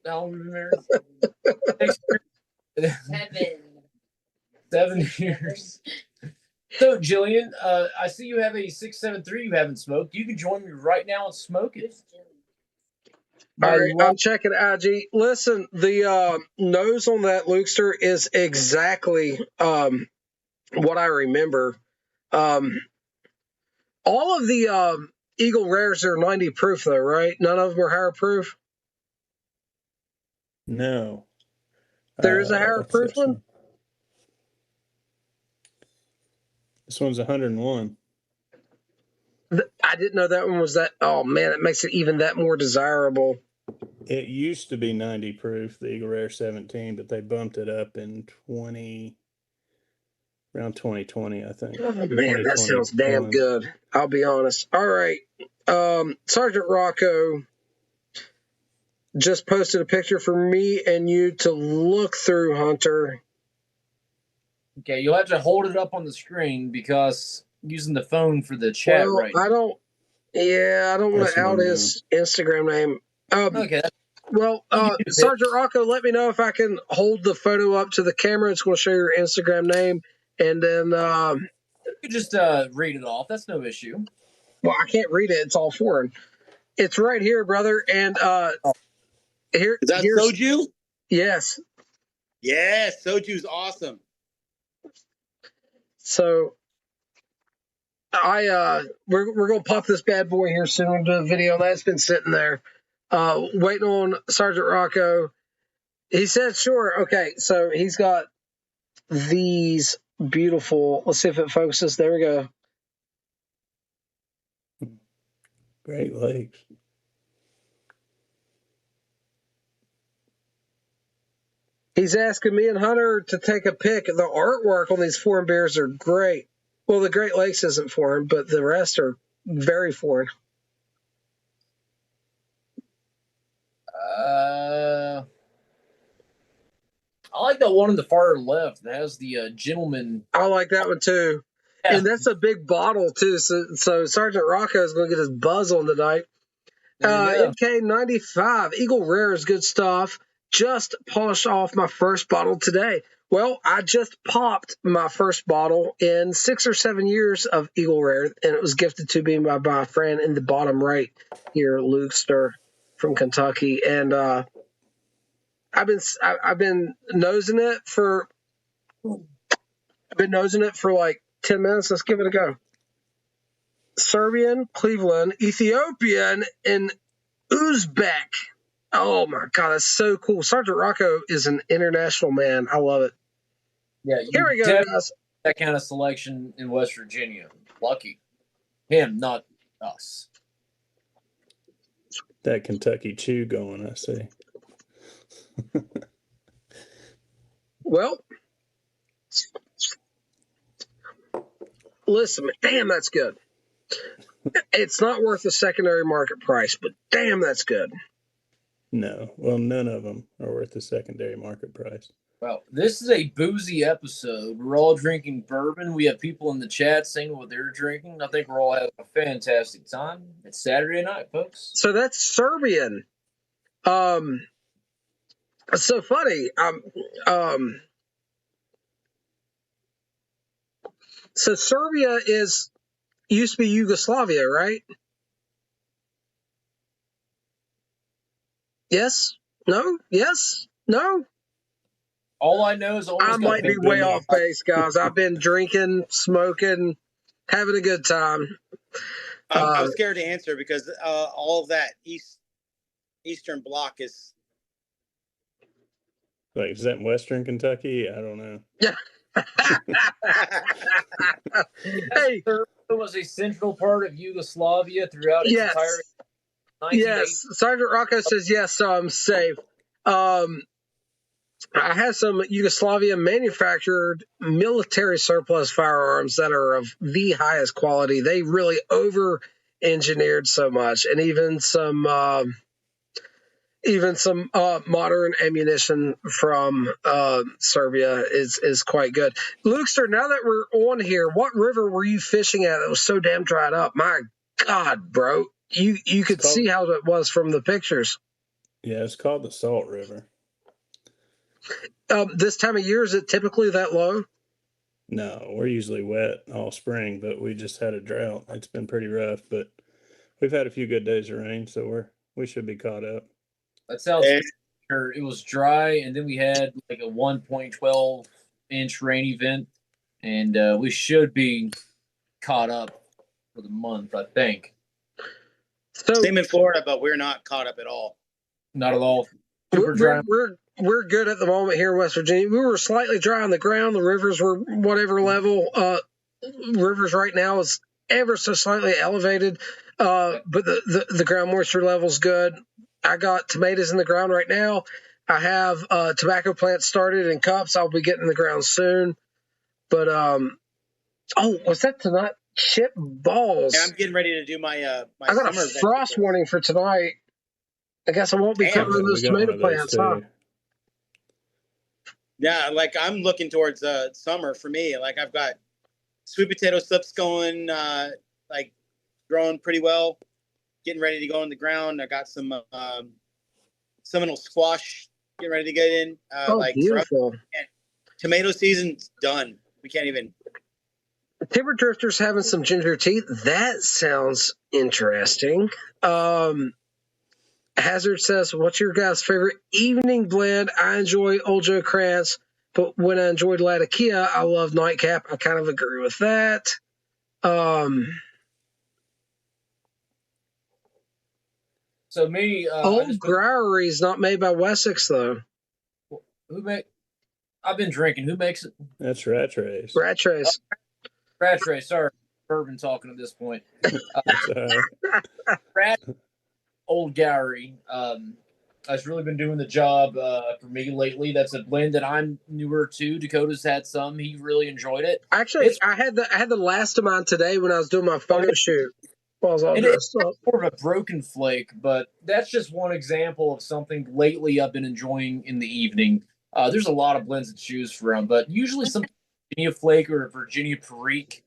How long have we been married? 7 years. So, Jillian, I see you have a 673 you haven't smoked. You can join me right now and smoke it. All right, I'm checking IG. Listen, the nose on that Lukester is exactly what I remember. All of the Eagle Rares are 90 proof, though, right? None of them are higher proof. No. There is a higher what's proof this one? This one's 101. I didn't know that one was that. Oh, man, it makes it even that more desirable. It used to be 90 proof, the Eagle Rare 17, but they bumped it up in around 2020, I think. Oh, man, that sounds damn good. I'll be honest. All right. Sergeant Rocco just posted a picture for me and you to look through, Hunter. Okay, you'll have to hold it up on the screen because using the phone for the chat right now. I don't want to out his Instagram name. Okay. Well, Sergeant Rocco, let me know if I can hold the photo up to the camera. It's going to show your Instagram name. And then you could just read it off. That's no issue. Well, I can't read it. It's all foreign. It's right here, brother. And here Is that soju? Yes. Yes, soju's awesome. So we're gonna pop this bad boy here soon into a video. That's been sitting there, waiting on Sergeant Rocco. He said, "Sure, okay." So he's got these beautiful. Let's see if it focuses. There we go. Great Lakes. He's asking me and Hunter to take a pic. The artwork on these foreign beers are great. Well, the Great Lakes isn't foreign, but the rest are very foreign. I like that one on the far left that has the gentleman. I like that one too. Yeah. And that's a big bottle too. So Sergeant Rocco is going to get his buzz on tonight. MK95 Eagle Rare is good stuff. Just polished off my first bottle today. Well, I just popped my first bottle in 6 or 7 years of Eagle Rare, and it was gifted to me by my friend in the bottom right here, Lukester from Kentucky. And I've been nosing it for like 10 minutes. Let's give it a go. Serbian, Cleveland, Ethiopian, and Uzbek. Oh my God, that's so cool. Sergeant Rocco is an international man. I love it. Yeah, here we go, guys. That kind of selection in West Virginia. Lucky him, not us. That Kentucky Chew going, I see. Well, listen, damn, that's good. It's not worth the secondary market price, but damn, that's good. No, well, none of them are worth the secondary market price. Well, this is a boozy episode. We're all drinking bourbon. We have people in the chat saying what they're drinking. I think we're all having a fantastic time. It's Saturday night, folks. So that's Serbian. It's so funny. So Serbia used to be Yugoslavia, right? Yes? No? Yes? No? All I know is I I almost got might be think way they off base, guys. I've been drinking, smoking, having a good time. I'm scared to answer because all of that Eastern Bloc is. Like, is that in Western Kentucky? I don't know. Yeah. Hey, Serbia was a central part of Yugoslavia throughout its yes. entire 1980s. Yes. Sergeant Rocco says yes, so I'm safe. I have some Yugoslavia manufactured military surplus firearms that are of the highest quality. They really over engineered so much, and even some modern ammunition from Serbia is quite good. Lukester, now that we're on here, what river were you fishing at that was so damn dried up? My God, bro. You could see how it was from the pictures. Yeah, it's called the Salt River. This time of year, is it typically that low? No, we're usually wet all spring, but we just had a drought. It's been pretty rough, but we've had a few good days of rain, so we should be caught up. That sounds good. It was dry, and then we had like a 1.12 inch rain event, and we should be caught up for the month, I think. So same in Florida, but we're not caught up at all. Not at all. Super dry. We're good at the moment here in West Virginia. We were slightly dry on the ground. The rivers were whatever level. Rivers right now is ever so slightly elevated, but the ground moisture level's good. I got tomatoes in the ground right now. I have tobacco plants started in cups. I'll be getting in the ground soon. But was that tonight? Shit balls! Yeah, I'm getting ready to do my I got a frost warning for tonight. I guess I won't be covering those tomato plants, huh? Yeah, like I'm looking towards summer for me. Like I've got sweet potato slips going, like growing pretty well, getting ready to go in the ground. I got some Seminole squash getting ready to get in. Like beautiful. Tomato season's done. We can't even. Timber Drifter's having some ginger tea. That sounds interesting. Hazard says, what's your guys' favorite evening blend? I enjoy Old Joe Krantz, but when I enjoyed Latakia, I love Nightcap. I kind of agree with that. So me, Old Growlery is not made by Wessex, though. I've been drinking. Who makes it? That's Rat Race. Rat Race. Rat Race. Sorry, bourbon talking at this point. Old Gowrie has really been doing the job for me lately. That's a blend that I'm newer to. Dakota's had some. He really enjoyed it. Actually, I had the last of mine today when I was doing my photo shoot. It's more of a broken flake, but that's just one example of something lately I've been enjoying in the evening. There's a lot of blends to choose from, but usually some Virginia flake or a Virginia Perique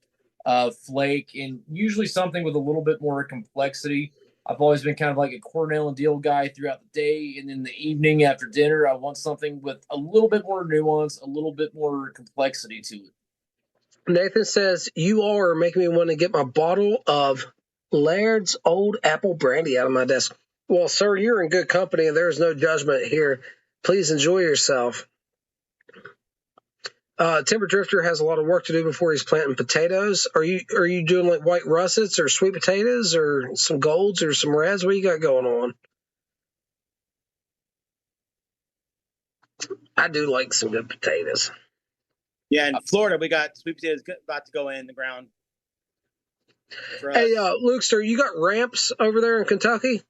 flake, and usually something with a little bit more complexity. I've always been kind of like a Cornell and Deal guy throughout the day, and in the evening after dinner, I want something with a little bit more nuance, a little bit more complexity to it. Nathan says, you all are making me want to get my bottle of Laird's Old Apple Brandy out of my desk. Well, sir, you're in good company, and there's no judgment here. Please enjoy yourself. Timber Drifter has a lot of work to do before he's planting potatoes. Are you doing like white russets or sweet potatoes or some golds or some reds? What you got going on? I do like some good potatoes. Yeah, in Florida, we got sweet potatoes about to go in the ground. Hey, Lukester, you got ramps over there in Kentucky?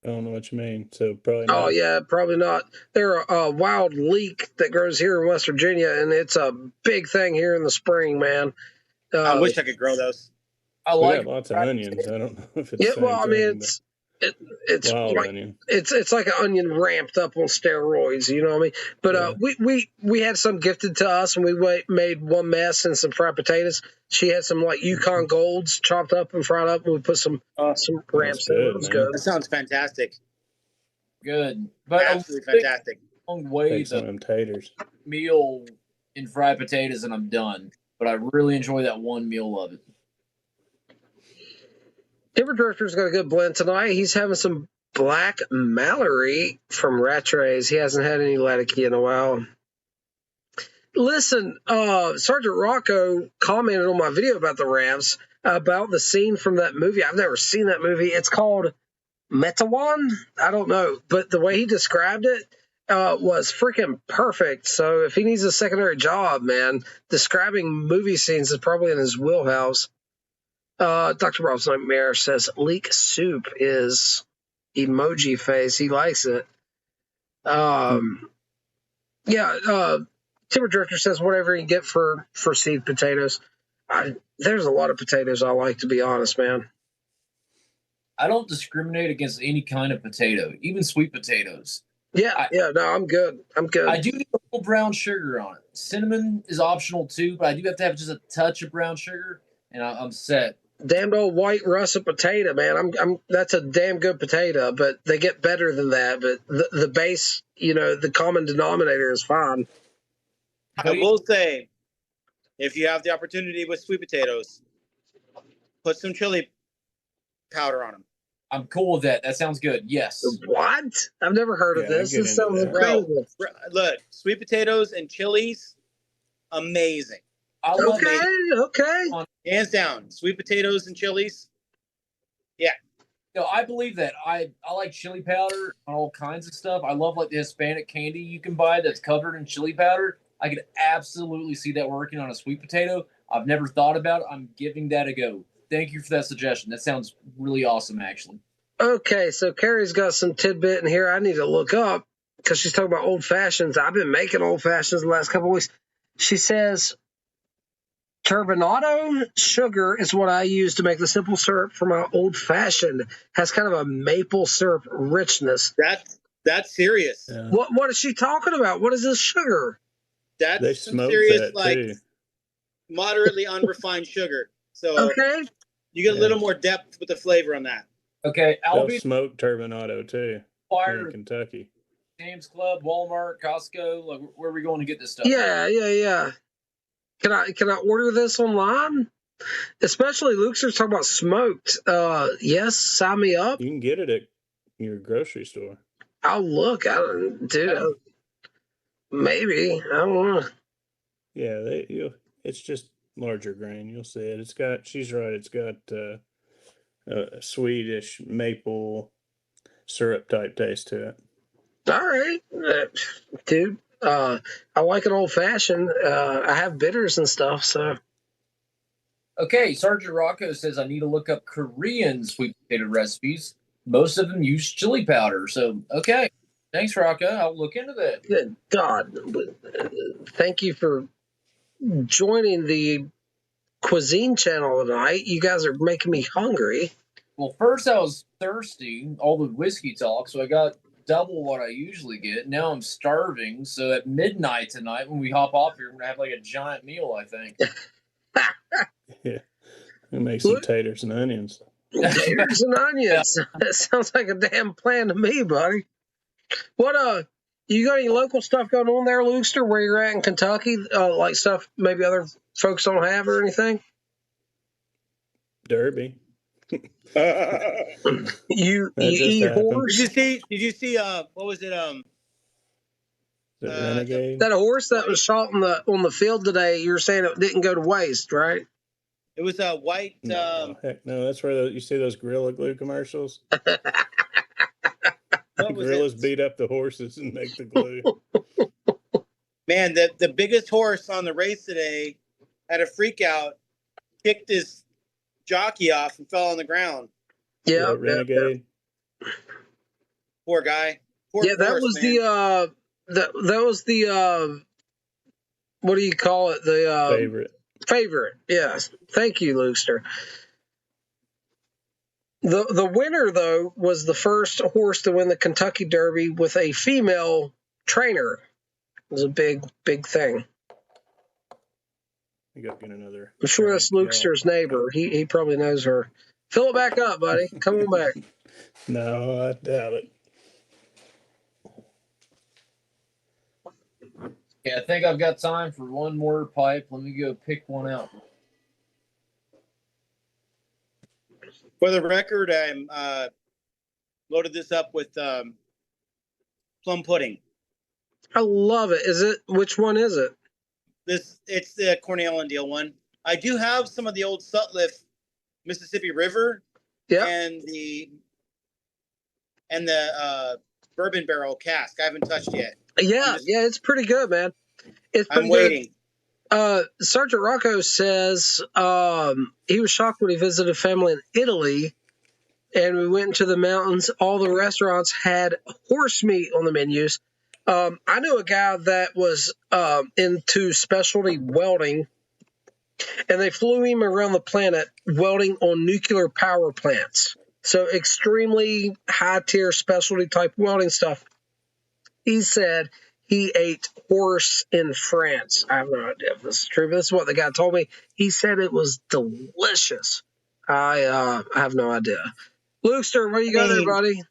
I don't know what you mean. So probably not. Oh, yeah, probably not. They're a wild leek that grows here in West Virginia, and it's a big thing here in the spring, man. I wish I could grow those. We got lots of onions. I don't know if it's the same thing, it's wild like, onion. It's like an onion ramped up on steroids, you know what I mean? But we had some gifted to us, and we made one mess and some fried potatoes. She had some like Yukon Golds chopped up and fried up, and we put some ramps in. It was good. That sounds fantastic. Good, but absolutely fantastic. Long way some of them taters. Meal in fried potatoes and I'm done. But I really enjoy that one meal of it. Timber Drifter's got a good blend tonight. He's having some Black Mallory from Rattrays. He hasn't had any Latticue in a while. Listen, Sergeant Rocco commented on my video about the ramps, about the scene from that movie. I've never seen that movie. It's called Metawan? I don't know. But the way he described it was freaking perfect. So if he needs a secondary job, man, describing movie scenes is probably in his wheelhouse. Dr. Rob's Nightmare says leek soup is emoji face. He likes it. Timber Drifter says whatever you get for seed potatoes. There's a lot of potatoes I like, to be honest, man. I don't discriminate against any kind of potato, even sweet potatoes. No, I'm good. I do need a little brown sugar on it. Cinnamon is optional too, but I do have to have just a touch of brown sugar, and I'm set. Damned old white russet potato, man. That's a damn good potato, but they get better than that. But the base, the common denominator is fine. I will say, if you have the opportunity with sweet potatoes, put some chili powder on them. I'm cool with that. That sounds good. Yes. What? I've never heard of this. This sounds incredible. Look, sweet potatoes and chilies, amazing. Okay. Hands down, sweet potatoes and chilies. Yeah. No, I believe that. I like chili powder on all kinds of stuff. I love like the Hispanic candy you can buy that's covered in chili powder. I could absolutely see that working on a sweet potato. I've never thought about it. I'm giving that a go. Thank you for that suggestion. That sounds really awesome, actually. Okay, so Carrie's got some tidbit in here I need to look up because she's talking about old fashions. I've been making old fashions the last couple of weeks. She says turbinado sugar is what I use to make the simple syrup for my old fashioned. Has kind of a maple syrup richness. That's serious. Yeah. What is she talking about? What is this sugar? That's They some smoke serious, that too. moderately unrefined sugar. So Okay. you get a little more depth with the flavor on that. Okay, I'll They'll be smoke turbinado too here fire in Kentucky. Sam's Club, Walmart, Costco. Like, where are we going to get this stuff? Yeah. Can I order this online? Especially Luke's talking about smoked. Yes, sign me up. You can get it at your grocery store. I'll look. Maybe. I don't know. Yeah, it's just larger grain. You'll see it. She's right. It's got a Swedish maple syrup type taste to it. All right, dude. I like an old fashioned. I have bitters and stuff, so. Okay, Sergeant Rocco says I need to look up Korean sweet potato recipes. Most of them use chili powder. So, okay. Thanks, Rocco. I'll look into that. Good God. Thank you for joining the cuisine channel tonight. You guys are making me hungry. Well, first I was thirsty, all the whiskey talk, so I got double what I usually get. Now I'm starving, so at midnight tonight when we hop off here, I'm going to have like a giant meal, I think. Yeah. We'll make some taters and onions. Taters and onions. That sounds like a damn plan to me, buddy. What you got any local stuff going on there, Lukester, where you're at in Kentucky? Like stuff maybe other folks don't have or anything? Derby. You eat horse? Did you see what was it The Renegade. That horse that was shot on the field today, you're saying it didn't go to waste, right? It was a white No, heck no. That's where you see those Gorilla Glue commercials. The gorillas beat up the horses and make the glue. Man, the biggest horse on the race today had a freak out, kicked his jockey off and fell on the ground. Yeah, Renegade. Poor guy. Poor that horse, was man. that was the what do you call it? The favorite. Yes. Thank you, Lukester. The winner, though, was the first horse to win the Kentucky Derby with a female trainer. It was a big thing. You got to get another. I'm sure that's Lukester's neighbor. He probably knows her. Fill it back up, buddy. Come on back. No, I doubt it. Okay, I think I've got time for one more pipe. Let me go pick one out. For the record, I'm loaded this up with plum pudding. I love it. Which one is it? It's the Cornell and Deal one. I do have some of the old Sutliff Mississippi River and the bourbon barrel cask. I haven't touched yet. Yeah, it's pretty good, man. It's pretty I'm waiting. good. Sergeant Rocco says he was shocked when he visited family in Italy, and we went into the mountains. All the restaurants had horse meat on the menus. I knew a guy that was into specialty welding, and they flew him around the planet welding on nuclear power plants. So extremely high-tier specialty type welding stuff. He said he ate horse in France. I have no idea if this is true, but this is what the guy told me. He said it was delicious. I have no idea. Lukester, where you go there, buddy?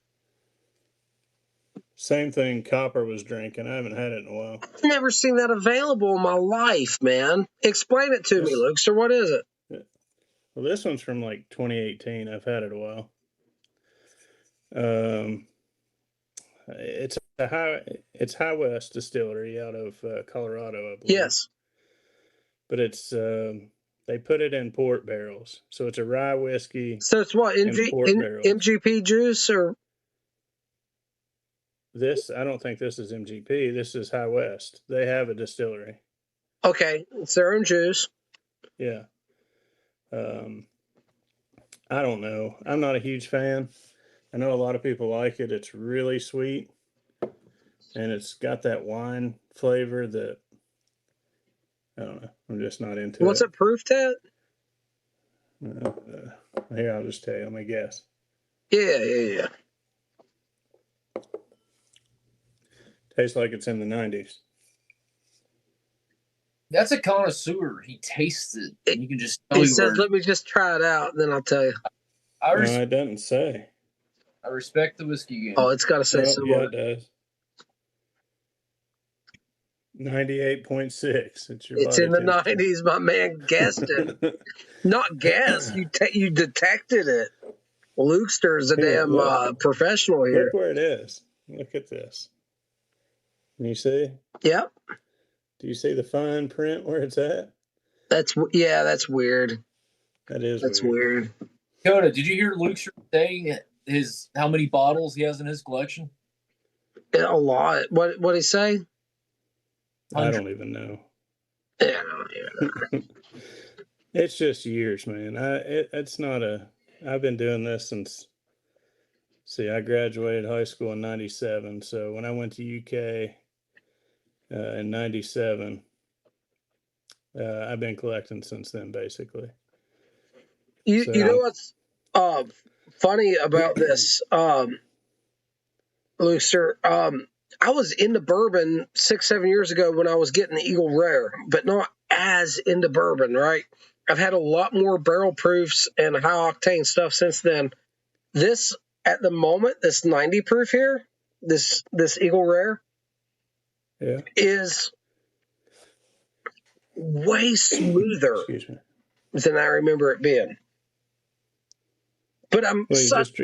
Same thing Copper was drinking. I haven't had it in a while. I've never seen that available in my life, man. Explain it to me, Lukester. What is it? Well, this one's from like 2018. I've had it a while. It's High West Distillery out of Colorado, I believe. Yes. But it's they put it in port barrels, so it's a rye whiskey. So it's what MGP juice or this? I don't think this is MGP. This is High West. They have a distillery. Okay, it's their own juice. Yeah. I don't know. I'm not a huge fan. I know a lot of people like it. It's really sweet, and it's got that wine flavor that I don't know. I'm just not into it. What's it proofed at? Here, I'll just tell you. Let me guess. Yeah. Tastes like it's in the 90s. That's a connoisseur. He tastes it. And you can just tell he says, let me just try it out, and then I'll tell you. No, it doesn't say. I respect the whiskey game. Oh, it's got to say somewhere. Yeah, it does. 98.6. It's in the 90s. My man guessed it. Not guessed. You detected it. Lukester's a damn professional here. Look where it is. Look at this. Can you see? Yep. Do you see the fine print where it's at? That's weird. That's weird. Coda, did you hear Luke saying how many bottles he has in his collection? A lot. What did he say? I don't even know. Yeah, I don't even know. It's just years, man. It's not I've been doing this since. See, I graduated high school in '97. So when I went to UK in '97, I've been collecting since then, basically. You know what's funny about this, Lukester? I was into bourbon 6-7 years ago when I was getting the Eagle Rare, but not as into bourbon, right? I've had a lot more barrel proofs and high octane stuff since then. This, at the moment, this 90 proof here, this Eagle Rare, is way smoother than I remember it being. But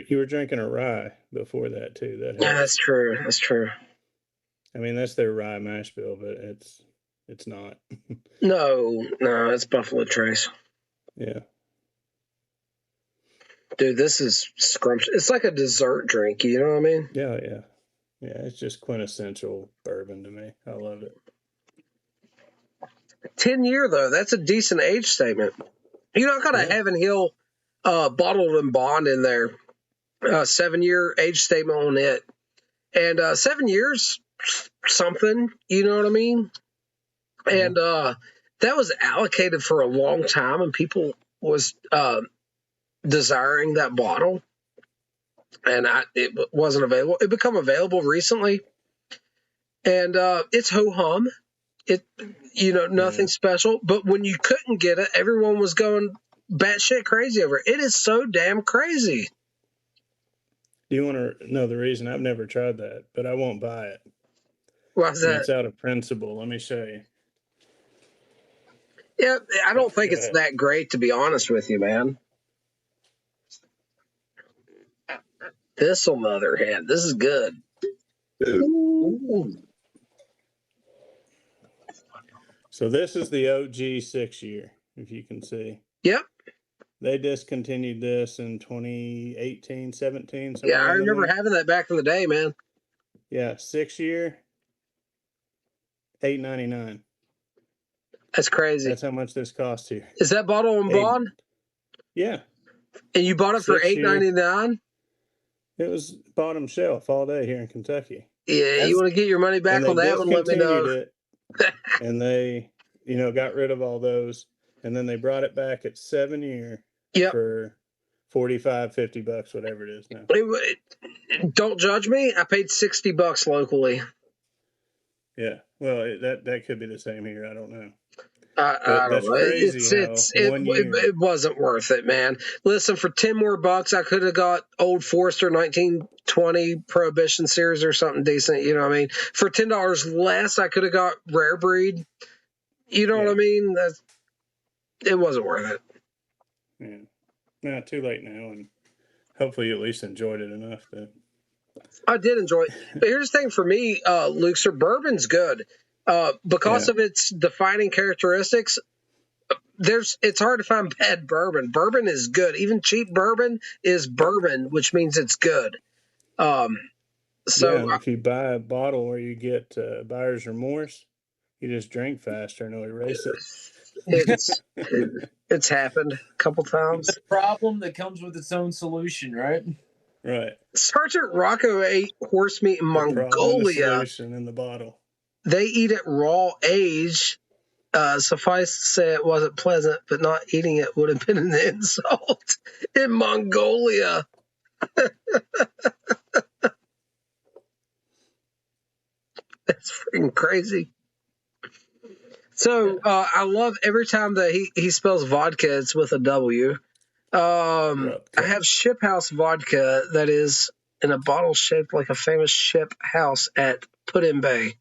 you were drinking a rye before that too. That's true. That's true. I mean, that's their rye mash bill, but it's not. No, it's Buffalo Trace. Yeah. Dude, this is scrumptious. It's like a dessert drink, you know what I mean? Yeah. Yeah, it's just quintessential bourbon to me. I love it. 10-year, though, that's a decent age statement. You know, I got a Heaven Hill bottled and bond in there. 7-year age statement on it. And 7 years, something, you know what I mean? And that was allocated for a long time, and people was desiring that bottle. And it wasn't available. It became available recently. And it's ho-hum. Nothing special. But when you couldn't get it, everyone was going batshit crazy over it. It is so damn crazy. Do you want to know the reason? I've never tried that, but I won't buy it. Why's And that? it's out of principle. Let me show you. Yeah, I don't think Go it's ahead. that great, to be honest with you, man. This, on the other hand, this is good. Ooh. So this is the OG 6-year, if you can see. Yep. They discontinued this in 2018, 17. Yeah, somewhere I around in remember there. having that back in the day, man. Yeah, 6-year, $8.99. That's crazy. That's how much this costs here. Is that bottle on bond? Yeah, And you bought it for 6-year. $8.99? It was bottom shelf all day here in Kentucky. Yeah, you want to get your money back And they on that one? Let me know. discontinued it, and they, got rid of all those, and then they brought it back at 7-year Yep. for $45, $50, whatever it is now. Don't judge me. I paid $60 locally. Yeah, well, that could be the same here. I don't know. I don't That's know. crazy how 1 year. It wasn't worth it, man. Listen, for 10 more bucks, I could have got Old Forester 1920 Prohibition Series or something decent. You know what I mean? For $10 less, I could have got Rare Breed. You know what I mean? It wasn't worth it. Yeah, not too late now, and hopefully you at least enjoyed it enough that. I did enjoy it. But here's the thing for me, Luke, sir, bourbon's good. Because of its defining characteristics, it's hard to find bad bourbon. Bourbon is good. Even cheap bourbon is bourbon, which means it's good. And if you buy a bottle where you get buyer's remorse, you just drink faster and it'll erase it. It's happened a couple times. The problem that comes with its own solution, right? Right. Sergeant Rocco ate horse meat in Mongolia. The solution in the bottle. They eat it raw aged. Suffice to say it wasn't pleasant, but not eating it would have been an insult in Mongolia. That's freaking crazy. So I love every time that he spells vodka, it's with a W. I have Ship House vodka that is in a bottle shaped like a famous ship house at Put-in-Bay.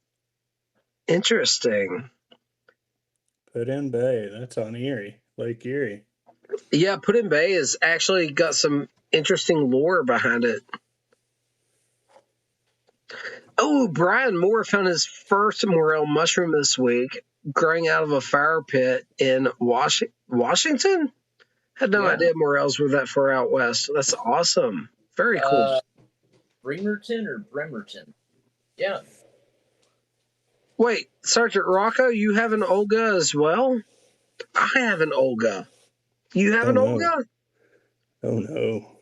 Interesting. Put-in-Bay, that's on Erie, Lake Erie. Yeah, Put-in-Bay has actually got some interesting lore behind it. Oh, Brian Moore found his first morel mushroom this week, growing out of a fire pit in Washington? Had no idea morels were that far out west. That's awesome. Very cool. Bremerton or Bremerton? Yeah. Wait, Sergeant Rocco, you have an Olga as well? I have an Olga. You have an Olga? Oh, no.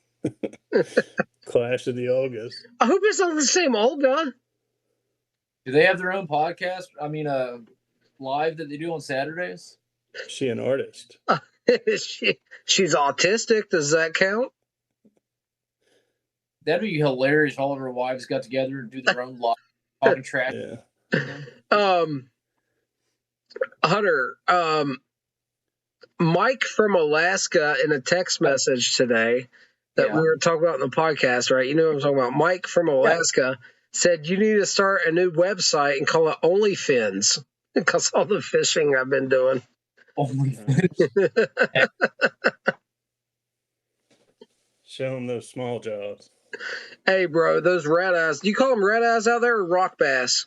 Clash of the Olgas. I hope it's not the same Olga. Do they have their own podcast? I mean, live that they do on Saturdays? Is she an artist? She's autistic. Does that count? That'd be hilarious if all of her wives got together and do their own live talking trash. Yeah. Hunter, Mike from Alaska in a text message today that we were talking about in the podcast, right? You know what I'm talking about. Mike from Alaska said you need to start a new website and call it OnlyFins because all the fishing I've been doing. OnlyFins. Show them those small jaws. Hey, bro, those red eyes. Do you call them red eyes out there or rock bass?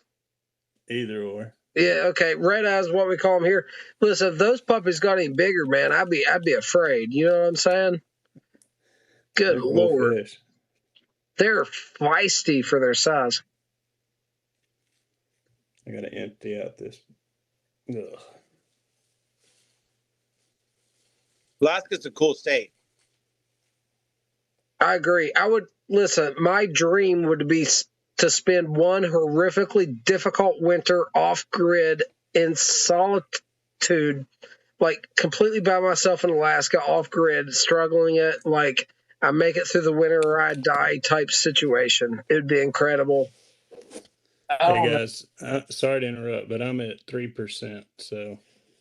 Either or. Yeah, okay. Red eyes is what we call them here. Listen, if those puppies got any bigger, man, I'd be afraid. You know what I'm saying? Good Lord. Fish. They're feisty for their size. I gotta empty out this. Ugh. Alaska's a cool state. I agree. I would listen. My dream would be to spend one horrifically difficult winter off grid in solitude, like completely by myself in Alaska, off grid, struggling it. Like I make it through the winter or I die type situation. It would be incredible. Hey guys, sorry to interrupt, but I'm at 3%. So,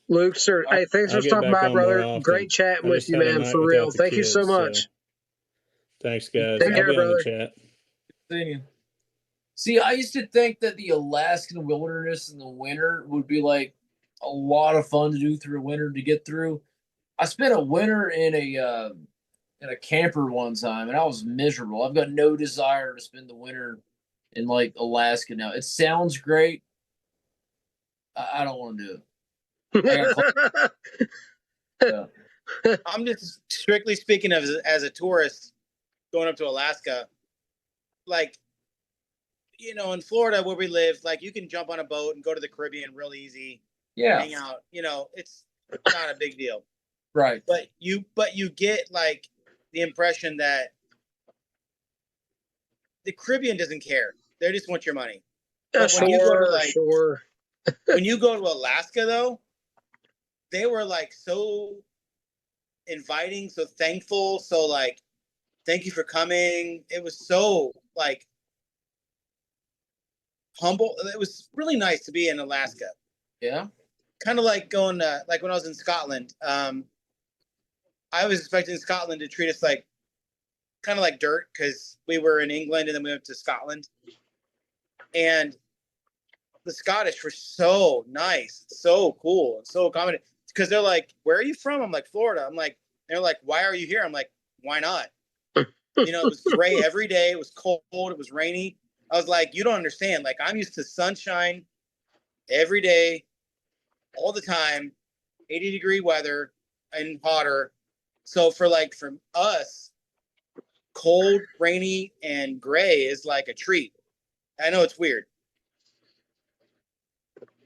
Luke, sir, hey, thanks for stopping by, brother. Great chatting with you, man. For real. Thank you so much. Thanks, guys. Take care, I'll be brother. on the chat. See you. See, I used to think that the Alaskan wilderness in the winter would be like a lot of fun to do through winter to get through. I spent a winter in a camper one time, and I was miserable. I've got no desire to spend the winter in like Alaska now. It sounds great. I don't want to do it. I got yeah. I'm just strictly speaking of as a tourist going up to Alaska. Like, you know, in Florida where we live, like you can jump on a boat and go to the Caribbean real easy. Yeah. Hang out. You know, it's not a big deal. Right. But you get like the impression that the Caribbean doesn't care. They just want your money. But when you go to like when you go to Alaska though, they were like so inviting, so thankful, so like thank you for coming. It was so like humble. It was really nice to be in Alaska. Yeah. Kind of like going to, like when I was in Scotland. I was expecting Scotland to treat us like kind of like dirt because we were in England and then we went to Scotland. And the Scottish were so nice, so cool, and so accommodating. Because they're like, "Where are you from?" I'm like, "Florida." I'm like, they're like, "Why are you here?" I'm like, "Why not?" You know, it was gray every day. It was cold. It was rainy. I was like, "You don't understand. Like, I'm used to sunshine every day, all the time, 80-degree weather and hotter. So for us, cold, rainy, and gray is like a treat." I know it's weird.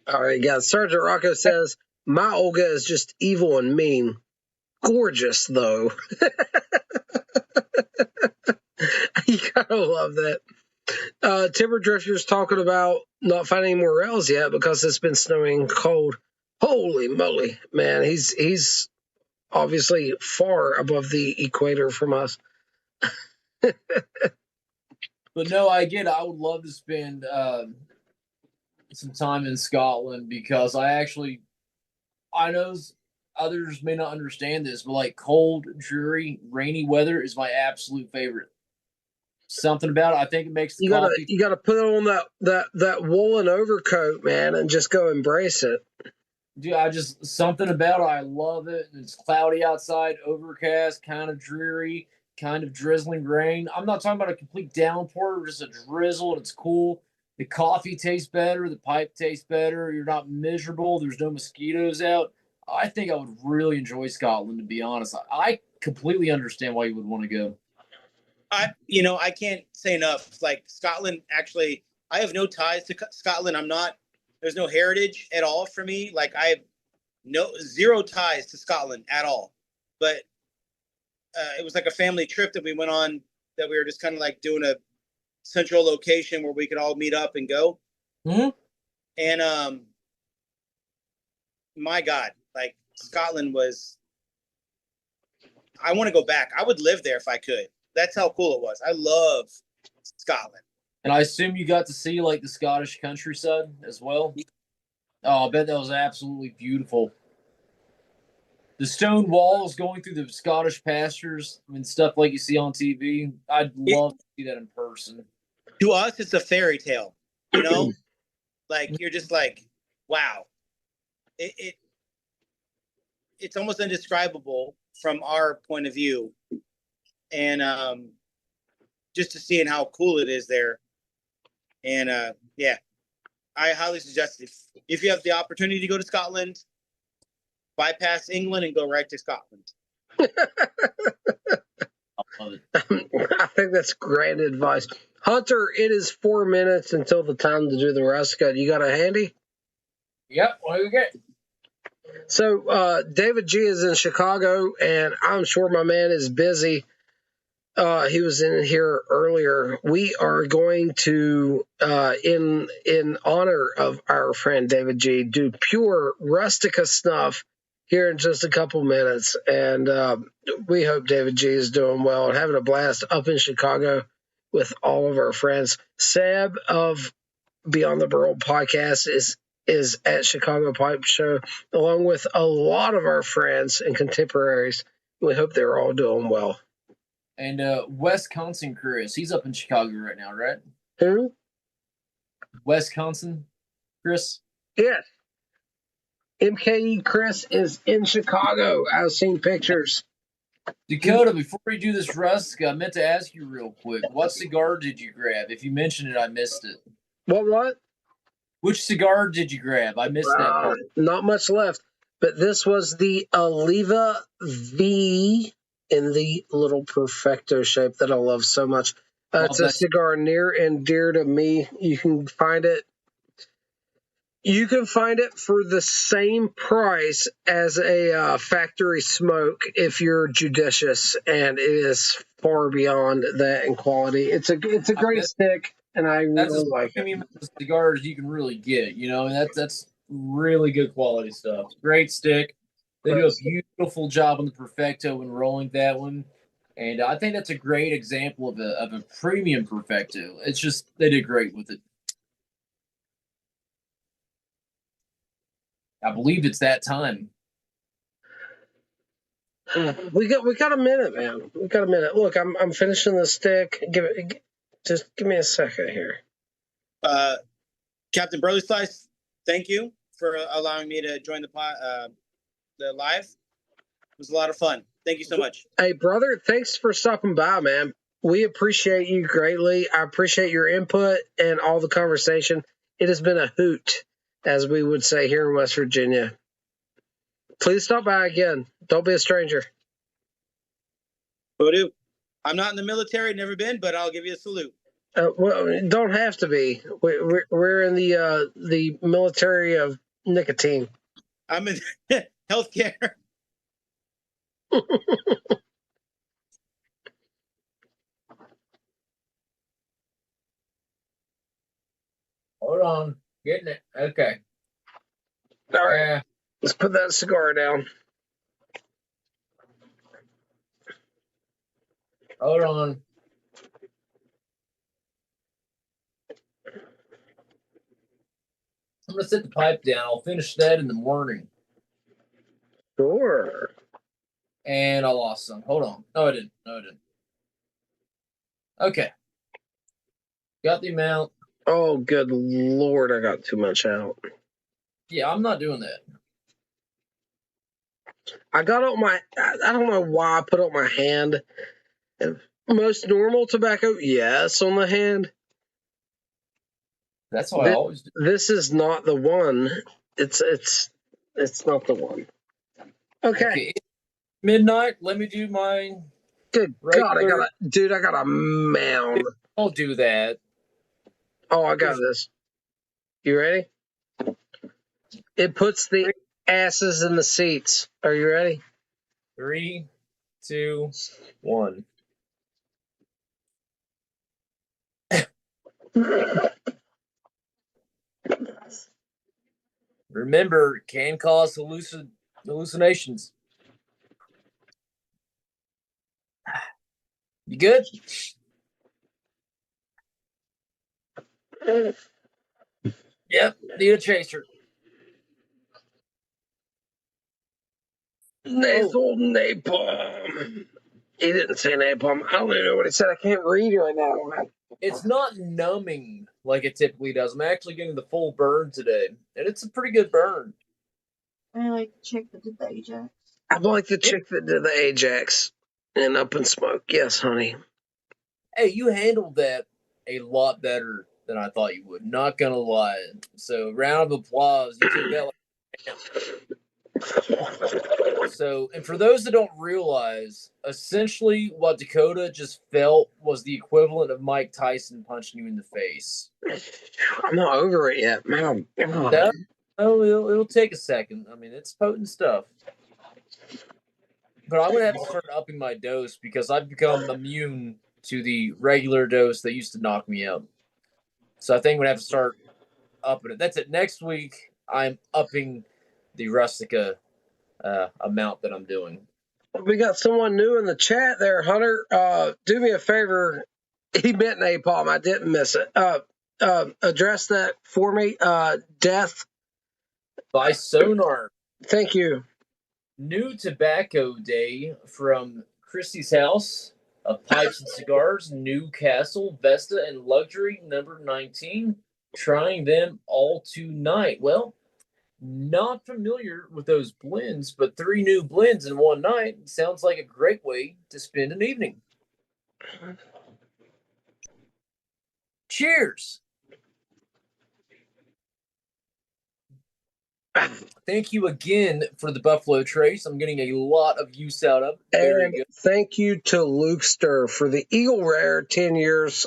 All right, guys. Sergeant Rocco says, my Olga is just evil and mean. Gorgeous, though. You gotta love that. Timber Drifter's talking about not finding any more rails yet because it's been snowing cold. Holy moly, man. He's obviously far above the equator from us. But no, I get it. I would love to spend some time in Scotland because I know others may not understand this, but like cold, dreary, rainy weather is my absolute favorite. Something about it. I think it makes the coffee. You gotta put on that woolen overcoat, man, and just go embrace it. Dude, something about it. I love it. It's cloudy outside, overcast, kind of dreary, kind of drizzling rain. I'm not talking about a complete downpour, just a drizzle, and it's cool. The coffee tastes better. The pipe tastes better. You're not miserable. There's no mosquitoes out. I think I would really enjoy Scotland, to be honest. I completely understand why you would want to go. I can't say enough. Like Scotland, actually, I have no ties to Scotland. There's no heritage at all for me. Like I have zero ties to Scotland at all. But it was like a family trip that we went on that we were just kind of like doing a central location where we could all meet up and go. Mm-hmm. And my God, like Scotland I want to go back. I would live there if I could. That's how cool it was. I love Scotland. And I assume you got to see like the Scottish countryside as well. Oh, I bet that was absolutely beautiful. The stone walls going through the Scottish pastures and stuff like you see on TV. I'd love to see that in person. To us, it's a fairy tale, you know? Like you're just like, wow. It's almost indescribable from our point of view. And just to see how cool it is there. And yeah, I highly suggest it. If you have the opportunity to go to Scotland, bypass England and go right to Scotland. I think that's great advice. Hunter, it is 4 minutes until the time to do the rest. You got a handy? Yep, what do we get? So David G is in Chicago, and I'm sure my man is busy. He was in here earlier. We are going to, in honor of our friend David G, do pure Rustica snuff here in just a couple minutes. And we hope David G is doing well and having a blast up in Chicago with all of our friends. Seb of Beyond the Barrel podcast is at Chicago Pipe Show, along with a lot of our friends and contemporaries. We hope they're all doing well. And Wisconsin Chris, he's up in Chicago right now, right? Who? Wisconsin, Chris? Yes. MKE Chris is in Chicago. I've seen pictures. Dakota, before we do this rusk, I meant to ask you real quick. What cigar did you grab? If you mentioned it, I missed it. What? Which cigar did you grab? I missed that part. Not much left, but this was the Oliva V in the little perfecto shape that I love so much. It's a cigar near and dear to me. You can find it. You can find it for the same price as a factory smoke if you're judicious, and it is far beyond that in quality. It's a great stick, and I really like it. Premium cigars you can really get, you know, and that's really good quality stuff. Great stick. They do a beautiful job on the perfecto and rolling that one, and I think that's a great example of a premium perfecto. It's just they did great with it. I believe it's that time. We got a minute, man. We got a minute. Look, I'm finishing the stick. Just give me a second here. Captain Burley Slice, thank you for allowing me to join the live. It was a lot of fun. Thank you so much. Hey, brother, thanks for stopping by, man. We appreciate you greatly. I appreciate your input and all the conversation. It has been a hoot, as we would say here in West Virginia. Please stop by again. Don't be a stranger. Will do. I'm not in the military, never been, but I'll give you a salute. Well, don't have to be. We're in the military of nicotine. I'm in healthcare. Hold on. Getting it. Okay. All right. Let's put that cigar down. Hold on. I'm going to set the pipe down. I'll finish that in the morning. Sure. And I lost some. Hold on. No, I didn't. Okay. Got the amount. Oh, good Lord. I got too much out. Yeah, I'm not doing that. I got on my, I don't know why I put on my hand. Most normal tobacco, yes, on the hand. That's what I always do. This is not the one. It's not the one. Okay. Midnight. Let me do my. Good God, I got a mound. Don't do that. Oh, I got this. You ready? It puts the asses in the seats. Are you ready? 3, 2, 1. Remember, it can cause hallucinations. You good? Yep, need a chaser. Nasal napalm. He didn't say napalm. I don't even know what he said. I can't read right now, man. It's not numbing like it typically does. I'm actually getting the full burn today, and it's a pretty good burn. I like the chick that did the Ajax. I like the chick that did the Ajax and Up in Smoke. Yes, honey. Hey, you handled that a lot better than I thought you would. Not gonna lie. So, round of applause. You took that like. So, and for those that don't realize, essentially what Dakota just felt was the equivalent of Mike Tyson punching you in the face. I'm not over it yet, man. No, it'll take a second. I mean, it's potent stuff. But I'm going to have to start upping my dose because I've become immune to the regular dose that used to knock me out. So I think I'm going to have to start upping it. That's it. Next week, I'm upping the Rustica amount that I'm doing. We got someone new in the chat there, Hunter. Do me a favor. He meant napalm. I didn't miss it. Address that for me. Death. By Sonar. Thank you. New Tobacco Day from Christie's House of Pipes and Cigars, Newcastle, Vesta and Luxury, number 19. trying them all tonight. Well, not familiar with those blends, but 3 new blends in one night sounds like a great way to spend an evening. Cheers. Thank you again for the Buffalo Trace. I'm getting a lot of use out of. Very And good. thank you to Lukester for the Eagle Rare 10 years.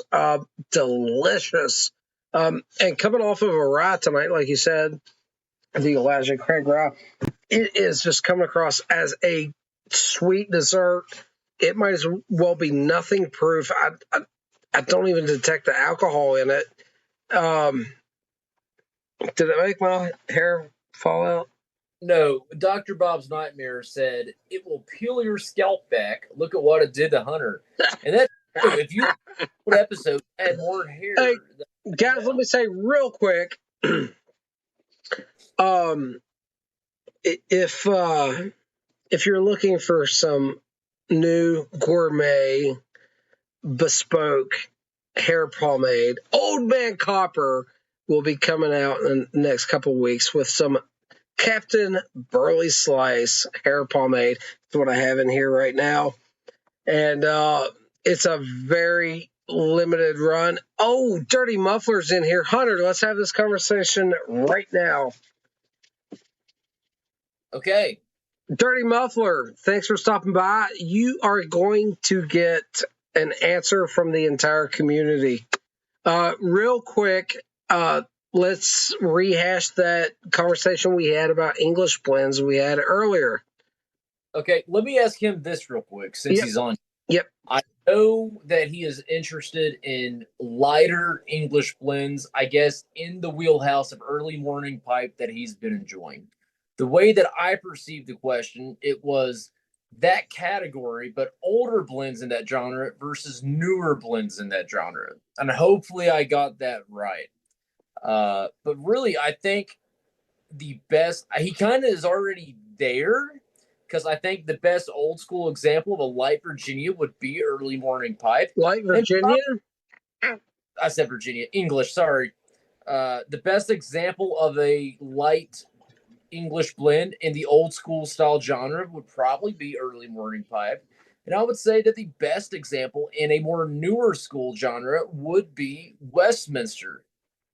Delicious. And coming off of a rye tonight, like you said, the Elijah Craig rye, it is just coming across as a sweet dessert. It might as well be nothing proof. I don't even detect the alcohol in it. Did it make my hair fall out? No, Dr. Bob's Nightmare said it will peel your scalp back. Look at what it did to Hunter. And that's true. If you episode had more hair. Hey, guys, let me say real quick. If you're looking for some new gourmet bespoke hair pomade, Old Man Copper will be coming out in the next couple of weeks with some Captain Burley Slice hair pomade. That's what I have in here right now. And it's a very limited run. Oh, Dirty Muffler's in here. Hunter, let's have this conversation right now. Okay. Dirty Muffler, thanks for stopping by. You are going to get an answer from the entire community. Real quick, let's rehash that conversation we had about English blends we had earlier. Okay, let me ask him this real quick since he's on. Yep. I know that he is interested in lighter English blends, I guess, in the wheelhouse of early morning pipe that he's been enjoying. The way that I perceived the question, it was that category, but older blends in that genre versus newer blends in that genre. And hopefully I got that right. But really, I think the best, he kind of is already there, because I think the best old school example of a light Virginia would be early morning pipe. Light Virginia? I said Virginia, English, sorry. The best example of a light English blend in the old school style genre would probably be early morning pipe. And I would say that the best example in a more newer school genre would be Westminster.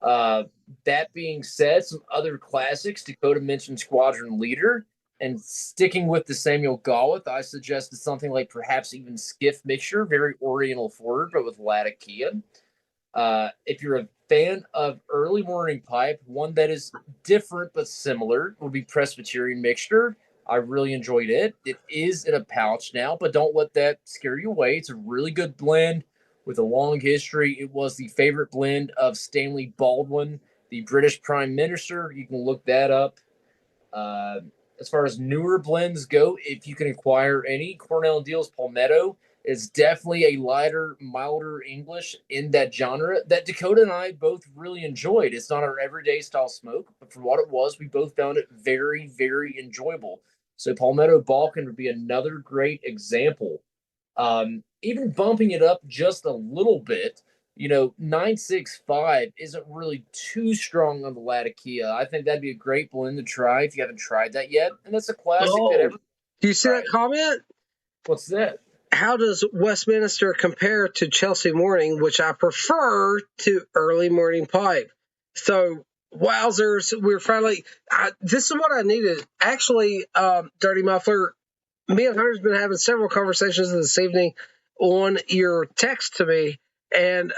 That being said, some other classics, Dakota mentioned Squadron Leader, and sticking with the Samuel Gawith, I suggested something like perhaps even Skiff Mixture, very Oriental forward, but with Latakia. If you're a fan of early morning pipe, one that is different but similar would be Presbyterian Mixture. I really enjoyed it. It is in a pouch now, but don't let that scare you away. It's a really good blend with a long history. It was the favorite blend of Stanley Baldwin, the British Prime Minister. You can look that up. As far as newer blends go, if you can acquire any, Cornell and Deal's Palmetto is definitely a lighter, milder English in that genre that Dakota and I both really enjoyed. It's not our everyday style smoke, but for what it was, we both found it very, very enjoyable. So Palmetto Balkan would be another great example. Even bumping it up just a little bit, 965 isn't really too strong on the Latakia. I think that'd be a great blend to try if you haven't tried that yet. And that's a classic that everyone. Do you see that comment? What's that? How does Westminster compare to Chelsea Morning, which I prefer to early morning pipe? So, wowzers, we're finally. This is what I needed. Actually, Dirty Muffler, me and Hunter's been having several conversations this evening on your text to me, and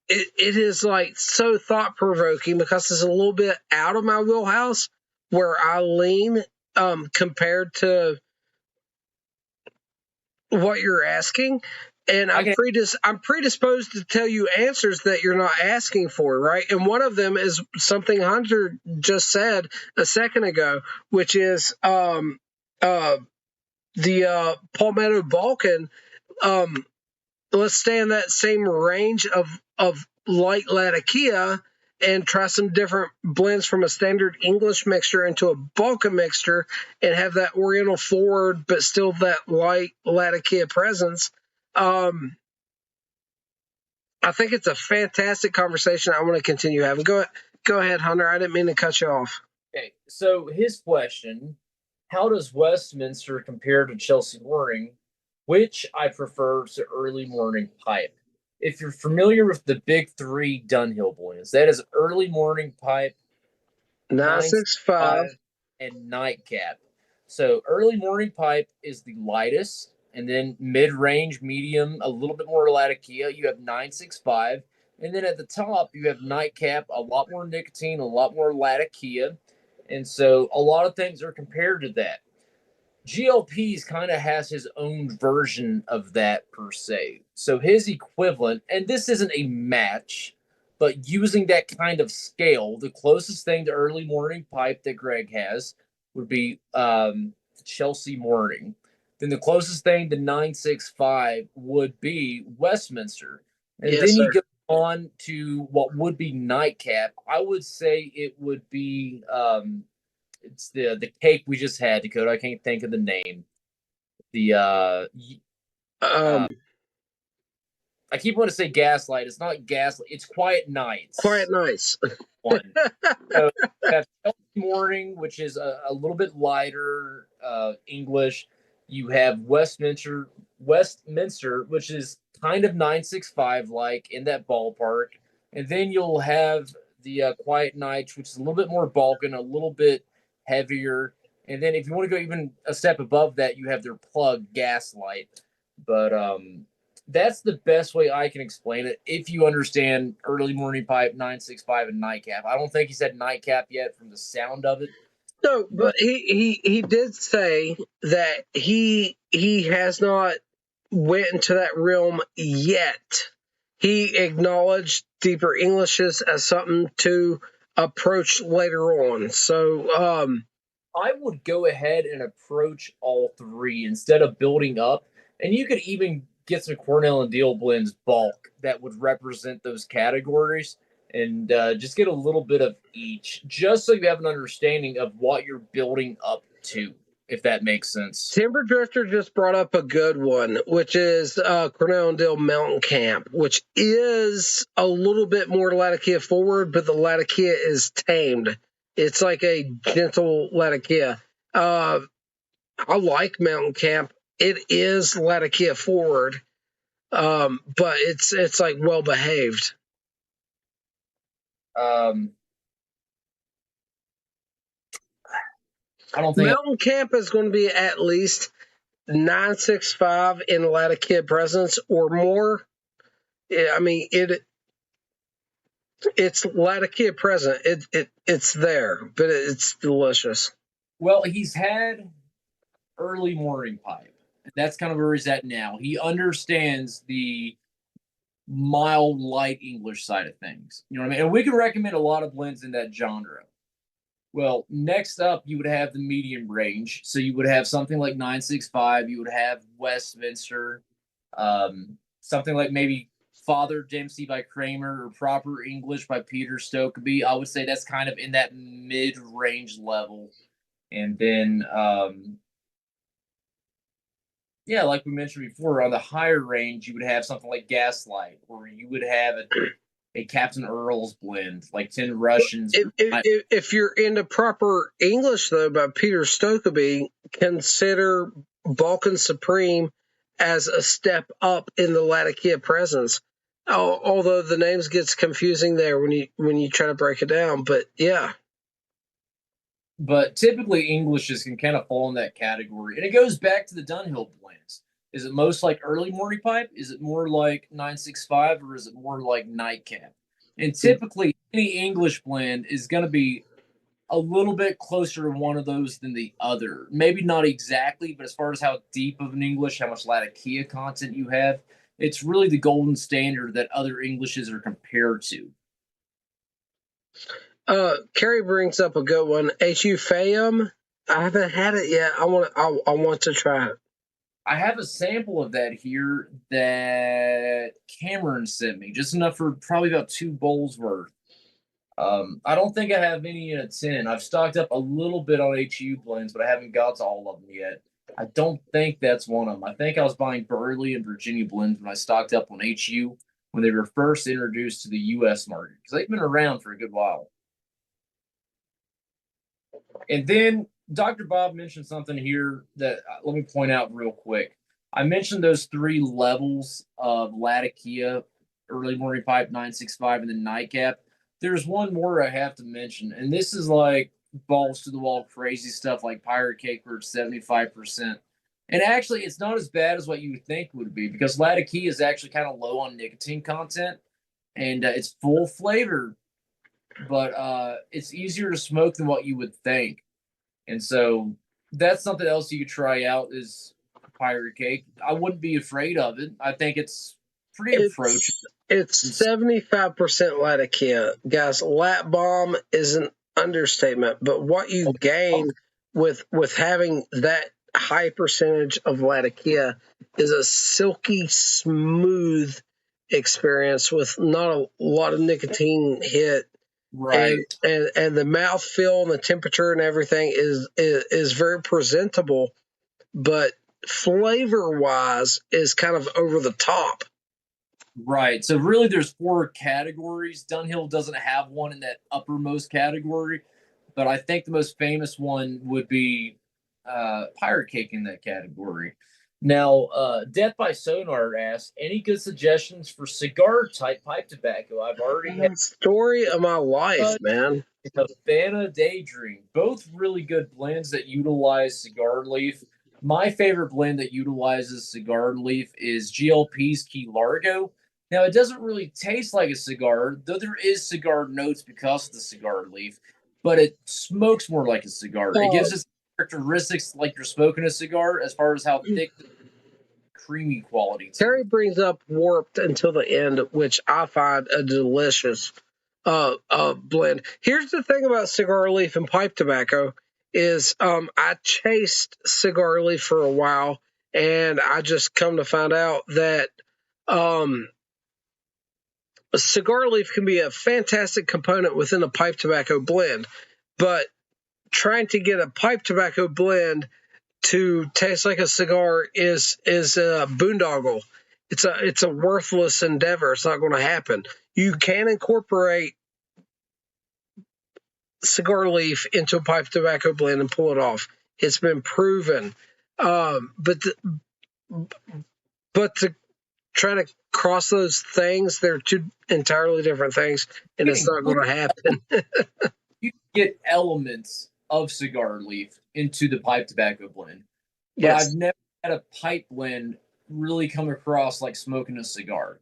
it is like so thought provoking because it's a little bit out of my wheelhouse where I lean compared to what you're asking, and I'm predisposed to tell you answers that you're not asking for, right? And one of them is something Hunter just said a second ago, which is the Palmetto Balkan. Let's stay in that same range of light Latakia and try some different blends from a standard English mixture into a Balkan mixture and have that Oriental forward, but still that light Latakia presence. I I think it's a fantastic conversation. I want to continue having. Go ahead, Hunter. I didn't mean to cut you off. Okay, so his question: how does Westminster compare to Chelsea Morning, which I prefer to early morning pipe? If you're familiar with the big three Dunhill blends, that is early morning pipe, 965, and nightcap. So early morning pipe is the lightest, and then mid-range, medium, a little bit more Latakia, you have 965. And then at the top, you have nightcap, a lot more nicotine, a lot more Latakia. And so a lot of things are compared to that. GLP's kind of has his own version of that per se. So his equivalent, and this isn't a match, but using that kind of scale, the closest thing to early morning pipe that Greg has would be Chelsea Morning. Then the closest thing to 965 would be Westminster. And Yes, then sir. you go on to what would be nightcap. I would say it would be it's the cake we just had, Dakota. I can't think of the name. I keep wanting to say Gaslight. It's not Gaslight. It's Quiet Nights. Quiet Nights. One. So that's Chelsea Morning, which is a little bit lighter English. You have Westminster, which is kind of 965 like in that ballpark, and then you'll have the Quiet Nights, which is a little bit more Balkan, a little bit heavier. And then if you want to go even a step above that, you have their plug Gaslight. But that's the best way I can explain it. If you understand early morning pipe, 965, and nightcap. I don't think he said nightcap yet from the sound of it. No, but he did say that he has not went into that realm yet. He acknowledged deeper Englishes as something to approach later on. So I would go ahead and approach all three instead of building up. And you could even get some Cornell and Deal blends bulk that would represent those categories, and just get a little bit of each, just so you have an understanding of what you're building up to, if that makes sense. Timber Drifter just brought up a good one, which is Cornell and Deal Mountain Camp, which is a little bit more Latakia forward, but the Latakia is tamed. It's like a gentle Latakia. I like Mountain Camp. It is Latakia forward, but it's like well behaved. I don't think Mountain Camp is going to be at least 965 in Latakia presence or more. Yeah, I mean it's Latakia present. It's there, but it's delicious. Well, he's had early morning pipe. That's kind of where he's at now. He understands the mild, light English side of things. You know what I mean? And we can recommend a lot of blends in that genre. Well, next up, you would have the medium range. So you would have something like 965. You would have Westminster. Something like maybe Father Dempsey by Kramer or Proper English by Peter Stokeby. I would say that's kind of in that mid-range level. And then, yeah, like we mentioned before, on the higher range, you would have something like Gaslight, or you would have a Captain Earl's blend, like 10 Russians. If you're into Proper English, though, by Peter Stokeby, consider Balkan Supreme as a step up in the Latakia presence. Although the names gets confusing there when you try to break it down, but yeah. But typically Englishes can kind of fall in that category. And it goes back to the Dunhill blends. Is it most like early morning pipe? Is it more like 965, or is it more like nightcap? And typically any English blend is going to be a little bit closer to one of those than the other. Maybe not exactly, but as far as how deep of an English, how much Latakia content you have, it's really the golden standard that other Englishes are compared to. Carrie brings up a good one. HU Fayum. I haven't had it yet. I want to try it. I have a sample of that here that Cameron sent me, just enough for probably about 2 bowls worth. I don't think I have any in a tin. I've stocked up a little bit on HU blends, but I haven't got to all of them yet. I don't think that's one of them. I think I was buying Burley and Virginia blends when I stocked up on HU when they were first introduced to the U.S. market, because they've been around for a good while. And then Dr. Bob mentioned something here that let me point out real quick. I mentioned those 3 levels of Latakia, early morning pipe, 965, and then nightcap. There's one more I have to mention, and this is like balls to the wall crazy stuff like Pirate Cake, where it's 75%. And actually, it's not as bad as what you would think it would be, because Latakia is actually kind of low on nicotine content, and it's full flavor, but it's easier to smoke than what you would think. And so that's something else you could try out is Pirate Cake. I wouldn't be afraid of it. I think it's pretty approachable. It's 75% Latakia. Guys, Lat Bomb is an understatement, but what you gain with having that high percentage of Latakia is a silky smooth experience with not a lot of nicotine hit. Right. And the mouthfeel and the temperature and everything is very presentable, but flavor wise is kind of over the top. Right. So really there's 4 categories. Dunhill doesn't have one in that uppermost category, but I think the most famous one would be Pirate Cake in that category. Now, Death by Sonar asks, any good suggestions for cigar type pipe tobacco? I've already had story of my life, man. Havana Daydream, both really good blends that utilize cigar leaf. My favorite blend that utilizes cigar leaf is GLP's Key Largo. Now, it doesn't really taste like a cigar, though there is cigar notes because of the cigar leaf, but it smokes more like a cigar. It gives us characteristics like you're smoking a cigar as far as how thick, creamy quality. Terry brings up Warped until the end, which I find a delicious blend. Here's the thing about cigar leaf and pipe tobacco is I chased cigar leaf for a while, and I just come to find out that a cigar leaf can be a fantastic component within a pipe tobacco blend, but trying to get a pipe tobacco blend to taste like a cigar is a boondoggle. It's a worthless endeavor. It's not going to happen. You can incorporate cigar leaf into a pipe tobacco blend and pull it off. It's been proven. But to try to cross those things, they're 2 entirely different things, and it's not going to happen. You get elements of cigar leaf into the pipe tobacco blend. But Yes. I've never had a pipe blend really come across like smoking a cigar.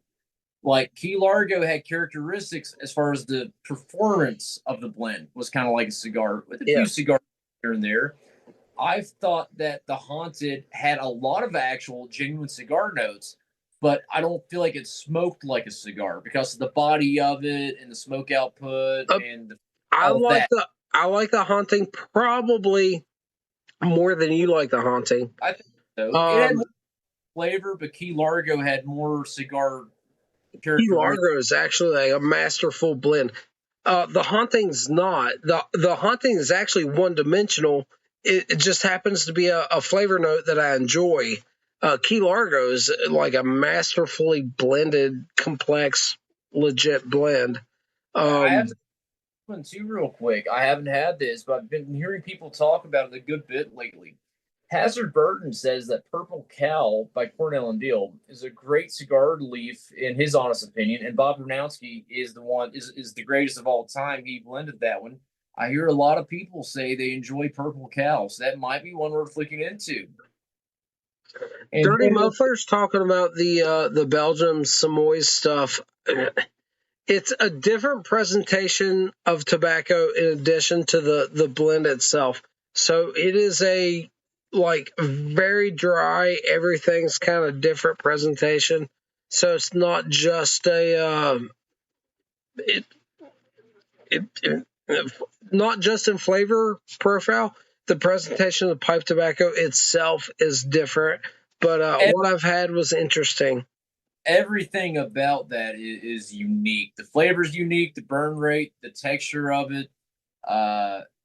Like Key Largo had characteristics as far as the performance of the blend was kind of like a cigar with a few cigars here and there. I've thought that the Haunted had a lot of actual genuine cigar notes, but I don't feel like it smoked like a cigar because of the body of it and the smoke output and I all like that. the Haunting probably more than you like the Haunting. I think so. It had more flavor, but Key Largo had more cigar Key characteristics. Largo is actually like a masterful blend. The Haunting's not. The Haunting is actually one-dimensional. It just happens to be a flavor note that I enjoy. Key Largo is like a masterfully blended, complex, legit blend. I have to one too real quick. I haven't had this, but I've been hearing people talk about it a good bit lately. Hazard Burton says that Purple Cow by Cornell and Deal is a great cigar leaf in his honest opinion, and Bob Brunowski is the greatest of all time. He blended that one. I hear a lot of people say they enjoy Purple Cow, so that might be one worth looking into. And Dirty Muffler's talking about the Belgium Samoyed stuff. It's a different presentation of tobacco in addition to the blend itself. So it is a like very dry, everything's kind of different presentation. So it's not just not just in flavor profile. The presentation of the pipe tobacco itself is different, but what I've had was interesting. Everything about that is unique. The flavor's unique, the burn rate, the texture of it.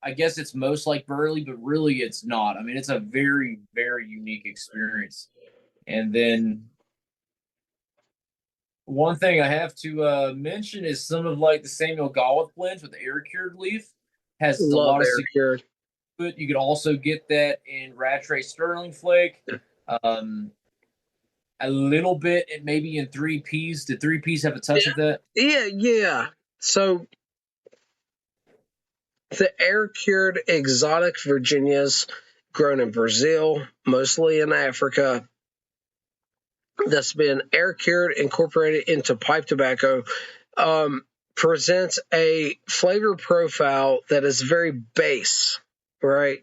I guess it's most like Burley, but really it's not. I mean, it's a very, very unique experience. And then One thing I have to mention is some of like the Samuel Gawith blends with air cured leaf has a Love lot of air cured. but you could also get that in Rattray Sterling Flake. A little bit, maybe in 3Ps. Did 3Ps have a touch of that? Yeah. So the air cured exotic Virginias grown in Brazil, mostly in Africa, that's been air cured, incorporated into pipe tobacco, presents a flavor profile that is very base, right?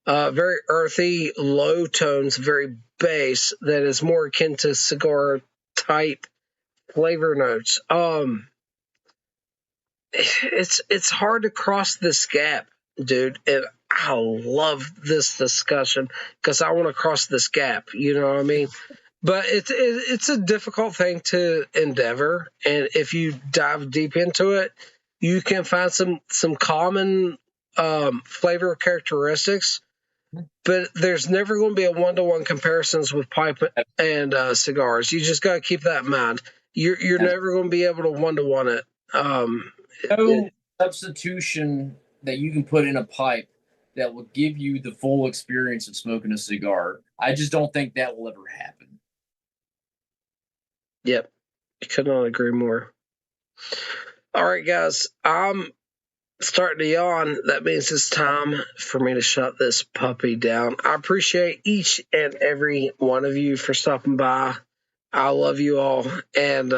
Very earthy, low tones, very base, that is more akin to cigar type flavor notes. It's hard to cross this gap, dude. And I love this discussion because I want to cross this gap. You know what I mean? But it's a difficult thing to endeavor, and if you dive deep into it, you can find some common flavor characteristics. But there's never going to be a one-to-one comparisons with pipe and cigars. You just got to keep that in mind. You're never going to be able to one-to-one it. No substitution that you can put in a pipe that will give you the full experience of smoking a cigar. I just don't think that will ever happen. Yep. I could not agree more. All right, guys. I'm starting to yawn. That means it's time for me to shut this puppy down. I appreciate each and every one of you for stopping by. I love you all. And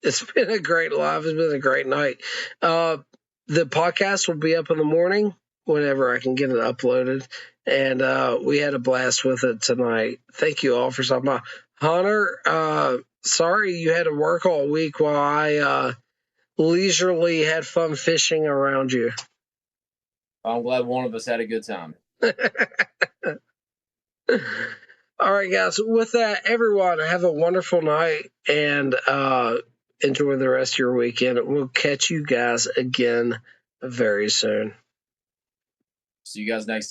it's been a great live. It's been a great night. The podcast will be up in the morning whenever I can get it uploaded. And we had a blast with it tonight. Thank you all for stopping by. Hunter, sorry you had to work all week while I leisurely had fun fishing around you. I'm glad one of us had a good time. All right, guys. With that, everyone, have a wonderful night and enjoy the rest of your weekend. We'll catch you guys again very soon. See you guys next time.